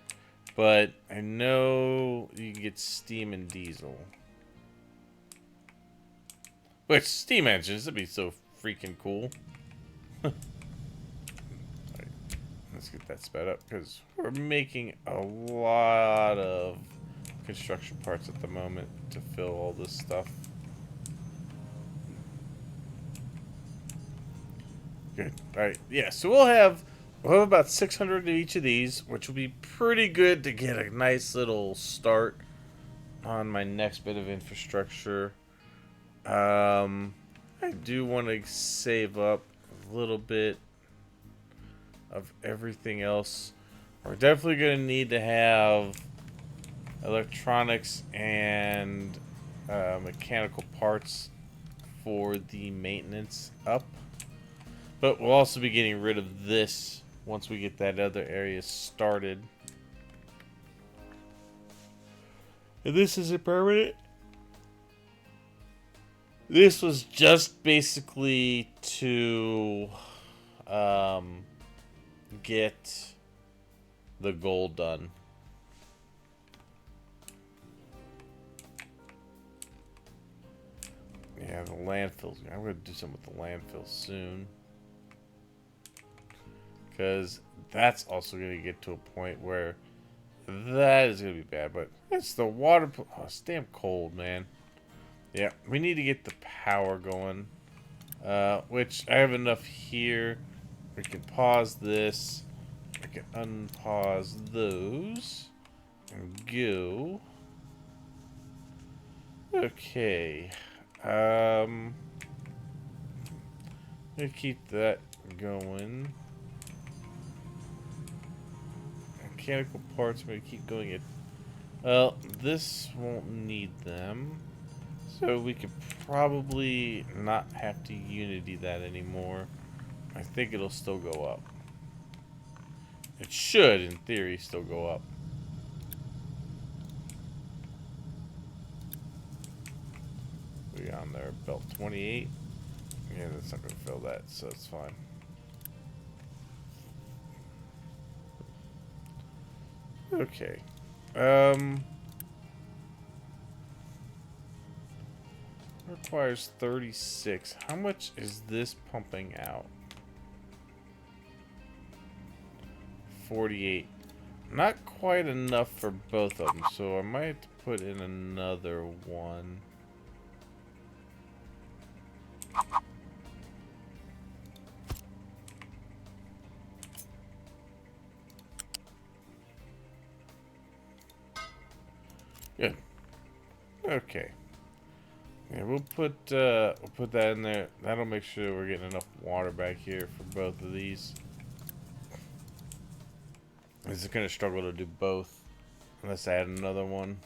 But I know you can get steam and diesel. Which steam engines would be so freaking cool. Right, let's get that sped up because we're making a lot of construction parts at the moment to fill all this stuff. Good. All right. Yeah. So we'll have about 600 of each of these, which will be pretty good to get a nice little start on my next bit of infrastructure. I do want to save up a little bit of everything else. We're definitely going to need to have electronics and mechanical parts for the maintenance up. But we'll also be getting rid of this once we get that other area started. And this isn't permanent. This was just basically to get the gold done. Yeah, the landfills. I'm going to do something with the landfill soon. Because that's also going to get to a point where that is going to be bad. But it's the water. Oh, it's damn cold, man. Yeah, we need to get the power going. Which I have enough here. We can pause this. I can unpause those. And go. Okay. I'm gonna keep that going. Mechanical parts, I'm gonna keep going it. Well, this won't need them. So we could probably not have to Unity that anymore. I think it'll still go up. It should, in theory, still go up. We on there, belt 28. Yeah, that's not gonna fill that, so it's fine. Okay. Requires 36. How much is this pumping out? 48. Not quite enough for both of them, so I might have to put in another one. Good. Okay. Yeah, we'll put that in there. That'll make sure we're getting enough water back here for both of these. It's gonna struggle to do both unless I add another one.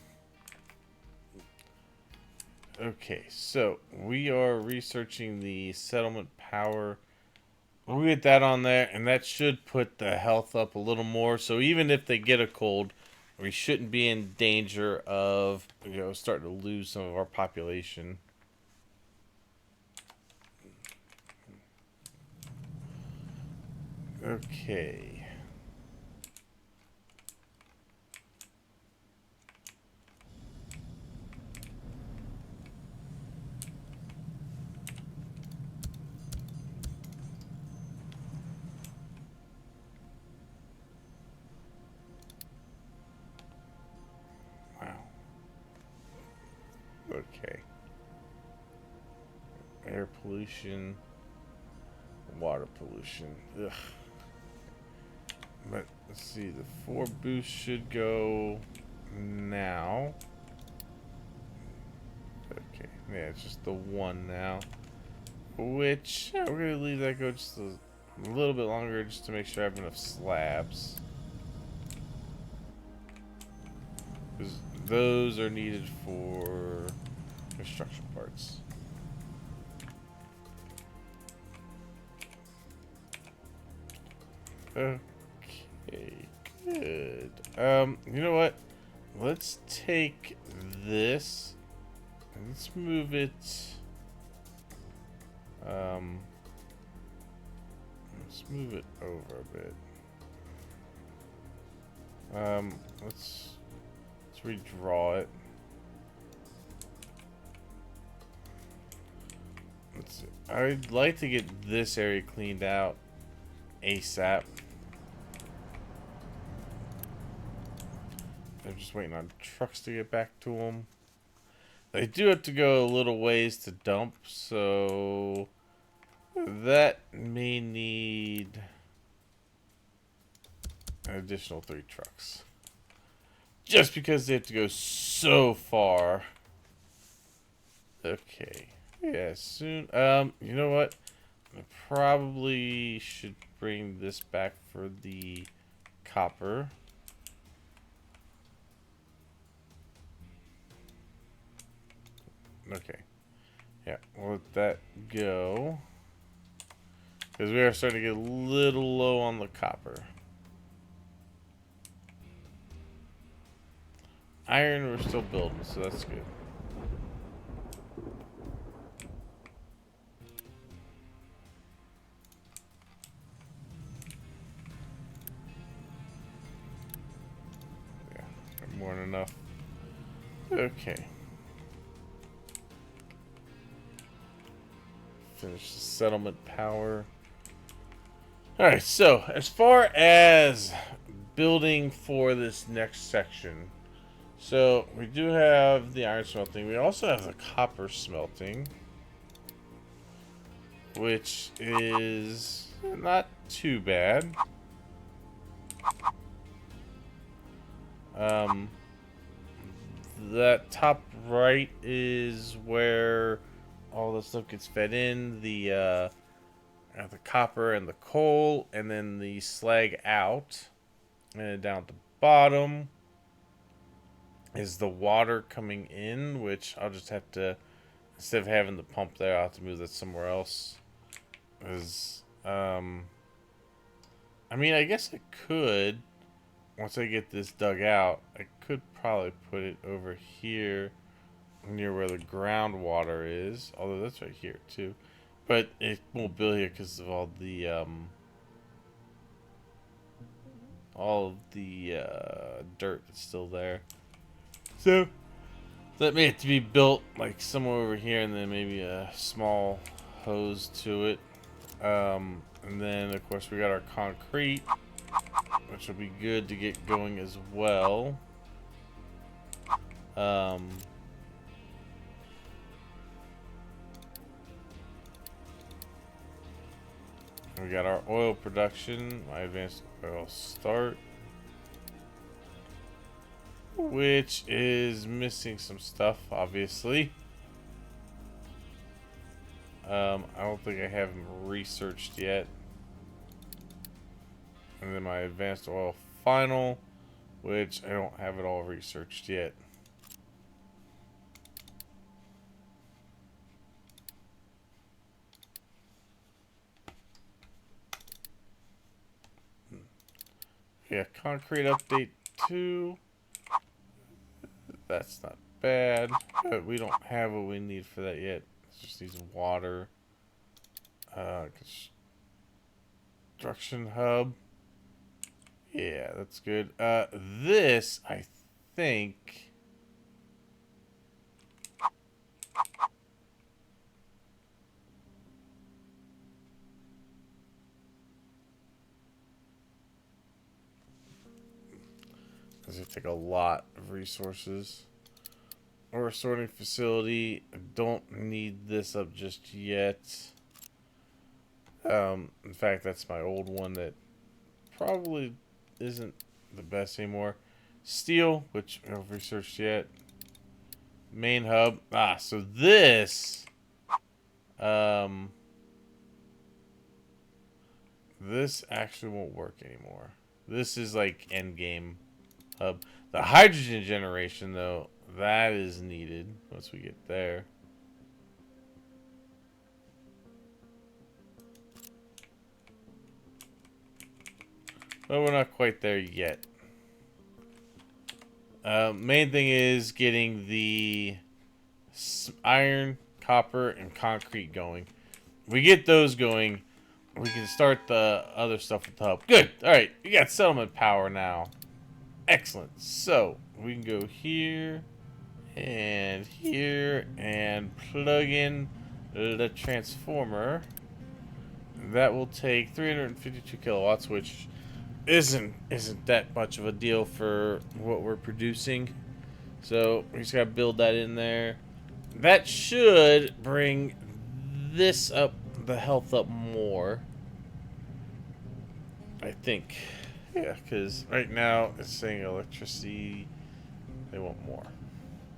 Okay, so we are researching the settlement power. We'll get that on there, and that should put the health up a little more. So even if they get a cold, we shouldn't be in danger of, starting to lose some of our population. Okay. Wow. Okay. Air pollution, water pollution. Ugh. But let's see, the 4 boosts should go now. Okay, yeah, it's just the 1 now. Which, yeah, we're gonna leave that go just a little bit longer just to make sure I have enough slabs. Because those are needed for construction parts. Okay, good. You know what? Let's take this. Let's move it. Let's move it over a bit. Let's redraw it. Let's see. I'd like to get this area cleaned out ASAP. I'm just waiting on trucks to get back to them. They do have to go a little ways to dump, so that may need an additional 3 trucks. Just because they have to go so far. Okay. Yeah, soon. You know what? I probably should bring this back for the copper. Okay. Yeah, we'll let that go. Because we are starting to get a little low on the copper. Iron, we're still building, so that's good. Yeah, more than enough. Okay. Finish the settlement power. Alright, so as far as building for this next section, so we do have the iron smelting. We also have the copper smelting, which is not too bad. That top right is where all the stuff gets fed in. The copper and the coal, and then the slag out. And then down at the bottom is the water coming in, which I'll just have to, instead of having the pump there, I'll have to move that somewhere else. Because, I mean, I guess I could, once I get this dug out, I could probably put it over here near where the groundwater is. Although that's right here, too. But it won't build here because of all of the dirt that's still there. So that may have to be built like somewhere over here, and then maybe a small hose to it. And then of course we got our concrete, which will be good to get going as well. We got our oil production, my advanced oil start, which is missing some stuff, obviously. I don't think I have them researched yet. And then my advanced oil final, which I don't have it all researched yet. Yeah, concrete update 2. That's not bad, but we don't have what we need for that yet. It just needs water. Construction hub. Yeah, that's good. This, I think... This will take a lot of resources. Or a sorting facility. I don't need this up just yet. In fact, that's my old one that probably isn't the best anymore. Steel, which I haven't researched yet. Main hub. So this... this actually won't work anymore. This is like end game hub. The hydrogen generation, though, that is needed once we get there. But we're not quite there yet. Main thing is getting the iron, copper, and concrete going. If we get those going, we can start the other stuff with the hub. Good. All right. We got settlement power now. Excellent. So we can go here and plug in the transformer. That will take 352 kilowatts, which isn't that much of a deal for what we're producing. So we just gotta build that in there. That should bring this up, the health up more, I think. Yeah, because right now it's saying electricity. They want more.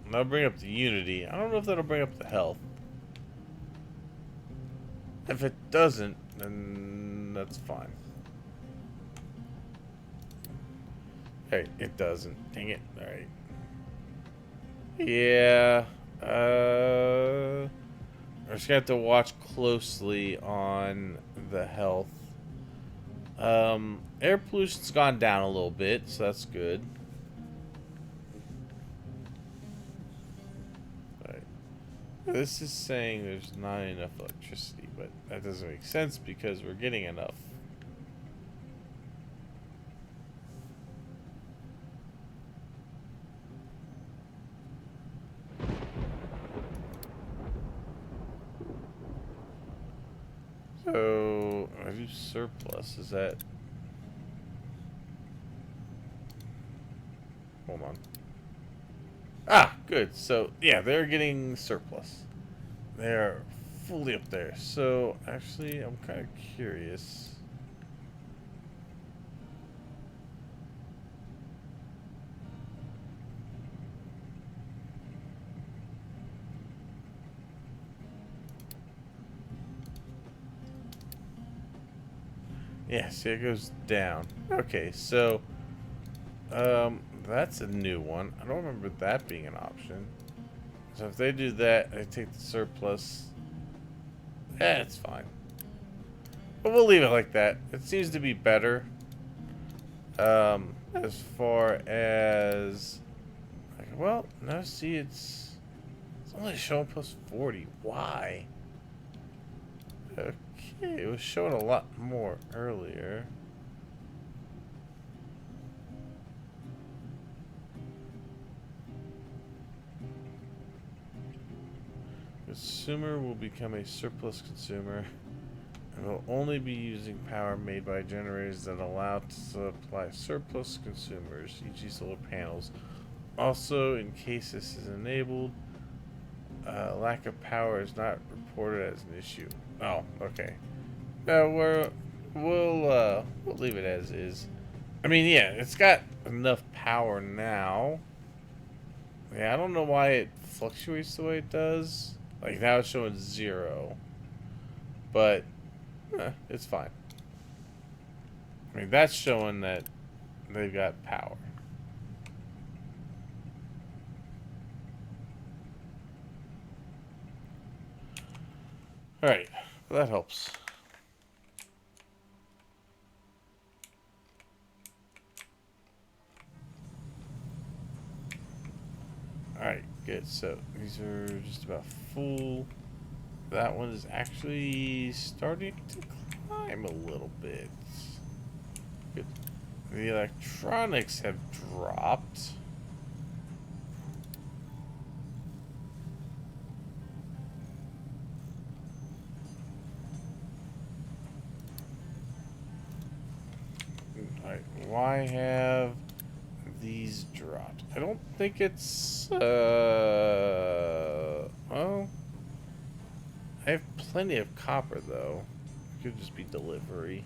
And that'll bring up the unity. I don't know if that'll bring up the health. If it doesn't, then that's fine. Hey, it doesn't. Dang it. Alright. Yeah. We're just gonna have to watch closely on the health. Air pollution's gone down a little bit, so that's good. Alright. This is saying there's not enough electricity, but that doesn't make sense because we're getting enough. So, I do surplus, is that... Hold on. Ah, good. So, yeah, they're getting surplus. They're fully up there. So, actually, I'm kind of curious. Yeah, see, it goes down. Okay, so, that's a new one. I don't remember that being an option. So if they do that, they take the surplus. It's fine. But we'll leave it like that. It seems to be better. As far as... Like, well, no, see, it's only showing plus 40. Why? Okay, it was showing a lot more earlier. Consumer will become a surplus consumer and will only be using power made by generators that allow to supply surplus consumers, e.g. solar panels. Also, in case this is enabled, lack of power is not reported as an issue. Oh, okay. We'll leave it as is. I mean, yeah, it's got enough power now. Yeah, I don't know why it fluctuates the way it does. Like now it's showing 0, but it's fine. I mean, that's showing that they've got power. All right, well, that helps. Alright, good. So these are just about full. That one is actually starting to climb a little bit. Good. The electronics have dropped. Alright, why have these dropped? I don't think it's, well, I have plenty of copper, though. It could just be delivery.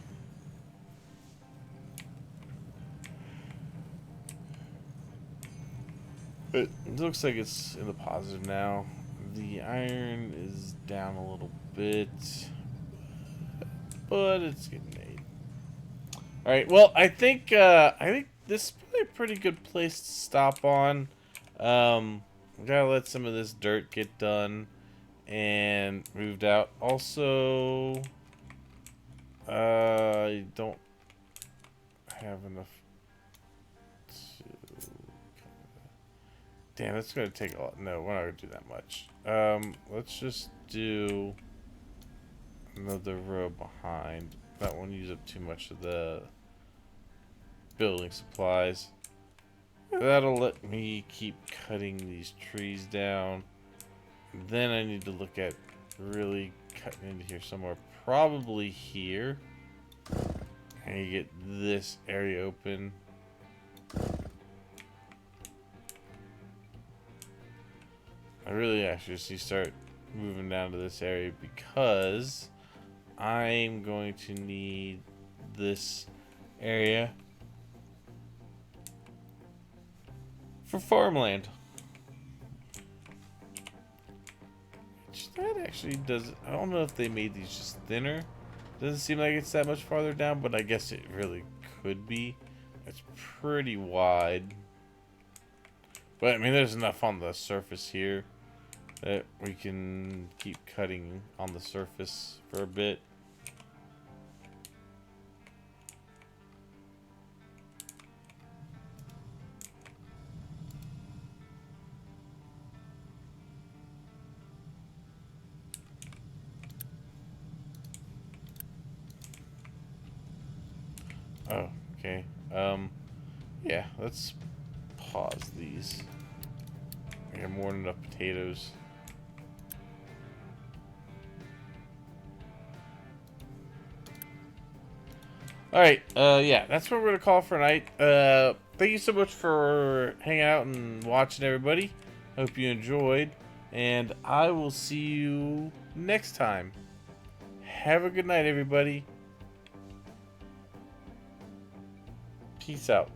But it looks like it's in the positive now. The iron is down a little bit, but it's getting made. All right. Well, I think this is probably a pretty good place to stop on. We gotta let some of this dirt get done and moved out. Also, I don't have enough. Damn, that's gonna take a lot. No, we're not gonna do that much. Let's just do another row behind. That won't use up too much of the building supplies. That'll let me keep cutting these trees down. Then I need to look at really cutting into here somewhere. Probably here. And you get this area open. I really actually just need to start moving down to this area because I'm going to need this area for farmland. Which that actually does. I don't know if they made these just thinner. Doesn't seem like it's that much farther down, but I guess it really could be. It's pretty wide. But I mean, there's enough on the surface here that we can keep cutting on the surface for a bit. Oh, okay. Yeah, let's pause these. I have more than enough potatoes. Alright, yeah, that's what we're gonna call for tonight. Thank you so much for hanging out and watching, everybody. Hope you enjoyed, and I will see you next time. Have a good night, everybody. Peace out.